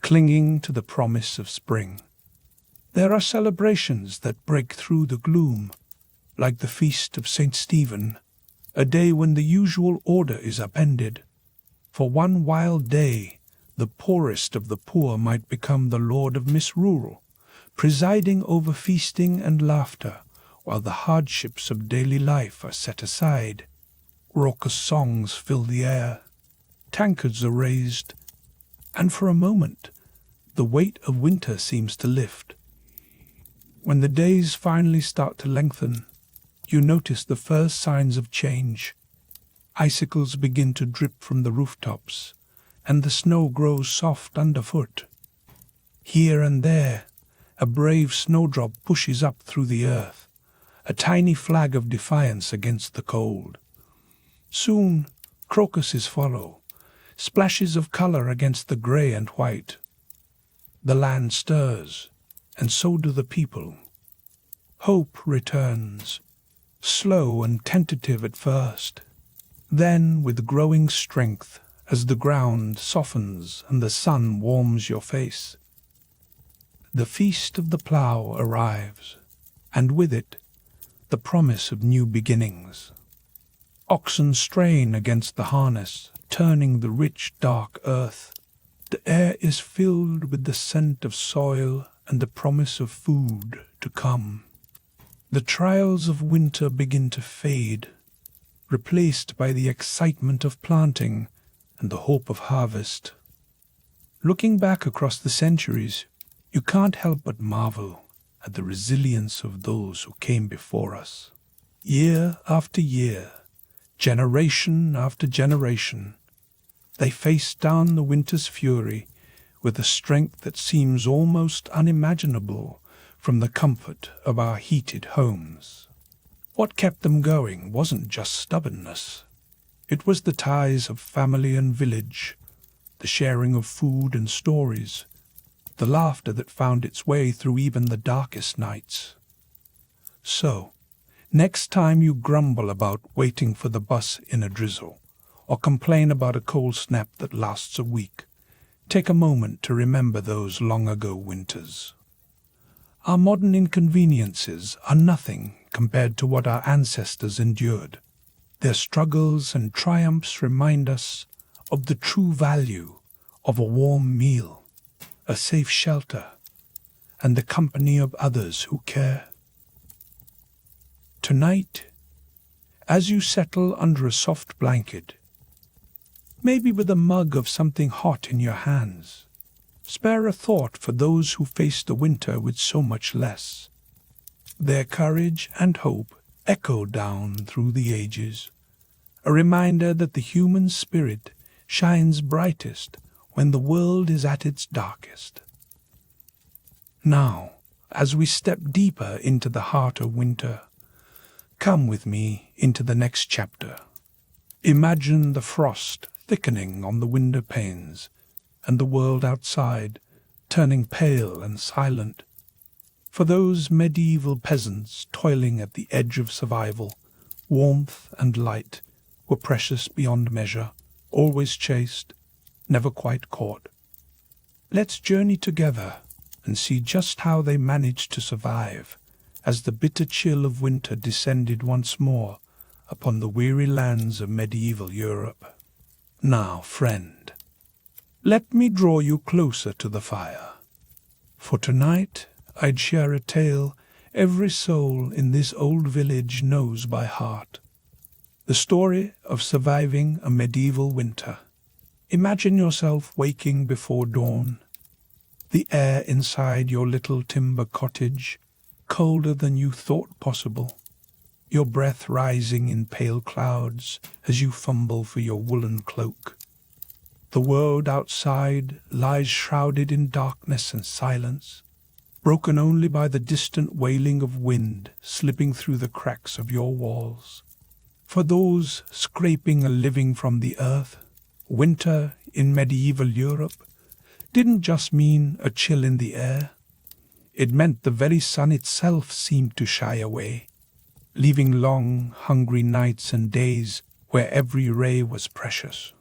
clinging to the promise of spring. There are celebrations that break through the gloom, like the feast of St. Stephen, a day when the usual order is upended. For one wild day, the poorest of the poor might become the lord of misrule, presiding over feasting and laughter, while the hardships of daily life are set aside. Raucous songs fill the air, tankards are raised, and for a moment the weight of winter seems to lift. When the days finally start to lengthen, you notice the first signs of change. Icicles begin to drip from the rooftops, and the snow grows soft underfoot. Here and there, a brave snowdrop pushes up through the earth, a tiny flag of defiance against the cold. Soon, crocuses follow, splashes of color against the gray and white. The land stirs, and so do the people. Hope returns, slow and tentative at first, then with growing strength as the ground softens and the sun warms your face. The feast of the plough arrives, and with it, the promise of new beginnings. Oxen strain against the harness, turning the rich, dark earth. The air is filled with the scent of soil and the promise of food to come. The trials of winter begin to fade, replaced by the excitement of planting and the hope of harvest. Looking back across the centuries, you can't help but marvel at the resilience of those who came before us. Year after year, generation after generation, they faced down the winter's fury with a strength that seems almost unimaginable from the comfort of our heated homes. What kept them going wasn't just stubbornness. It was the ties of family and village, the sharing of food and stories, the laughter that found its way through even the darkest nights. So, next time you grumble about waiting for the bus in a drizzle, or complain about a cold snap that lasts a week, take a moment to remember those long-ago winters. Our modern inconveniences are nothing compared to what our ancestors endured. Their struggles and triumphs remind us of the true value of a warm meal, a safe shelter, and the company of others who care. Tonight, as you settle under a soft blanket, maybe with a mug of something hot in your hands, spare a thought for those who face the winter with so much less. Their courage and hope echo down through the ages, a reminder that the human spirit shines brightest when the world is at its darkest. Now, as we step deeper into the heart of winter, come with me into the next chapter. Imagine the frost thickening on the window panes and the world outside turning pale and silent. For those medieval peasants toiling at the edge of survival, warmth and light were precious beyond measure, always chased, never quite caught. Let's journey together and see just how they managed to survive as the bitter chill of winter descended once more upon the weary lands of medieval Europe. Now, friend, let me draw you closer to the fire, for tonight I'd share a tale every soul in this old village knows by heart. The story of surviving a medieval winter. Imagine yourself waking before dawn, the air inside your little timber cottage colder than you thought possible, your breath rising in pale clouds as you fumble for your woolen cloak. The world outside lies shrouded in darkness and silence, broken only by the distant wailing of wind slipping through the cracks of your walls. For those scraping a living from the earth, winter in medieval Europe didn't just mean a chill in the air. It meant the very sun itself seemed to shy away, leaving long, hungry nights and days where every ray was precious.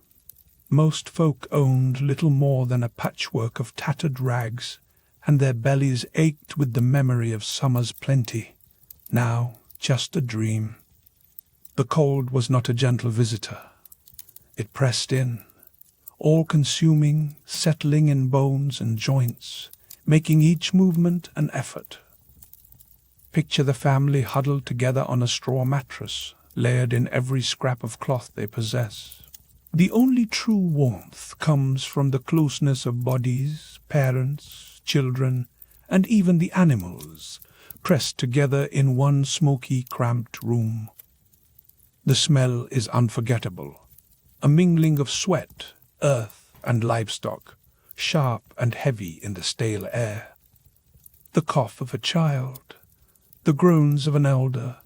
Most folk owned little more than a patchwork of tattered rags, and their bellies ached with the memory of summer's plenty, now just a dream. The cold was not a gentle visitor. It pressed in, all-consuming, settling in bones and joints, making each movement an effort. Picture the family huddled together on a straw mattress, layered in every scrap of cloth they possess. The only true warmth comes from the closeness of bodies, parents, children, and even the animals, pressed together in one smoky, cramped room. The smell is unforgettable, a mingling of sweat, earth, and livestock, sharp and heavy in the stale air. The cough of a child, the groans of an elder,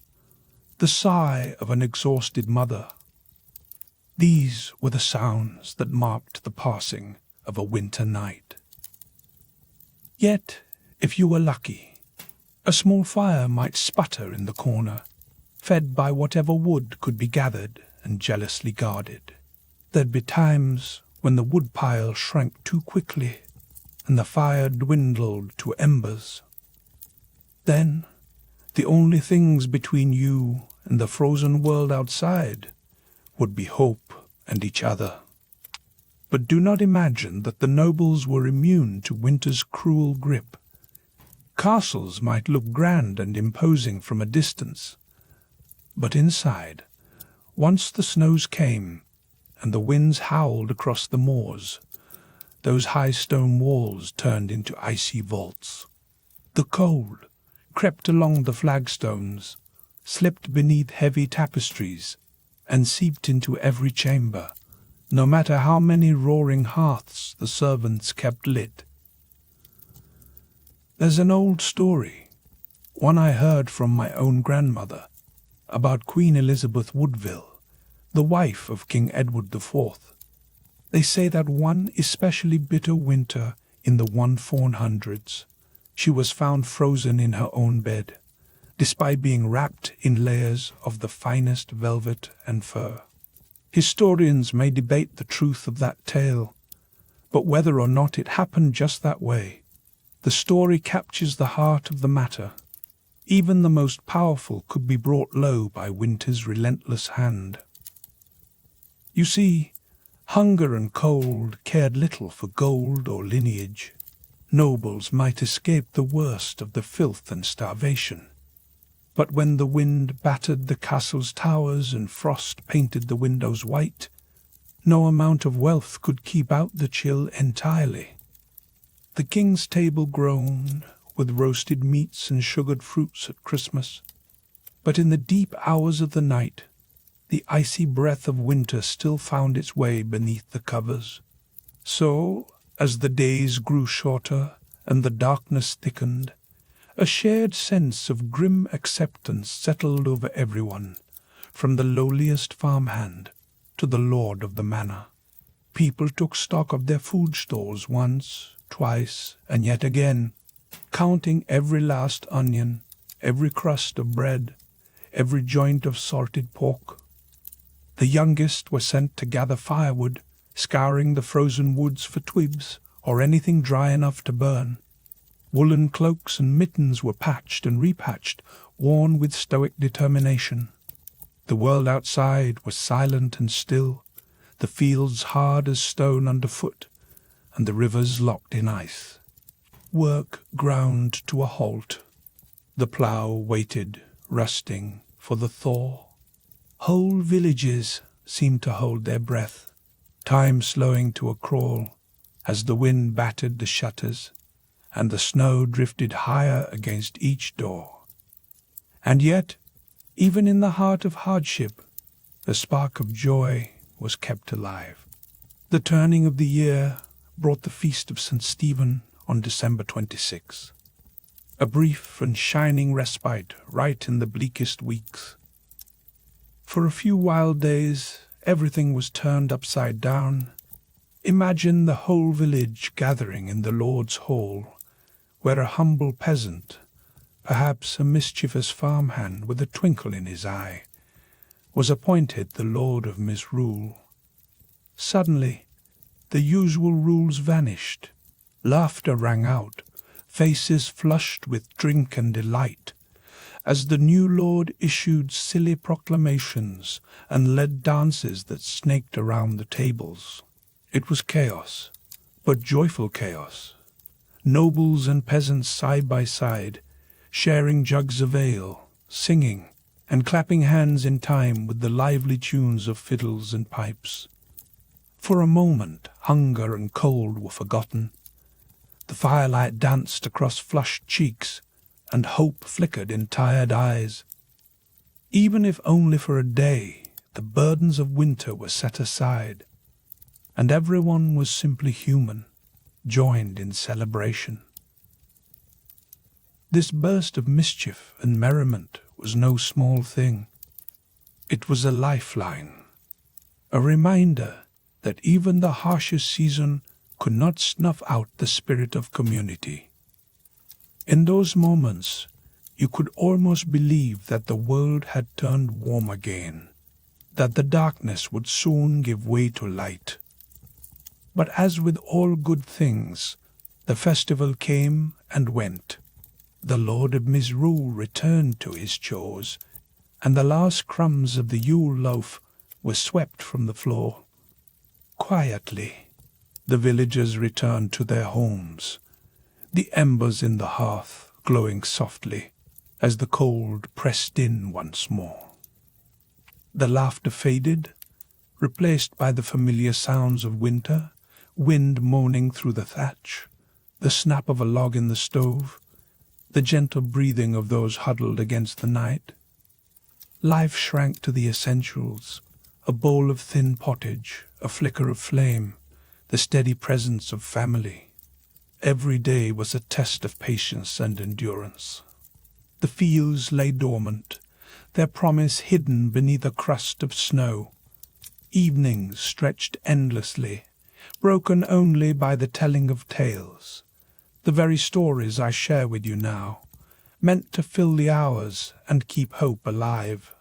the sigh of an exhausted mother. These were the sounds that marked the passing of a winter night. Yet, if you were lucky, a small fire might sputter in the corner, fed by whatever wood could be gathered and jealously guarded. There'd be times when the woodpile shrank too quickly and the fire dwindled to embers. Then, the only things between you and the frozen world outside would be hope and each other. But do not imagine that the nobles were immune to winter's cruel grip. Castles might look grand and imposing from a distance, but inside, once the snows came and the winds howled across the moors, those high stone walls turned into icy vaults. The cold crept along the flagstones, slipped beneath heavy tapestries, and seeped into every chamber, no matter how many roaring hearths the servants kept lit. There's an old story, one I heard from my own grandmother, about Queen Elizabeth Woodville, the wife of King Edward IV. They say that one especially bitter winter in the 1400s, she was found frozen in her own bed, despite being wrapped in layers of the finest velvet and fur. Historians may debate the truth of that tale, but whether or not it happened just that way, the story captures the heart of the matter. Even the most powerful could be brought low by winter's relentless hand. You see, hunger and cold cared little for gold or lineage. Nobles might escape the worst of the filth and starvation. But when the wind battered the castle's towers and frost painted the windows white, no amount of wealth could keep out the chill entirely. The king's table groaned, with roasted meats and sugared fruits at Christmas, but in the deep hours of the night, the icy breath of winter still found its way beneath the covers. So, as the days grew shorter and the darkness thickened, a shared sense of grim acceptance settled over everyone, from the lowliest farmhand to the lord of the manor. People took stock of their food stores once, twice, and yet again, counting every last onion, every crust of bread, every joint of salted pork. The youngest were sent to gather firewood, scouring the frozen woods for twigs or anything dry enough to burn. Woolen cloaks and mittens were patched and repatched, worn with stoic determination. The world outside was silent and still, the fields hard as stone underfoot, and the rivers locked in ice. Work ground to a halt. The plough waited, rusting, for the thaw. Whole villages seemed to hold their breath, time slowing to a crawl as the wind battered the shutters and the snow drifted higher against each door. And yet, even in the heart of hardship, the spark of joy was kept alive. The turning of the year brought the feast of St. Stephen on December 26, a brief and shining respite right in the bleakest weeks. For a few wild days, everything was turned upside down. Imagine the whole village gathering in the Lord's Hall, where a humble peasant, perhaps a mischievous farmhand with a twinkle in his eye, was appointed the lord of misrule. Suddenly, the usual rules vanished. Laughter rang out, faces flushed with drink and delight, as the new lord issued silly proclamations and led dances that snaked around the tables. It was chaos, but joyful chaos. nobles and peasants side by side, sharing jugs of ale, singing, and clapping hands in time with the lively tunes of fiddles and pipes. For a moment, hunger and cold were forgotten. The firelight danced across flushed cheeks, and hope flickered in tired eyes. Even if only for a day, the burdens of winter were set aside, and everyone was simply human, joined in celebration. This burst of mischief and merriment was no small thing. It was a lifeline, a reminder that even the harshest season could not snuff out the spirit of community. In those moments, you could almost believe that the world had turned warm again, that the darkness would soon give way to light. But as with all good things, the festival came and went. The Lord of Misrule returned to his chores, and the last crumbs of the Yule loaf were swept from the floor. Quietly, the villagers returned to their homes, the embers in the hearth glowing softly as the cold pressed in once more. The laughter faded, replaced by the familiar sounds of winter, wind moaning through the thatch, the snap of a log in the stove, the gentle breathing of those huddled against the night. Life shrank to the essentials, a bowl of thin pottage, a flicker of flame, the steady presence of family. Every day was a test of patience and endurance. The fields lay dormant, their promise hidden beneath a crust of snow. Evenings stretched endlessly, broken only by the telling of tales, the very stories I share with you now, meant to fill the hours and keep hope alive.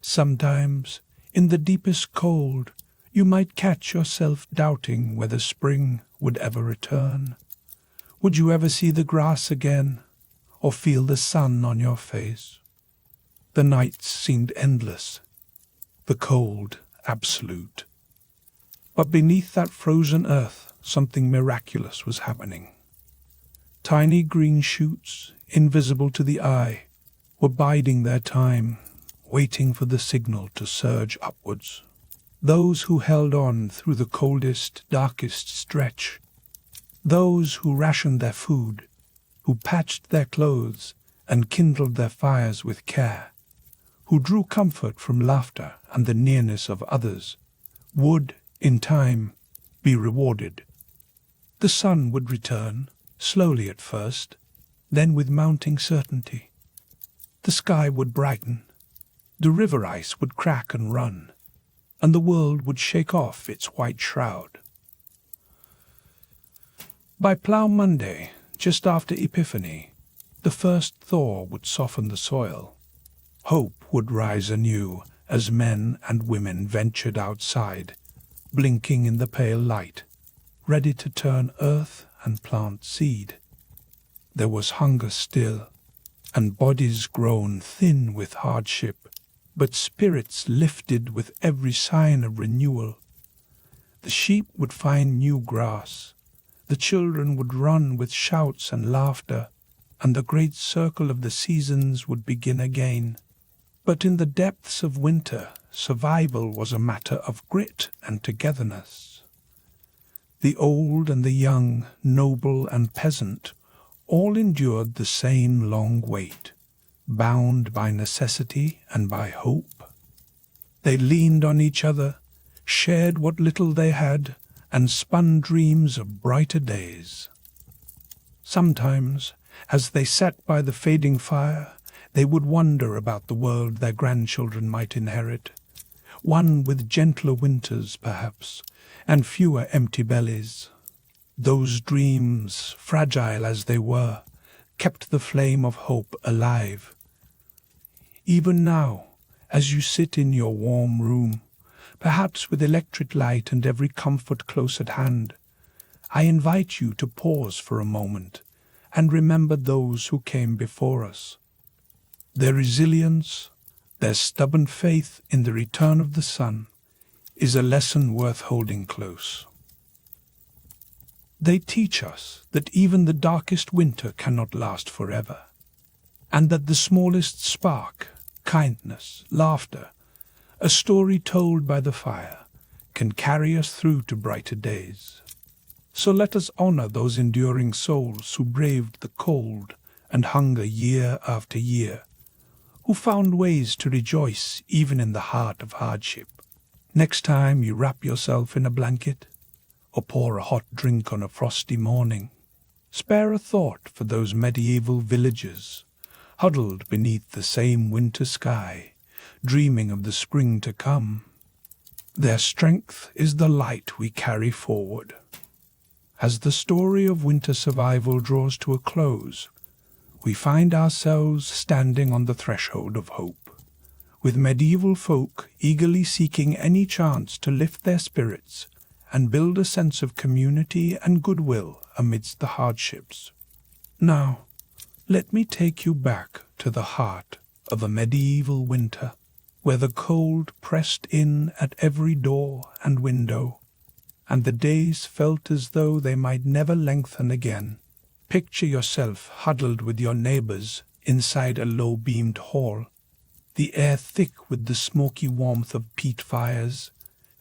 Sometimes, in the deepest cold, you might catch yourself doubting whether spring would ever return. Would you ever see the grass again, or feel the sun on your face? The nights seemed endless, the cold absolute. But beneath that frozen earth, something miraculous was happening. Tiny green shoots, invisible to the eye, were biding their time, waiting for the signal to surge upwards. Those who held on through the coldest, darkest stretch, those who rationed their food, who patched their clothes and kindled their fires with care, who drew comfort from laughter and the nearness of others, would, in time, be rewarded. The sun would return, slowly at first, then with mounting certainty. The sky would brighten, the river ice would crack and run, and the world would shake off its white shroud. By Plough Monday, just after Epiphany, the first thaw would soften the soil. Hope would rise anew as men and women ventured outside, blinking in the pale light, ready to turn earth and plant seed. There was hunger still, and bodies grown thin with hardship, but spirits lifted with every sign of renewal. The sheep would find new grass, the children would run with shouts and laughter, and the great circle of the seasons would begin again. But in the depths of winter, survival was a matter of grit and togetherness. The old and the young, noble and peasant, all endured the same long wait, bound by necessity and by hope. They leaned on each other, shared what little they had, and spun dreams of brighter days. Sometimes, as they sat by the fading fire, they would wonder about the world their grandchildren might inherit, one with gentler winters, perhaps, and fewer empty bellies. Those dreams, fragile as they were, kept the flame of hope alive. Even now, as you sit in your warm room, perhaps with electric light and every comfort close at hand, I invite you to pause for a moment and remember those who came before us. Their resilience, their stubborn faith in the return of the sun, is a lesson worth holding close. They teach us that even the darkest winter cannot last forever, and that the smallest spark, kindness, laughter, a story told by the fire, can carry us through to brighter days. So let us honor those enduring souls who braved the cold and hunger year after year, who found ways to rejoice even in the heart of hardship. Next time you wrap yourself in a blanket or pour a hot drink on a frosty morning, spare a thought for those medieval villagers huddled beneath the same winter sky, dreaming of the spring to come. Their strength is the light we carry forward. As the story of winter survival draws to a close, we find ourselves standing on the threshold of hope, with medieval folk eagerly seeking any chance to lift their spirits and build a sense of community and goodwill amidst the hardships. Now, let me take you back to the heart of a medieval winter, where the cold pressed in at every door and window, and the days felt as though they might never lengthen again. Picture yourself huddled with your neighbors inside a low-beamed hall, the air thick with the smoky warmth of peat fires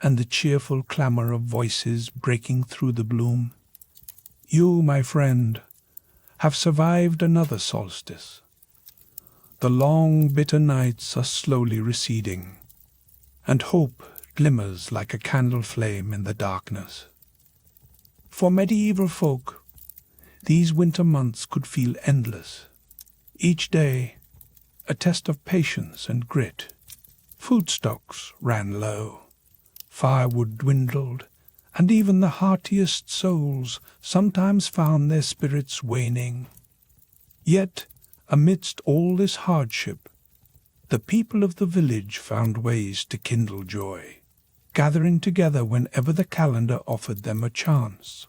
and the cheerful clamor of voices breaking through the gloom. You, my friend, have survived another solstice. The long, bitter nights are slowly receding, and hope glimmers like a candle flame in the darkness. For medieval folk, these winter months could feel endless. Each day, a test of patience and grit. Food stocks ran low, firewood dwindled, and even the heartiest souls sometimes found their spirits waning. Yet, amidst all this hardship, the people of the village found ways to kindle joy, gathering together whenever the calendar offered them a chance.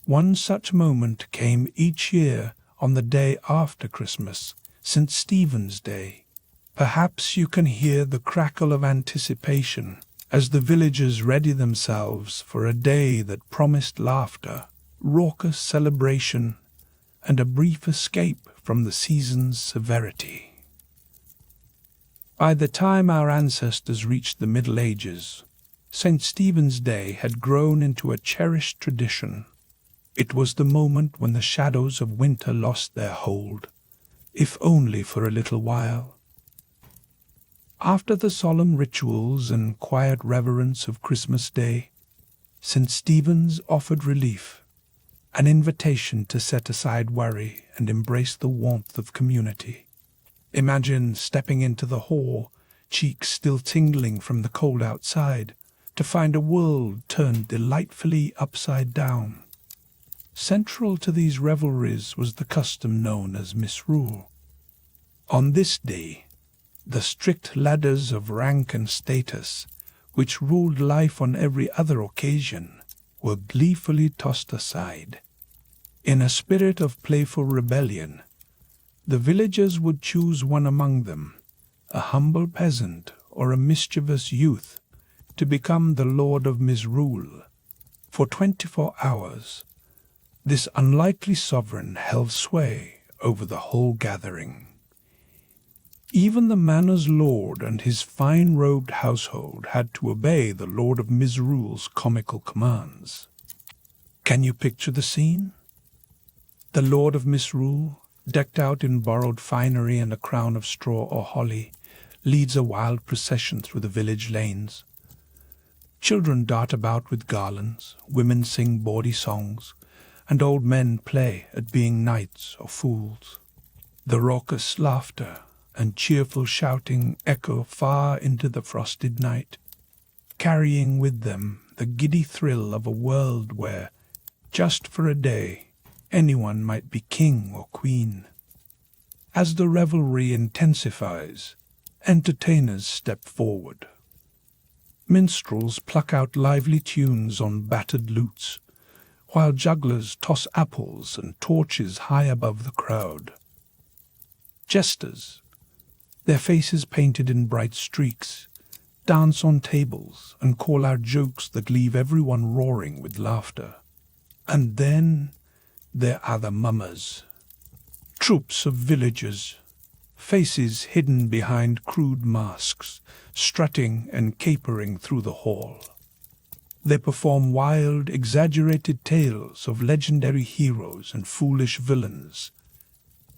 One such moment came each year on the day after Christmas, St. Stephen's Day. Perhaps you can hear the crackle of anticipation as the villagers ready themselves for a day that promised laughter, raucous celebration, and a brief escape from the season's severity. By the time our ancestors reached the Middle Ages, St. Stephen's Day had grown into a cherished tradition. It was the moment when the shadows of winter lost their hold, if only for a little while. After the solemn rituals and quiet reverence of Christmas Day, St. Stephen's offered relief, an invitation to set aside worry and embrace the warmth of community. Imagine stepping into the hall, cheeks still tingling from the cold outside, to find a world turned delightfully upside down. Central to these revelries was the custom known as misrule. On this day, the strict ladders of rank and status, which ruled life on every other occasion, were gleefully tossed aside. In a spirit of playful rebellion, the villagers would choose one among them, a humble peasant or a mischievous youth, to become the lord of misrule. For 24 hours, this unlikely sovereign held sway over the whole gathering. Even the manor's lord and his fine-robed household had to obey the Lord of Misrule's comical commands. Can you picture the scene? The Lord of Misrule, decked out in borrowed finery and a crown of straw or holly, leads a wild procession through the village lanes. Children dart about with garlands, women sing bawdy songs, and old men play at being knights or fools. The raucous laughter and cheerful shouting echo far into the frosted night, carrying with them the giddy thrill of a world where, just for a day, anyone might be king or queen. As the revelry intensifies, entertainers step forward. Minstrels pluck out lively tunes on battered lutes, while jugglers toss apples and torches high above the crowd. Jesters, their faces painted in bright streaks, dance on tables and call out jokes that leave everyone roaring with laughter. And then there are the mummers. Troops of villagers, faces hidden behind crude masks, strutting and capering through the hall. They perform wild, exaggerated tales of legendary heroes and foolish villains,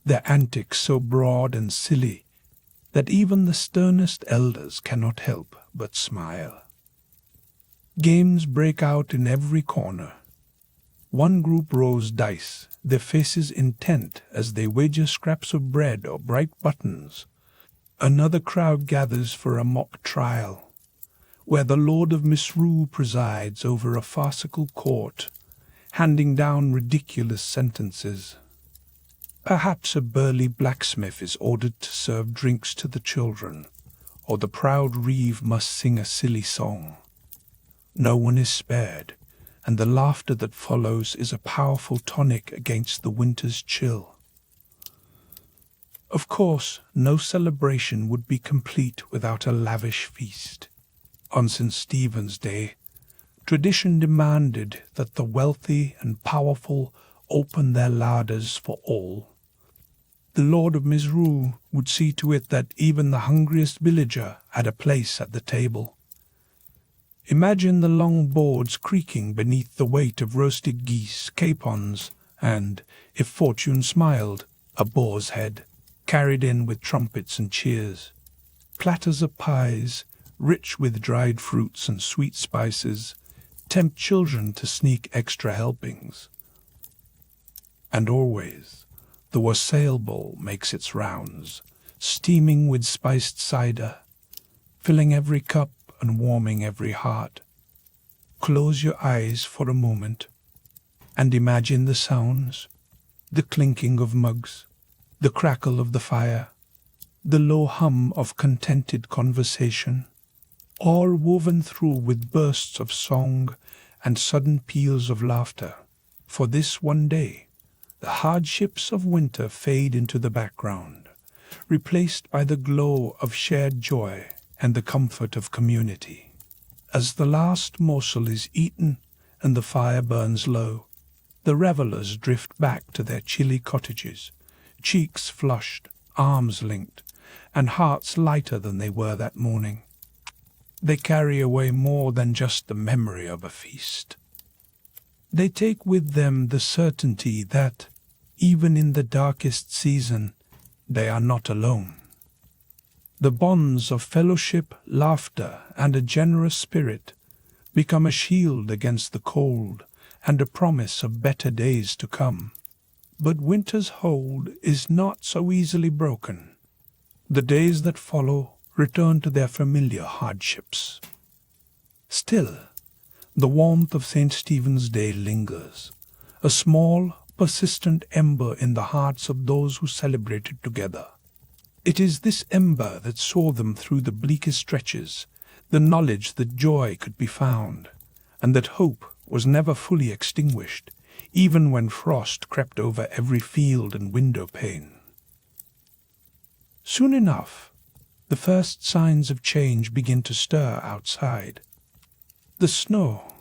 their antics so broad and silly that even the sternest elders cannot help but smile. Games break out in every corner. One group rolls dice, their faces intent as they wager scraps of bread or bright buttons. Another crowd gathers for a mock trial, where the Lord of Misrule presides over a farcical court, handing down ridiculous sentences. Perhaps a burly blacksmith is ordered to serve drinks to the children, or the proud reeve must sing a silly song. No one is spared, and the laughter that follows is a powerful tonic against the winter's chill. Of course, no celebration would be complete without a lavish feast. On St. Stephen's Day, tradition demanded that the wealthy and powerful open their larders for all. The Lord of Misrule would see to it that even the hungriest villager had a place at the table. Imagine the long boards creaking beneath the weight of roasted geese, capons, and, if fortune smiled, a boar's head, carried in with trumpets and cheers. Platters of pies, rich with dried fruits and sweet spices, tempt children to sneak extra helpings. And always, the wassail bowl makes its rounds, steaming with spiced cider, filling every cup and warming every heart. Close your eyes for a moment and imagine the sounds, the clinking of mugs, the crackle of the fire, the low hum of contented conversation, all woven through with bursts of song and sudden peals of laughter. For this one day, the hardships of winter fade into the background, replaced by the glow of shared joy and the comfort of community. As the last morsel is eaten and the fire burns low, the revelers drift back to their chilly cottages, cheeks flushed, arms linked, and hearts lighter than they were that morning. They carry away more than just the memory of a feast. They take with them the certainty that, even in the darkest season, they are not alone. The bonds of fellowship, laughter, and a generous spirit become a shield against the cold and a promise of better days to come. But winter's hold is not so easily broken. The days that follow return to their familiar hardships. Still, the warmth of St. Stephen's Day lingers, a small, persistent ember in the hearts of those who celebrated together. It is this ember that saw them through the bleakest stretches, the knowledge that joy could be found, and that hope was never fully extinguished, even when frost crept over every field and window pane. Soon enough, the first signs of change begin to stir outside. The snow,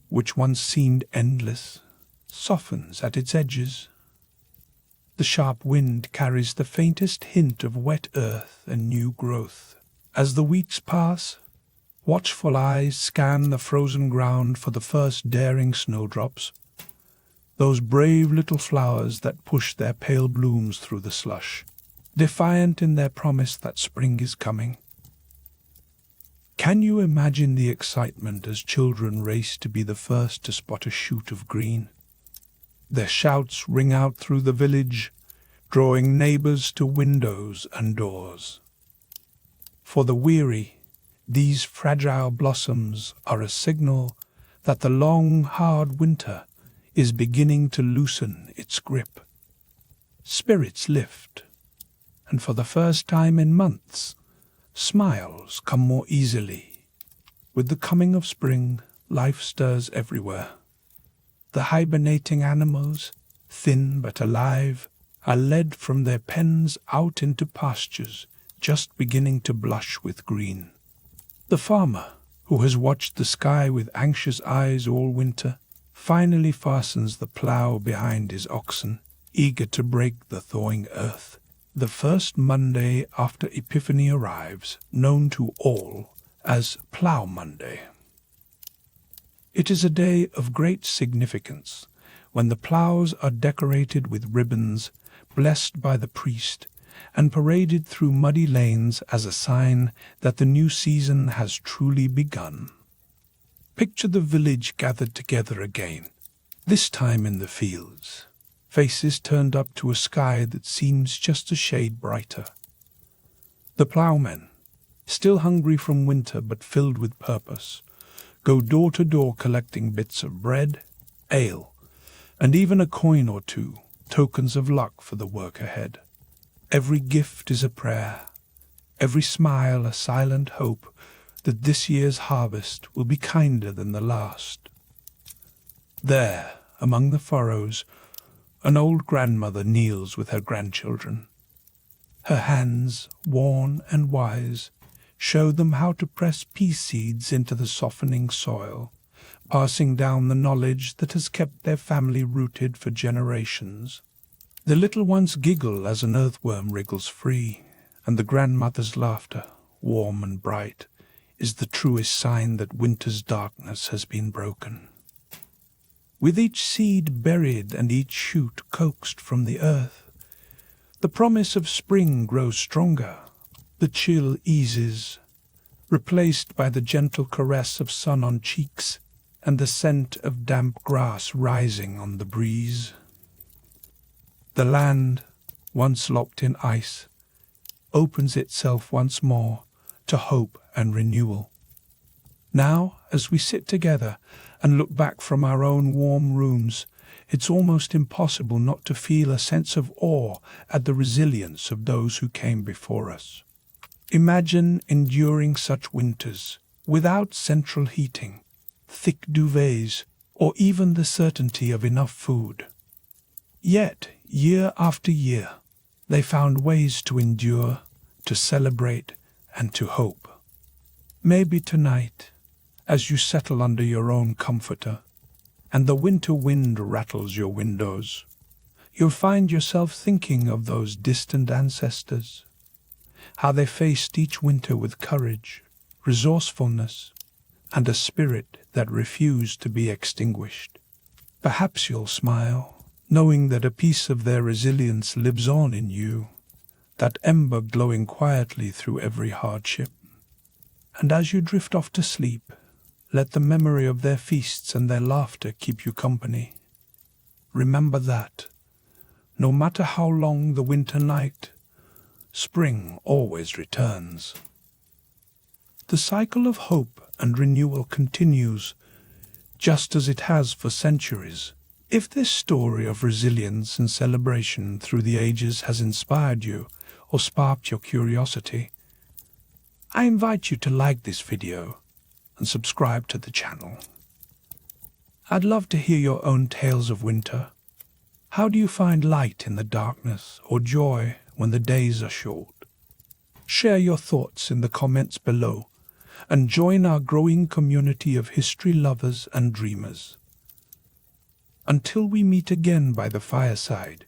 which once seemed endless, softens at its edges. The sharp wind carries the faintest hint of wet earth and new growth. As the weeks pass, watchful eyes scan the frozen ground for the first daring snowdrops, those brave little flowers that push their pale blooms through the slush, defiant in their promise that spring is coming. Can you imagine the excitement as children race to be the first to spot a shoot of green? Their shouts ring out through the village, drawing neighbors to windows and doors. For the weary, these fragile blossoms are a signal that the long, hard winter is beginning to loosen its grip. Spirits lift, and for the first time in months, smiles come more easily. With the coming of spring, life stirs everywhere. The hibernating animals, thin but alive, are led from their pens out into pastures just beginning to blush with green. The farmer, who has watched the sky with anxious eyes all winter, finally fastens the plough behind his oxen, eager to break the thawing earth. The first Monday after Epiphany arrives, known to all as Plough Monday. It is a day of great significance, when the ploughs are decorated with ribbons, blessed by the priest, and paraded through muddy lanes as a sign that the new season has truly begun. Picture the village gathered together again, this time in the fields, faces turned up to a sky that seems just a shade brighter. The ploughmen, still hungry from winter but filled with purpose, go door to door collecting bits of bread, ale, and even a coin or two, tokens of luck for the work ahead. Every gift is a prayer, every smile a silent hope that this year's harvest will be kinder than the last. There, among the furrows, an old grandmother kneels with her grandchildren. Her hands, worn and wise, show them how to press pea seeds into the softening soil, passing down the knowledge that has kept their family rooted for generations. The little ones giggle as an earthworm wriggles free, and the grandmother's laughter, warm and bright, is the truest sign that winter's darkness has been broken. With each seed buried and each shoot coaxed from the earth, the promise of spring grows stronger. The chill eases, replaced by the gentle caress of sun on cheeks and the scent of damp grass rising on the breeze. The land, once locked in ice, opens itself once more to hope and renewal. Now, as we sit together and look back from our own warm rooms, it's almost impossible not to feel a sense of awe at the resilience of those who came before us. Imagine enduring such winters without central heating, thick duvets, or even the certainty of enough food. Yet, year after year, they found ways to endure, to celebrate, and to hope. Maybe tonight, as you settle under your own comforter, and the winter wind rattles your windows, you'll find yourself thinking of those distant ancestors, how they faced each winter with courage, resourcefulness, and a spirit that refused to be extinguished. Perhaps you'll smile, knowing that a piece of their resilience lives on in you, that ember glowing quietly through every hardship. And as you drift off to sleep, let the memory of their feasts and their laughter keep you company. Remember that, no matter how long the winter night, spring always returns. The cycle of hope and renewal continues, just as it has for centuries. If this story of resilience and celebration through the ages has inspired you or sparked your curiosity, I invite you to like this video and subscribe to the channel. I'd love to hear your own tales of winter. How do you find light in the darkness or joy when the days are short? Share your thoughts in the comments below and join our growing community of history lovers and dreamers. Until we meet again by the fireside,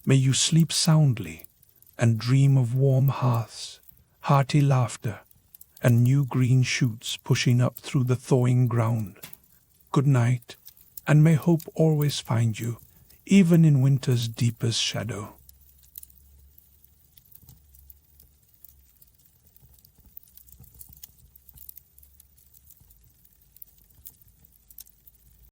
may you sleep soundly and dream of warm hearths, hearty laughter, and new green shoots pushing up through the thawing ground. Good night, and may hope always find you, even in winter's deepest shadow.